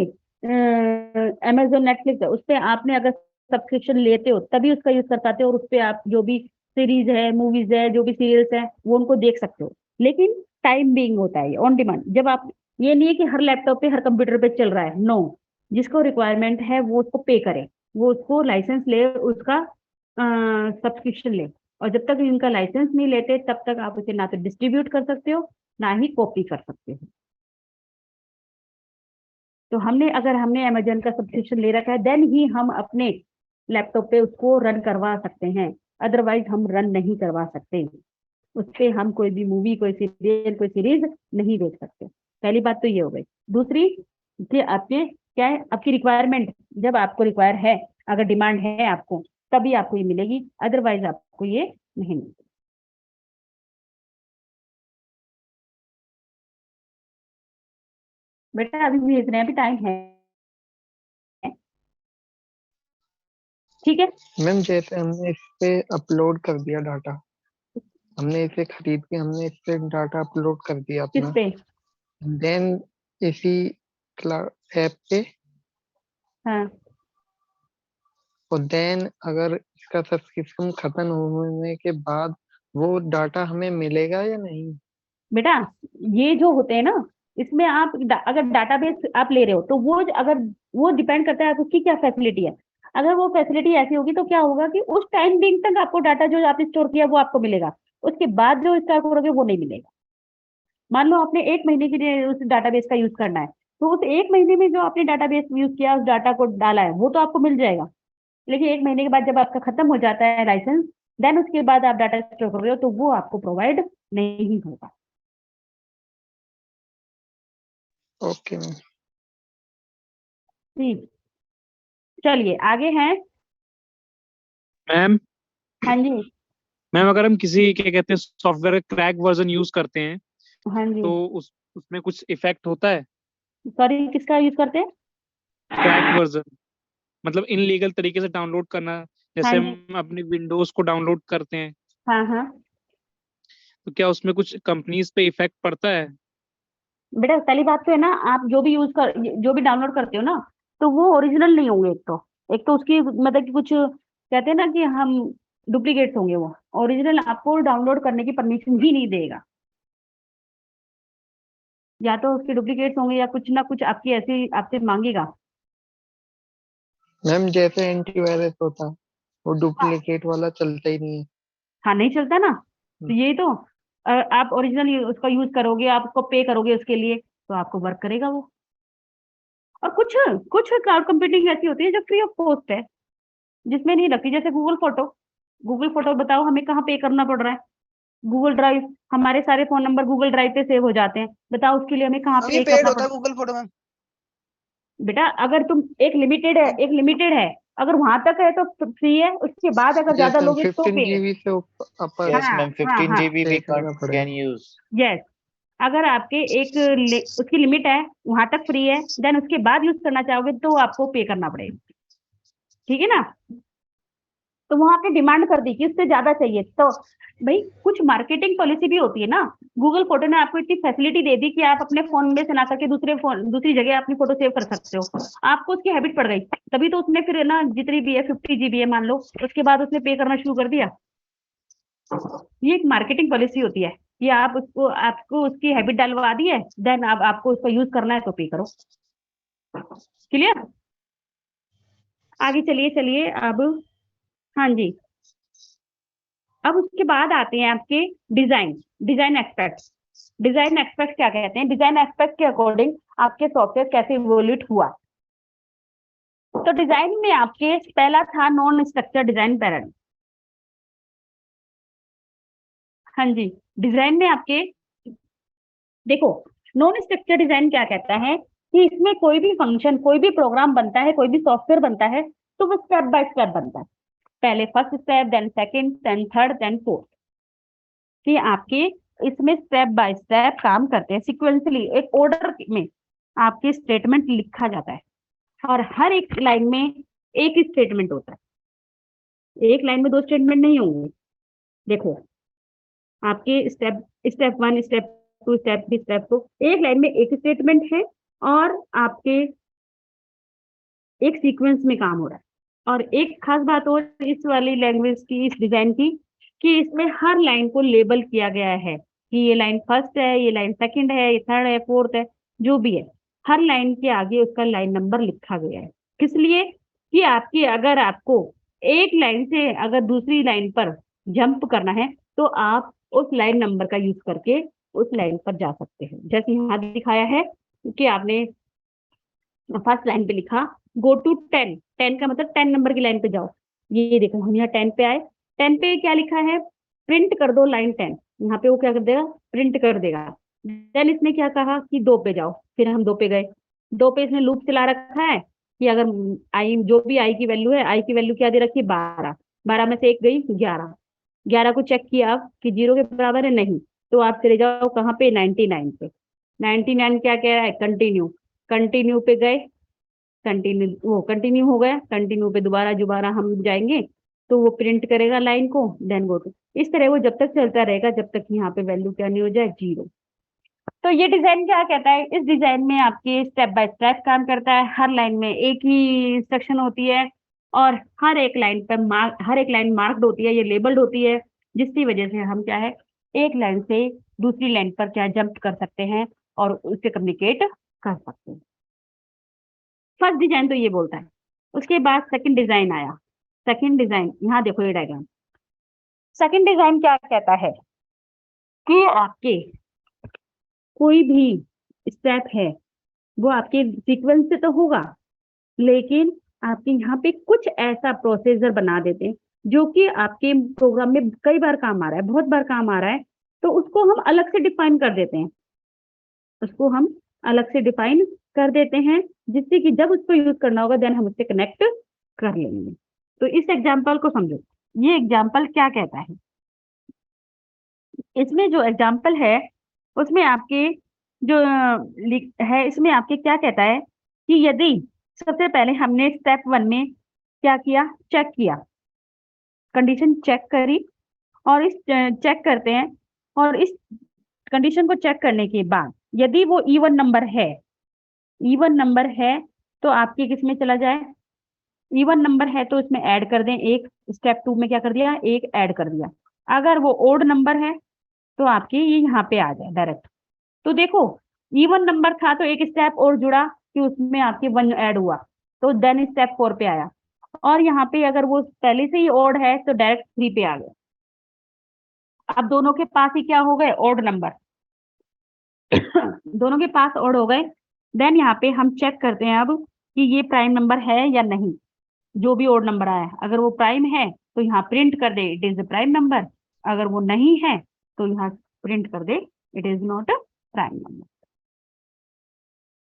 अमेजोन नेटफ्लिक्स है, उस पर आपने अगर सब्सक्रिप्शन लेते हो तभी उसका यूज कर पाते हो, और उस पर आप जो भी सीरीज है, मूवीज है, जो भी सीरियल्स है, वो उनको देख सकते हो। लेकिन टाइम बीइंग होता है, ऑन डिमांड। जब आप, ये नहीं है कि हर लैपटॉप पे हर कंप्यूटर पे चल रहा है, नो। जिसको रिक्वायरमेंट है वो उसको पे करे, वो उसको लाइसेंस ले, उसका सब्सक्रिप्शन ले। और जब तक इनका लाइसेंस नहीं लेते तब तक आप उसे ना तो डिस्ट्रीब्यूट कर सकते हो, ना ही कॉपी कर सकते हो। तो अगर हमने अमेजन का सब्सक्रिप्शन ले रखा है, देन ही हम अपने लैपटॉप पे उसको रन करवा सकते हैं, अदरवाइज हम रन नहीं करवा सकते। उस पे हम कोई भी मूवी, कोई सीरियल, कोई सीरीज नहीं देख सकते। पहली बात तो ये हो गई। दूसरी कि आपके क्या है, आपकी रिक्वायरमेंट, जब आपको रिक्वायर है, अगर डिमांड है आपको, तभी आपको ये मिलेगी, अदरवाइज आपको ये नहीं मिलेगी। बेटा अभी भेज रहे हैं, अभी टाइम है, ठीक है। मैम जैसे हमने इस पे अपलोड कर दिया डाटा, हमने इसे खरीद के हमने इस पे डाटा अपलोड कर दिया किस अपना, पे? देन इसी ऐप पे, हाँ और देन अगर इसका सब्सक्रिप्शन खत्म होने के बाद वो डाटा हमें मिलेगा या नहीं? बेटा, ये जो होते हैं ना, इसमें आप अगर डाटाबेस आप ले रहे हो तो वो अगर, वो डिपेंड करता है उसकी क्या फैसिलिटी है। अगर वो फैसिलिटी ऐसी होगी तो क्या होगा कि उस टाइम बिंग तक आपको डाटा जो आपने स्टोर किया वो आपको मिलेगा, उसके बाद जो स्टोर करोगे वो नहीं मिलेगा। मान लो आपने 1 महीने के लिए उस डाटाबेस का यूज करना है, तो उस 1 महीने में जो आपने डाटाबेस यूज किया, उस डाटा को डाला है, वो तो आपको मिल जाएगा। लेकिन 1 महीने के बाद जब आपका खत्म हो जाता है लाइसेंस, देन उसके बाद आप डाटा स्टोर कर रहे हो तो वो आपको प्रोवाइड नहीं होगा। Okay ma'am. ठीक, चलिए आगे हैं। मैम हाँ जी। मैम अगर हम किसी क्या कहते हैं सॉफ्टवेयर का क्रैक वर्जन यूज करते हैं हाँ जी, तो उसमें कुछ इफेक्ट होता है? सॉरी किसका यूज करते हैं? क्रैक वर्जन मतलब इनलीगल तरीके से डाउनलोड करना, हाँ जैसे जी, हम अपनी विंडोज को डाउनलोड करते हैं, हाँ हाँ। तो क्या उसमें कुछ कंपनीज पे इफेक्ट पड़ता है? बेटा पहली बात तो है ना, आप जो भी डाउनलोड करते हो ना, तो वो ओरिजिनल नहीं होंगे। एक तो उसकी मतलब कि कुछ कहते हैं ना कि हम डुप्लीकेट्स होंगे, वो ओरिजिनल आपको डाउनलोड करने की परमिशन ही नहीं देगा। या तो उसके डुप्लीकेट्स होंगे या कुछ ना कुछ आपकी ऐसी आपसे मांगेगा। मैम जैसे एंटीवायरस होता है, वो डुप्लीकेट वाला चलता ही नहीं है। हाँ नहीं चलता ना, तो यही तो, आप ओरिजिनल उसका यूज करोगे, आप उसको पे करोगे उसके लिए, तो आपको वर्क करेगा वो। और कुछ कुछ क्लाउड कंप्यूटिंग ऐसी होती है जो फ्री ऑफ कॉस्ट है, जिसमें नहीं लगती, जैसे गूगल फोटो बताओ हमें कहाँ पे करना पड़ रहा है? गूगल ड्राइव, हमारे सारे फोन नंबर गूगल ड्राइव पे सेव हो जाते हैं, बताओ उसके लिए हमें कहाँ मैम ये पे पेड करना होता पड़? है गूगल फोटो मैम। बेटा अगर तुम एक लिमिटेड है, अगर वहां तक है तो फ्री है, उसके बाद अगर ज्यादा जैसे हम लोगे तो 15 पे है। जीबी से अपर Yes, हाँ ma'am. हाँ 15 हाँ, GB पे we करना can पड़ेगा। use. यस। अगर आपके उसकी लिमिट है, वहां तक फ्री है, देन उसके बाद यूज करना चाहोगे तो आपको पे करना पड़ेगा, ठीक है ना? तो वहां आपने डिमांड कर दी कि उससे ज्यादा चाहिए, तो भाई कुछ मार्केटिंग पॉलिसी भी होती है ना। गूगल फोटो ने आपको इतनी फैसिलिटी दे दी कि आप अपने फोन में से ना करके दूसरी जगह अपनी फोटो सेव कर सकते हो, आपको उसकी हैबिट पड़ गई, तभी तो उसने फिर ना जितनी भी है 50 GB है मान लो, उसके बाद उसने पे करना शुरू कर दिया। ये एक मार्केटिंग पॉलिसी होती है कि आपको उसकी हैबिट डलवा दी है, देन अब आपको उसको यूज करना है तो पे करो। क्लियर? आगे चलिए चलिए अब। हाँ जी, अब उसके बाद आते हैं आपके design design expect. Design expect क्या कहते हैं? डिजाइन एक्सपेक्ट के अकॉर्डिंग आपके सॉफ्टवेयर कैसे इवोल्यूट हुआ। तो डिजाइन में आपके पहला था नॉन स्ट्रक्चर डिजाइन पैराडाइम। हाँ जी, डिजाइन में आपके देखो नॉन स्ट्रक्चर डिजाइन क्या कहता है कि इसमें कोई भी फंक्शन, कोई भी प्रोग्राम बनता है, कोई भी सॉफ्टवेयर बनता है तो वो स्टेप बाय स्टेप बनता है। पहले first step, then second, then third, then fourth, कि आपके इसमें स्टेप बाय स्टेप काम करते हैं सिक्वेंसली, एक ऑर्डर में आपके स्टेटमेंट लिखा जाता है और हर एक लाइन में एक ही स्टेटमेंट होता है, एक लाइन में दो स्टेटमेंट नहीं होंगे। देखो आपके स्टेप 1, स्टेप 2, स्टेप 3, स्टेप 4, एक लाइन में एक स्टेटमेंट है और आपके एक सीक्वेंस में काम हो रहा है। और एक खास बात और इस वाली लैंग्वेज की, इस डिजाइन की, कि इसमें हर लाइन को लेबल किया गया है कि ये लाइन फर्स्ट है, ये लाइन सेकंड है, ये थर्ड है, फोर्थ है, जो भी है हर लाइन के आगे उसका लाइन नंबर लिखा गया है। किस लिए? कि आपकी अगर आपको एक लाइन से अगर दूसरी लाइन पर जंप करना है तो आप उस लाइन नंबर का यूज करके उस लाइन पर जा सकते हैं। जैसे यहाँ दिखाया है कि आपने फर्स्ट लाइन पे लिखा गो टू 10, 10 का मतलब 10 नंबर की लाइन पे जाओ। ये देखो हम यहाँ 10 पे आए, 10 पे क्या लिखा है, प्रिंट कर दो लाइन 10, यहाँ पे वो क्या कर देगा, प्रिंट कर देगा। देन इसने क्या कहा कि 2 पे जाओ, फिर हम 2 पे गए। 2 पे इसने लूप चला रखा है कि अगर आई, जो भी आई की वैल्यू है, आई की वैल्यू क्या दे रखी है 12, 12 में से एक गई 11, 11 को चेक किया आप कि 0 के बराबर है, नहीं, तो आप चले जाओ कहाँ पे, 99 पे। 99 क्या कह रहा है, कंटिन्यू, कंटिन्यू पे गए, कंटिन्यू, वो कंटिन्यू हो गया, कंटिन्यू पे दोबारा हम जाएंगे तो वो प्रिंट करेगा लाइन को, देन गो टू। इस तरह वो जब तक चलता रहेगा जब तक यहाँ पे वैल्यू क्या नहीं हो जाए, 0। तो ये डिजाइन क्या कहता है, इस डिजाइन में आपके स्टेप बाय स्टेप काम करता है, हर लाइन में एक ही इंस्ट्रक्शन होती है और हर एक लाइन पर हर एक लाइन मार्क्ड होती है, ये लेबल्ड होती है, जिसकी वजह से हम क्या है एक लाइन से दूसरी लाइन पर क्या जंप कर सकते हैं और उससे कम्युनिकेट कर सकते हैं। फर्स्ट डिजाइन तो ये बोलता है। उसके बाद सेकंड डिजाइन आया। सेकंड डिजाइन, यहाँ देखो ये डायग्राम। सेकंड डिजाइन क्या कहता है कि आपके कोई भी स्टेप है वो आपके सीक्वेंस से तो होगा, लेकिन आपके यहाँ पे कुछ ऐसा प्रोसीजर बना देते हैं जो कि आपके प्रोग्राम में कई बार काम आ रहा है, बहुत बार काम आ रहा है, तो उसको हम अलग से डिफाइन कर देते हैं, उसको हम अलग से डिफाइन कर देते हैं, जिससे कि जब उसको यूज करना होगा देन हम उससे कनेक्ट कर लेंगे। तो इस एग्जाम्पल को समझो, ये एग्जाम्पल क्या कहता है, इसमें जो एग्जाम्पल है उसमें आपके जो है, इसमें आपके क्या कहता है कि यदि सबसे पहले हमने स्टेप 1 में क्या किया, चेक किया, कंडीशन चेक करी, और इस चेक करते हैं, और इस कंडीशन को चेक करने के बाद यदि वो इवन नंबर है, इवन नंबर है तो आपके किस में चला जाए, इवन नंबर है तो इसमें ऐड कर दें एक, स्टेप 2 में क्या कर दिया, एक ऐड कर दिया। अगर वो ओड नंबर है तो आपके ये यहाँ पे आ जाए डायरेक्ट। तो देखो इवन नंबर था तो एक स्टेप और जुड़ा कि उसमें आपके 1 ऐड हुआ, तो देन स्टेप 4 पे आया, और यहाँ पे अगर वो पहले से ही ओड है तो डायरेक्ट 3 पे आ गया। अब दोनों के पास ही क्या हो गए, ओड नंबर दोनों के पास ओड हो गए। देन यहाँ पे हम चेक करते हैं अब कि ये प्राइम नंबर है या नहीं, जो भी ओड नंबर आया है, अगर वो प्राइम है तो यहाँ प्रिंट कर दे it is a prime number, अगर वो नहीं है तो यहाँ प्रिंट कर दे it is not a prime number.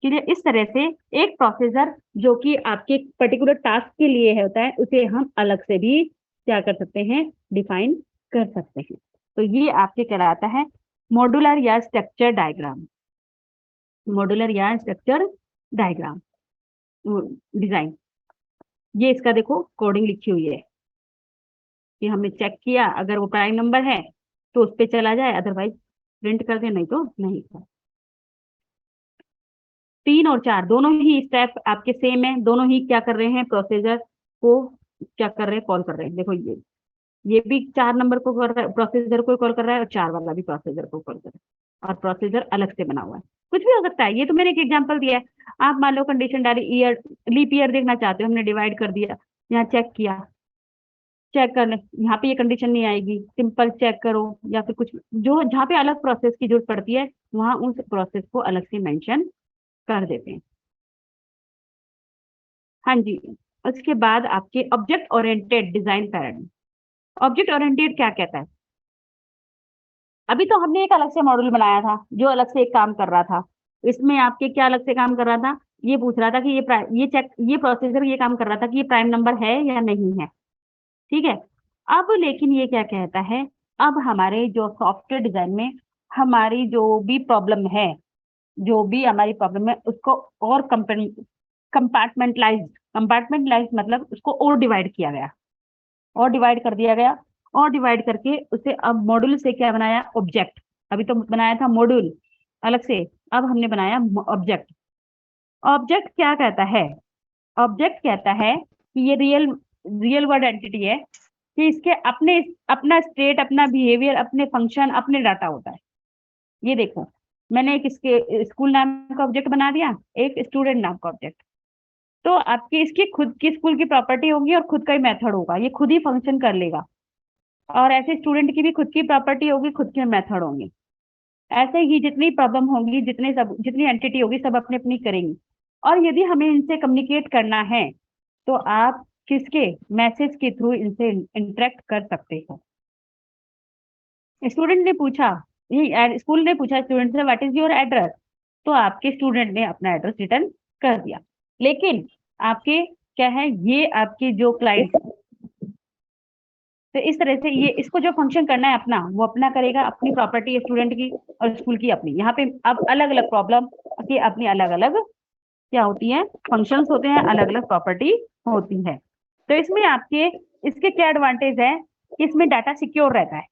चलिए, इस तरह से एक प्रोसीजर जो कि आपके पर्टिकुलर टास्क के लिए होता है उसे हम अलग से भी क्या कर सकते हैं, डिफाइन कर सकते हैं। तो ये आपके कहलाता है मॉड्यूलर या स्ट्रक्चर डायग्राम, मॉड्यूलर या स्ट्रक्चर डायग्राम डिजाइन। ये इसका देखो कोडिंग लिखी हुई है कि हमने चेक किया, अगर वो प्राइम नंबर है तो उस पर चला जाए, अदरवाइज प्रिंट कर दे, नहीं तो नहीं कर। 3 और 4 दोनों ही स्टेप आपके सेम है, दोनों ही क्या कर रहे हैं, प्रोसीजर को क्या कर रहे हैं, कॉल कर रहे हैं। देखो ये भी 4 नंबर को कर रहा है, प्रोसीजर को कॉल कर रहा है, और 4 वाला भी प्रोसीजर को कॉल कर रहा है, और प्रोसीजर अलग से बना हुआ है। कुछ भी हो सकता है, ये तो मैंने एक एग्जांपल दिया है। आप मान लो कंडीशन डाली ईयर, लीप ईयर देखना चाहते हो, हमने डिवाइड कर दिया, यहाँ चेक किया, चेक कर ले, यहाँ पे ये कंडीशन नहीं आएगी, सिंपल चेक करो, या फिर कुछ जो जहाँ पे अलग प्रोसेस की जरूरत पड़ती है वहां उस प्रोसेस को अलग से मेंशन कर देते हैं। हाँ जी, उसके बाद आपके object oriented design paradigm. Object oriented क्या कहता है? अभी तो हमने एक अलग से मॉड्यूल बनाया था जो अलग से एक काम कर रहा था। इसमें आपके क्या अलग से काम कर रहा था? ये पूछ रहा था कि ये प्रोसेसर ये काम कर रहा था कि ये प्राइम नंबर है या नहीं है। ठीक है। अब लेकिन ये क्या कहता है, अब हमारे जो सॉफ्टवेयर डिजाइन में हमारी जो भी प्रॉब्लम है, जो भी हमारी प्रॉब्लम है उसको और कंपार्टमेंटलाइज मतलब उसको और डिवाइड किया गया, और डिवाइड कर दिया गया, और डिवाइड करके उसे अब मॉड्यूल से क्या बनाया? ऑब्जेक्ट। अभी तो बनाया था मॉड्यूल अलग से, अब हमने बनाया ऑब्जेक्ट। ऑब्जेक्ट क्या कहता है? ऑब्जेक्ट कहता है कि ये रियल वर्ल्ड एंटिटी है, कि इसके अपना स्टेट, अपना बिहेवियर, अपने फंक्शन, अपने डाटा होता है। ये देखो, मैंने एक इसके स्कूल नाम का ऑब्जेक्ट बना दिया, एक स्टूडेंट नाम का ऑब्जेक्ट। तो आपकी इसकी खुद की स्कूल की प्रॉपर्टी होगी और खुद का ही मेथड होगा, ये खुद ही फंक्शन कर लेगा। और ऐसे स्टूडेंट की भी खुद की प्रॉपर्टी होगी, खुद के मेथड होंगे। ऐसे ही जितनी प्रॉब्लम होगी, जितनी एंटिटी होगी, सब अपनी अपनी करेंगी। और यदि हमें इनसे कम्युनिकेट करना है तो आप किसके मैसेज के थ्रू इनसे इंटरेक्ट कर सकते हो। स्टूडेंट ने पूछा, स्कूल ने पूछा स्टूडेंट से व्हाट इज योर एड्रेस, तो आपके स्टूडेंट ने अपना एड्रेस रिटर्न कर दिया। लेकिन आपके क्या है, ये आपके जो क्लाइंट, तो इस तरह से ये इसको जो फंक्शन करना है अपना, वो अपना करेगा, अपनी प्रॉपर्टी स्टूडेंट की और स्कूल की अपनी। यहाँ पे अब अलग अलग प्रॉब्लम की अपनी अलग अलग क्या होती है, फंक्शंस होते हैं, अलग अलग प्रॉपर्टी होती है। तो इसमें आपके इसके क्या एडवांटेज है कि इसमें डाटा सिक्योर रहता है।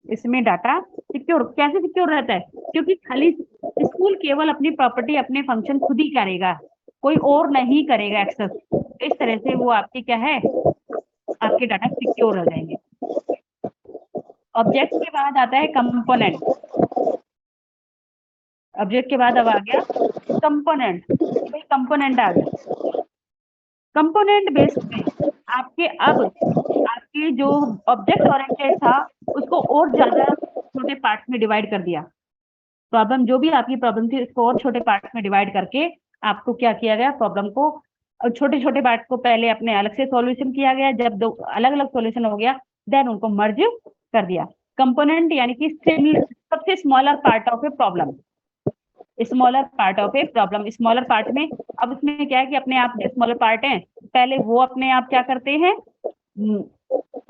इसमें डाटा सिक्योर कैसे सिक्योर रहता है? क्योंकि खाली स्कूल केवल अपनी प्रॉपर्टी, अपने फंक्शन खुद ही करेगा, कोई और नहीं करेगा एक्सेस। इस तरह से वो आपके क्या है, आपके डाटा सिक्योर हो जाएंगे। ऑब्जेक्ट के बाद आता है कंपोनेंट। ऑब्जेक्ट के बाद अब आ गया कंपोनेंट। भाई कंपोनेंट आ गया। कंपोनेंट बेस्ड पे आपके जो ऑब्जेक्ट ओरिएंटेड था उसको और ज्यादा छोटे पार्ट्स में डिवाइड कर दिया। प्रॉब्लम जो भी आपकी प्रॉब्लम थी उसको और छोटे पार्ट्स में डिवाइड करके आपको क्या किया गया, प्रॉब्लम को छोटे छोटे पार्ट को पहले अपने अलग से सॉल्यूशन किया गया। जब दो अलग अलग सॉल्यूशन हो गया देन उनको मर्ज कर दिया। कंपोनेंट यानी कि सबसे smaller part of a problem, smaller part of a problem. Smaller part में अब इसमें क्या है कि अपने आप जो स्मॉलर पार्ट हैं पहले वो अपने आप क्या करते हैं,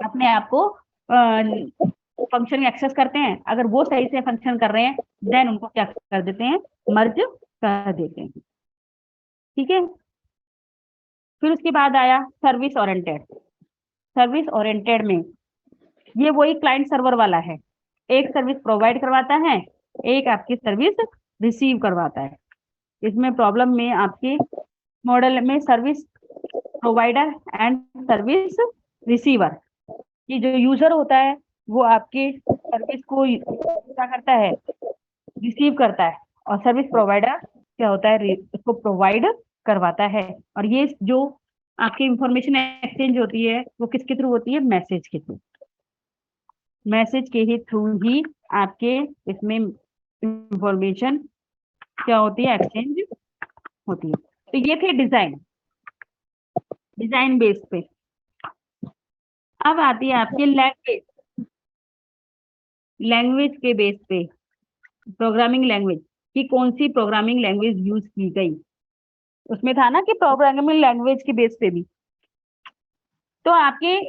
अपने आप को फंक्शन एक्सेस करते हैं। अगर वो सही से फंक्शन कर रहे हैं देन उनको क्या कर देते हैं, मर्ज कर देते हैं। ठीक है। फिर उसके बाद आया सर्विस ओरिएंटेड। सर्विस ओरिएंटेड में ये वही क्लाइंट सर्वर वाला है, एक सर्विस प्रोवाइड करवाता है, एक आपकी सर्विस रिसीव करवाता है। इसमें प्रॉब्लम में आपके मॉडल में service provider and service receiver, ये जो यूजर होता है वो आपके सर्विस को क्या करता है, रिसीव करता है, और सर्विस प्रोवाइडर क्या होता है, उसको प्रोवाइड करवाता है। और ये जो आपकी इंफॉर्मेशन एक्सचेंज होती है वो किसके थ्रू होती है, मैसेज के थ्रू। मैसेज के ही थ्रू ही आपके इसमें इंफॉर्मेशन क्या होती है, एक्सचेंज होती है। तो ये थे डिजाइन बेस पे। अब आती है आपकी लैंग्वेज के बेस पे, प्रोग्रामिंग लैंग्वेज कि कौन सी प्रोग्रामिंग लैंग्वेज यूज की गई। उसमें था ना कि प्रोग्रामिंग लैंग्वेज के बेस पे भी। तो आपके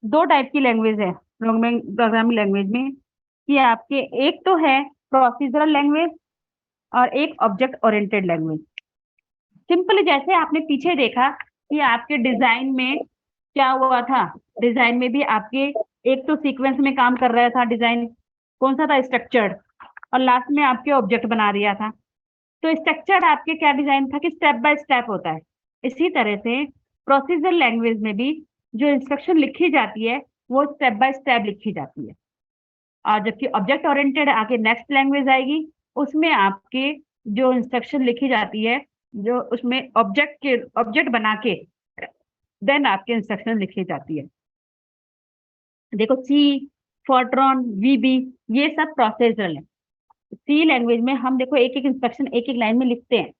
दो टाइप की लैंग्वेज है प्रोग्रामिंग लैंग्वेज में, कि आपके एक तो है प्रोसीजरल लैंग्वेज और एक ऑब्जेक्ट ओरिएंटेड लैंग्वेज। सिंपल जैसे आपने पीछे देखा कि आपके डिजाइन में क्या हुआ था, डिजाइन में भी आपके एक तो सीक्वेंस में काम कर रहा था, डिजाइन कौन सा था, स्ट्रक्चर्ड, और लास्ट में आपके ऑब्जेक्ट बना दिया था। तो स्ट्रक्चर्ड आपके क्या डिजाइन था कि स्टेप बाय स्टेप होता है। इसी तरह से प्रोसीजर लैंग्वेज में भी जो इंस्ट्रक्शन लिखी जाती है वो स्टेप बाय स्टेप लिखी जाती है। और जबकि ऑब्जेक्ट ओरिएंटेड आके नेक्स्ट लैंग्वेज आएगी, उसमें आपके जो इंस्ट्रक्शन लिखी जाती है, जो उसमें ऑब्जेक्ट बना के देन आपके इंस्ट्रक्शन लिखी जाती है। देखो सी, फोर्ट्रॉन, वीबी, ये सब प्रोसीजरल है। सी लैंग्वेज में हम देखो एक एक इंस्ट्रक्शन एक एक लाइन में लिखते हैं,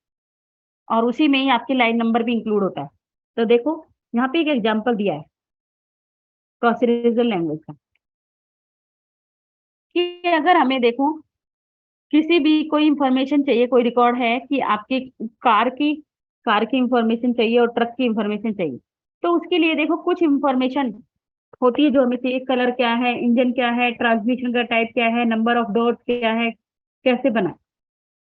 और उसी में ही आपके लाइन नंबर भी इंक्लूड होता है। तो देखो यहाँ पे एक एग्जांपल दिया है प्रोसीजरल लैंग्वेज का, कि अगर हमें देखो किसी भी कोई इंफॉर्मेशन चाहिए, कोई रिकॉर्ड है कि आपके कार की इंफॉर्मेशन चाहिए और ट्रक की इंफॉर्मेशन चाहिए, तो उसके लिए देखो कुछ इंफॉर्मेशन होती है जो हमें चाहिए, कलर क्या है, इंजन क्या है, ट्रांसमिशन का टाइप क्या है, नंबर ऑफ डॉट क्या है, कैसे बना।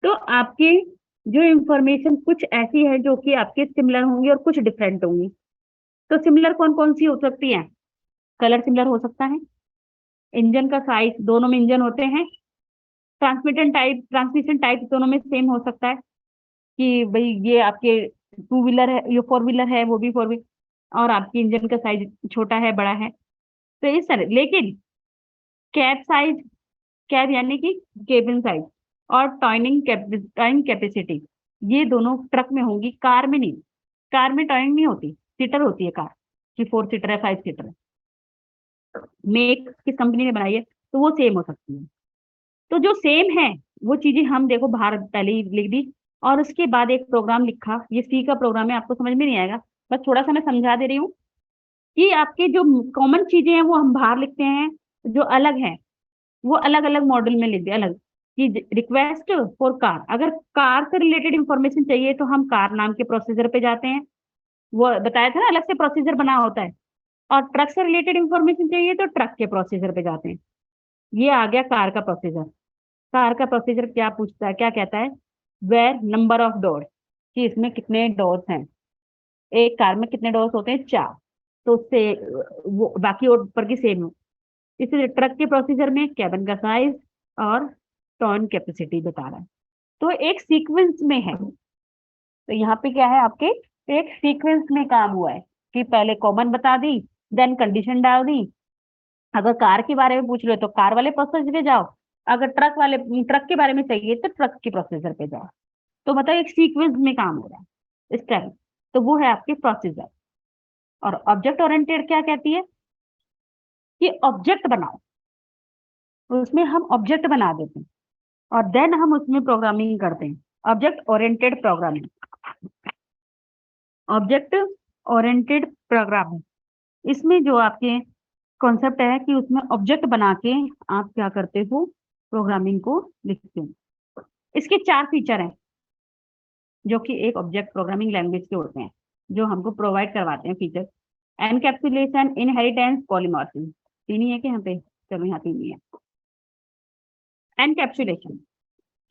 तो आपकी जो इंफॉर्मेशन कुछ ऐसी है जो कि आपके सिमिलर होंगी और कुछ डिफरेंट होंगी। तो सिमिलर कौन कौन सी हो सकती है? कलर सिमिलर हो सकता है, इंजन का साइज, दोनों में इंजन होते हैं, ट्रांसमिशन टाइप दोनों में सेम हो सकता है कि भाई ये आपके टू व्हीलर है, ये फोर व्हीलर है, वो भी फोर व्हीलर, और आपकी इंजन का साइज छोटा है बड़ा है, तो इस तरह। लेकिन कैब साइज, कैब यानी कि केबिन साइज, और टॉइनिंग कैपेसिटी, ये दोनों ट्रक में होंगी, कार में नहीं। कार में टॉइनिंग नहीं होती, सीटर होती है कार, कि 4 सीटर है, 5 सीटर है, मेक किस कंपनी ने बनाई है, तो वो सेम हो सकती है। तो जो सेम है वो चीजें हम देखो बाहर पहले ही लिख दी, और उसके बाद एक प्रोग्राम लिखा, ये सी का प्रोग्राम है, आपको समझ में नहीं आएगा, बस थोड़ा सा मैं समझा दे रही हूँ कि आपके जो कॉमन चीजें हैं वो हम बाहर लिखते हैं, जो अलग है वो अलग अलग मॉडल में लिख दे अलग, कि रिक्वेस्ट फॉर कार, अगर कार से रिलेटेड इंफॉर्मेशन चाहिए तो हम कार नाम के प्रोसीजर पे जाते हैं, वो बताया था ना, अलग से प्रोसीजर बना होता है। और ट्रक से रिलेटेड इंफॉर्मेशन चाहिए तो ट्रक के प्रोसीजर पे जाते हैं। ये आ गया कार का प्रोसीजर। कार का प्रोसीजर क्या पूछता है, क्या कहता है, वेयर नंबर ऑफ डोर्स, कि इसमें कितने डोर्स हैं, एक कार में कितने डोर्स होते हैं, 4, तो उससे वो बाकी और ऊपर की सेम हो। इसलिए ट्रक के प्रोसीजर में कैबिन का साइज और टर्न कैपेसिटी बता रहा है, तो एक सीक्वेंस में है। तो यहाँ पे क्या है आपके, एक सीक्वेंस में काम हुआ है कि पहले कॉमन बता दी, देन कंडीशन डाल दी। अगर कार के बारे में पूछ रहे हो तो कार वाले प्रोसेसर पे जाओ, अगर ट्रक के बारे में चाहिए तो ट्रक के प्रोसेसर पे जाओ। तो मतलब एक सीक्वेंस में काम हो रहा है इस टाइम, तो वो है आपके प्रोसीजर। और ऑब्जेक्ट ओरिएंटेड क्या कहती है कि ऑब्जेक्ट बनाओ, उसमें हम ऑब्जेक्ट बना देते हैं और देन हम उसमें प्रोग्रामिंग करते हैं, object oriented programming. Object oriented programming, इसमें जो आपके कॉन्सेप्ट है कि उसमें ऑब्जेक्ट बना के आप क्या करते हो, प्रोग्रामिंग को लिखते हो। इसके 4 फीचर हैं जो कि एक ऑब्जेक्ट प्रोग्रामिंग लैंग्वेज के होते हैं, जो हमको प्रोवाइड करवाते हैं फीचर। एनकैप्सुलेशन, इनहेरिटेंस, पॉलीमॉर्फिज्म, 3 ही है कि यहाँ पे, चलो यहाँ 3 ही है। एनकैप्सुलेशन,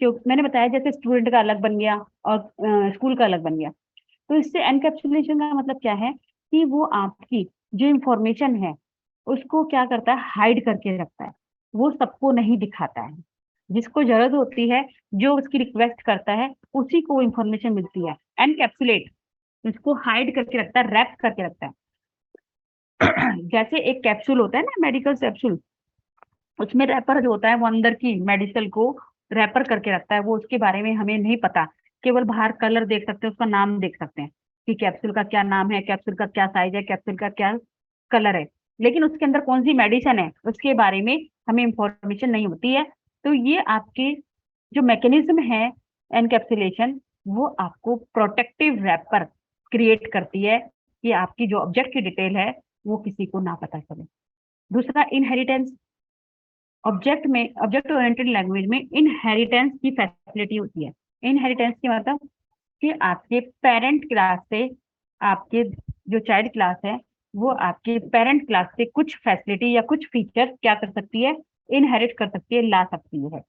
क्यों मैंने बताया जैसे स्टूडेंट का अलग बन गया और स्कूल का अलग बन गया, तो इससे एनकैप्सुलेशन का मतलब क्या है कि वो आपकी जो इंफॉर्मेशन है उसको क्या करता है, हाइड करके रखता है, वो सबको नहीं दिखाता है। जिसको जरूरत होती है, जो उसकी रिक्वेस्ट करता है, उसी को इंफॉर्मेशन मिलती है। एनकैप्सुलेट, इसको हाइड करके रखता है, रैप करके रखता है। जैसे एक कैप्सूल होता है ना, मेडिकल कैप्सूल, उसमें रैपर जो होता है वो अंदर की मेडिसिन को रैपर करके रखता है, वो उसके बारे में हमें नहीं पता, केवल बाहर कलर देख सकते हैं, उसका नाम देख सकते हैं कि कैप्सूल का क्या नाम है, कैप्सूल का क्या साइज है, कैप्सूल का क्या कलर है, लेकिन उसके अंदर कौन सी मेडिसिन है उसके बारे में हमें इंफॉर्मेशन नहीं होती है। तो ये आपके जो मैकेनिज्म है एनकैप्सुलेशन, वो आपको प्रोटेक्टिव रैपर क्रिएट करती है कि आपकी जो ऑब्जेक्ट की डिटेल है वो किसी को ना पता चले। दूसरा इनहेरिटेंस, ऑब्जेक्ट ओरिएंटेड लैंग्वेज में इनहेरिटेंस की फैसिलिटी होती है। इनहेरिटेंस की मतलब कि आपके पेरेंट क्लास से, आपके जो चाइल्ड क्लास है वो आपके पेरेंट क्लास से कुछ फैसिलिटी या कुछ फीचर क्या कर सकती है, इनहेरिट कर सकती है, ला सकती है।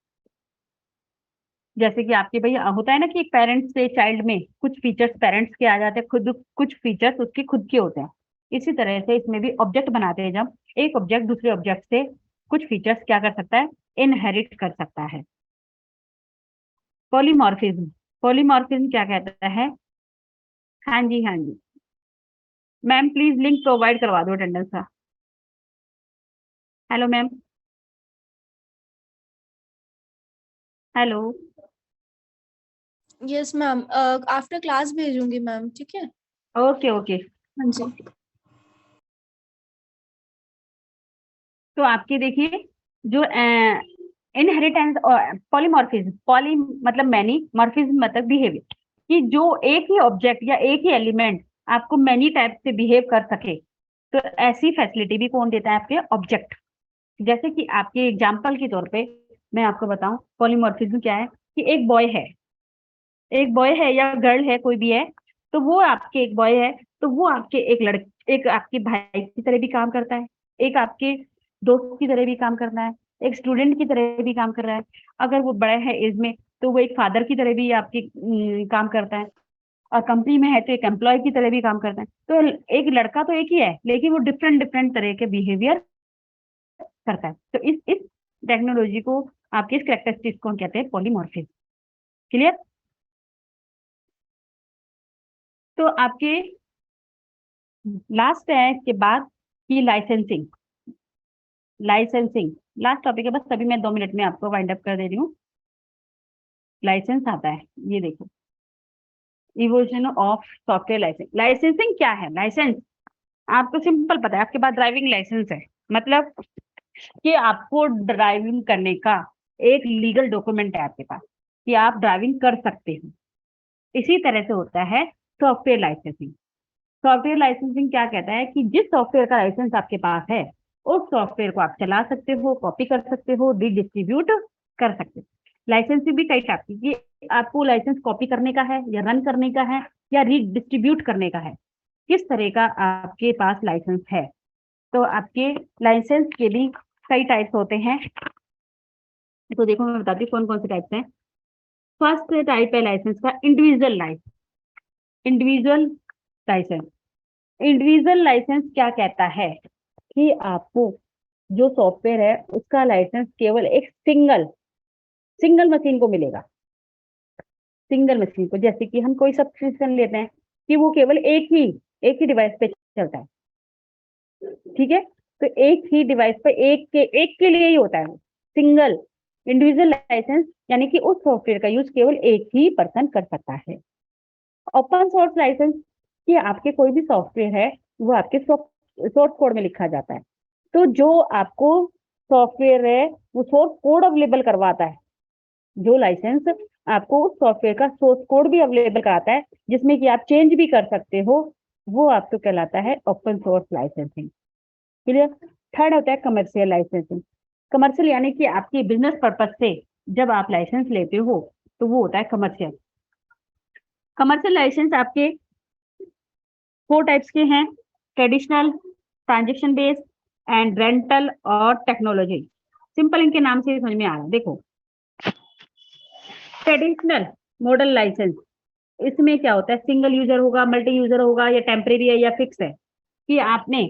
जैसे कि आपके भाई होता है ना कि पेरेंट्स से चाइल्ड में कुछ फीचर्स पेरेंट्स के आ जाते हैं, खुद कुछ फीचर्स उसके खुद के होते हैं। इसी तरह से इसमें भी ऑब्जेक्ट बनाते हैं, जब एक ऑब्जेक्ट दूसरे ऑब्जेक्ट से कुछ फीचर्स क्या कर सकता है, इनहेरिट कर सकता है। पॉलीमॉर्फिज्म, पॉलीमॉर्फिज्म क्या कहता है, हाँ जी हाँ जी मैम, प्लीज लिंक प्रोवाइड करवा दो अटेंडेंस का। Hello ma'am, hello, yes ma'am, after class भेजूंगी मैम, ठीक है। Okay okay. हाँ जी। तो आपके देखिए जो इनहेरिटेंस और पॉलीमॉर्फिज्म, पॉली मतलब मैनी, मॉर्फिज्म मतलब बिहेवियर। कि जो एक ही ऑब्जेक्ट या एक ही एलिमेंट आपको मैनी टाइप से बिहेव कर सके, तो ऐसी फैसिलिटी भी कौन देता है? आपके ऑब्जेक्ट। जैसे कि आपके एग्जाम्पल के तौर पे मैं आपको बताऊं, पॉलीमॉर्फिज्म क्या है कि एक बॉय है या गर्ल है, कोई भी है, तो वो आपके एक बॉय है, तो वो आपके एक आपके भाई की तरह भी काम करता है, एक आपके दोस्त की तरह भी काम करना है, एक स्टूडेंट की तरह भी काम कर रहा है। अगर वो बड़ा है एज में, तो वो एक फादर की तरह भी आपके काम करता है, और कंपनी में है तो एक एम्प्लॉय की तरह भी काम करता है। तो एक लड़का तो एक ही है, लेकिन वो डिफरेंट डिफरेंट तरह के बिहेवियर करता है। तो इस टेक्नोलॉजी को, आपके इस कैरेक्टरिस्टिक्स को हम कहते हैं पॉलीमॉर्फिज्म। क्लियर? तो आपके लास्ट है इसके बाद की लाइसेंसिंग लास्ट टॉपिक है, बस अभी मैं 2 मिनट में आपको वाइंड अप कर दे रही हूँ। लाइसेंस आता है, ये देखो, इवोल्यूशन ऑफ सॉफ्टवेयर लाइसेंसिंग क्या है? लाइसेंस आपको सिंपल पता है, आपके पास ड्राइविंग लाइसेंस है, मतलब कि आपको ड्राइविंग करने का एक लीगल डॉक्यूमेंट है आपके पास कि आप ड्राइविंग कर सकते हो। इसी तरह से होता है सॉफ्टवेयर लाइसेंसिंग। सॉफ्टवेयर लाइसेंसिंग क्या कहता है कि जिस सॉफ्टवेयर का लाइसेंस आपके पास है, उस सॉफ्टवेयर को आप चला सकते हो, कॉपी कर सकते हो, डिस्ट्रीब्यूट कर सकते हो। लाइसेंसिंग भी कई टाइप की, कि आपको लाइसेंस कॉपी करने का है या रन करने का है या रीडिस्ट्रीब्यूट करने का है, किस तरह का आपके पास लाइसेंस है। तो आपके लाइसेंस के भी कई टाइप्स होते हैं। तो देखो मैं बताती हूँ कौन कौन से टाइप्स हैं। फर्स्ट टाइप है लाइसेंस का इंडिविजुअल लाइसेंस। इंडिविजुअल लाइसेंस क्या कहता है कि आपको जो सॉफ्टवेयर है उसका लाइसेंस केवल एक सिंगल मशीन को मिलेगा। सिंगल मशीन को, जैसे कि हम कोई सब्सक्रिप्शन लेते हैं कि वो केवल एक ही डिवाइस पे चलता है, ठीक है? तो एक ही डिवाइस पे एक के लिए ही होता है वो सिंगल। इंडिविजुअल लाइसेंस यानी कि उस सॉफ्टवेयर का यूज केवल एक ही पर्सन कर सकता है। ओपन सोर्स लाइसेंस कि आपके कोई भी सॉफ्टवेयर है वो आपके सोर्स कोड में लिखा जाता है, तो जो आपको सॉफ्टवेयर है वो सोर्स कोड अवेलेबल करवाता है। जो लाइसेंस आपको उस सॉफ्टवेयर का सोर्स कोड भी अवेलेबल कराता है, जिसमें कि आप चेंज भी कर सकते हो, वो आपको कहलाता है open source licensing. Clear? Third होता है कमर्शियल लाइसेंसिंग। कमर्शियल यानी कि आपकी बिजनेस पर्पज से जब आप लाइसेंस लेते हो तो वो होता है कमर्शियल। कमर्शियल लाइसेंस आपके 4 टाइप्स के हैं, traditional, transaction based and rental और टेक्नोलॉजी। सिंपल इनके नाम से समझ में आ रहा है। देखो, ट्रेडिशनल मॉडल लाइसेंस, इसमें क्या होता है, सिंगल यूजर होगा, मल्टी यूजर होगा, या टेम्परेरी है या फिक्स है, कि आपने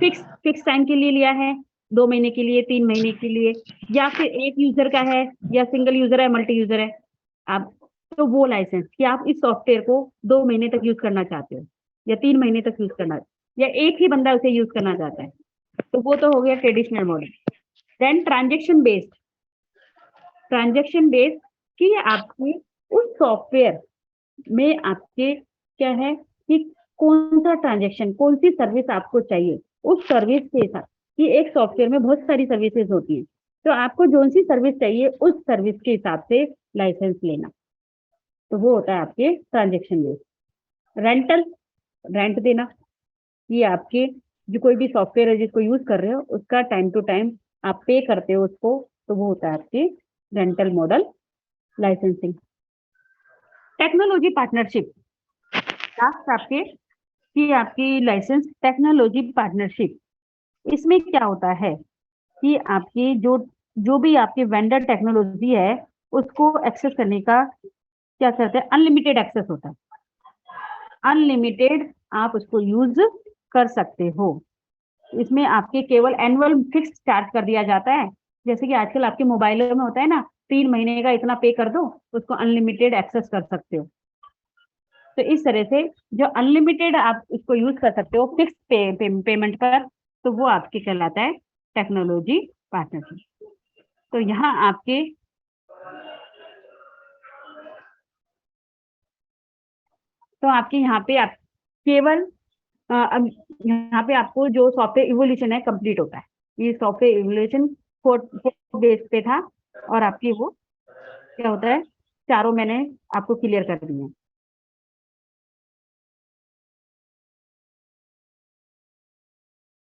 फिक्स टाइम के लिए लिया है, 2 महीने के लिए, 3 महीने के लिए, या फिर एक यूजर का है, या सिंगल यूजर है, मल्टी यूजर है। आप तो वो लाइसेंस कि आप इस सॉफ्टवेयर को 2 महीने तक यूज करना चाहते हो या 3 महीने तक यूज करना, या एक ही बंदा उसे यूज करना चाहता है, तो वो तो हो गया traditional model. Then transaction based कि आपके उस सॉफ्टवेयर में आपके क्या है कि कौन सा ट्रांजेक्शन, कौन सी सर्विस आपको चाहिए, उस सर्विस के साथ, कि एक सॉफ्टवेयर में बहुत सारी सर्विसेज होती हैं, तो आपको जो सी सर्विस चाहिए उस सर्विस के हिसाब से लाइसेंस लेना, तो वो होता है आपके ट्रांजेक्शन बेस्ड। रेंट देना, ये आपके जो कोई भी सॉफ्टवेयर है जिसको यूज कर रहे हो उसका टाइम टू टाइम आप पे करते हो उसको, तो वो होता है आपके rental model licensing. Technology partnership, last आपकी लाइसेंस टेक्नोलॉजी पार्टनरशिप। इसमें क्या होता है कि आपकी जो भी आपकी वेंडर टेक्नोलॉजी है उसको एक्सेस करने का क्या कहते हैं, अनलिमिटेड एक्सेस होता है। अनलिमिटेड आप उसको यूज कर सकते हो। इसमें आपके केवल एनुअल फिक्स चार्ज कर दिया जाता है, जैसे कि आजकल आपके मोबाइलों में होता है ना, 3 महीने का इतना पे कर दो, उसको अनलिमिटेड एक्सेस कर सकते हो। तो इस तरह से जो अनलिमिटेड आप इसको यूज कर सकते हो फिक्स पेमेंट पर, तो वो आपके कहलाता है टेक्नोलॉजी पार्टनरशिप। तो यहाँ आपके यहाँ पे आप केवल अब यहाँ पे आपको जो सॉफ्टवेयर इवोल्यूशन है कंप्लीट होता है। ये सॉफ्टवेयर इवोल्यूशन 4 बेस पे था, और आपकी वो क्या होता है चारों मैंने आपको क्लियर कर दिए हैं।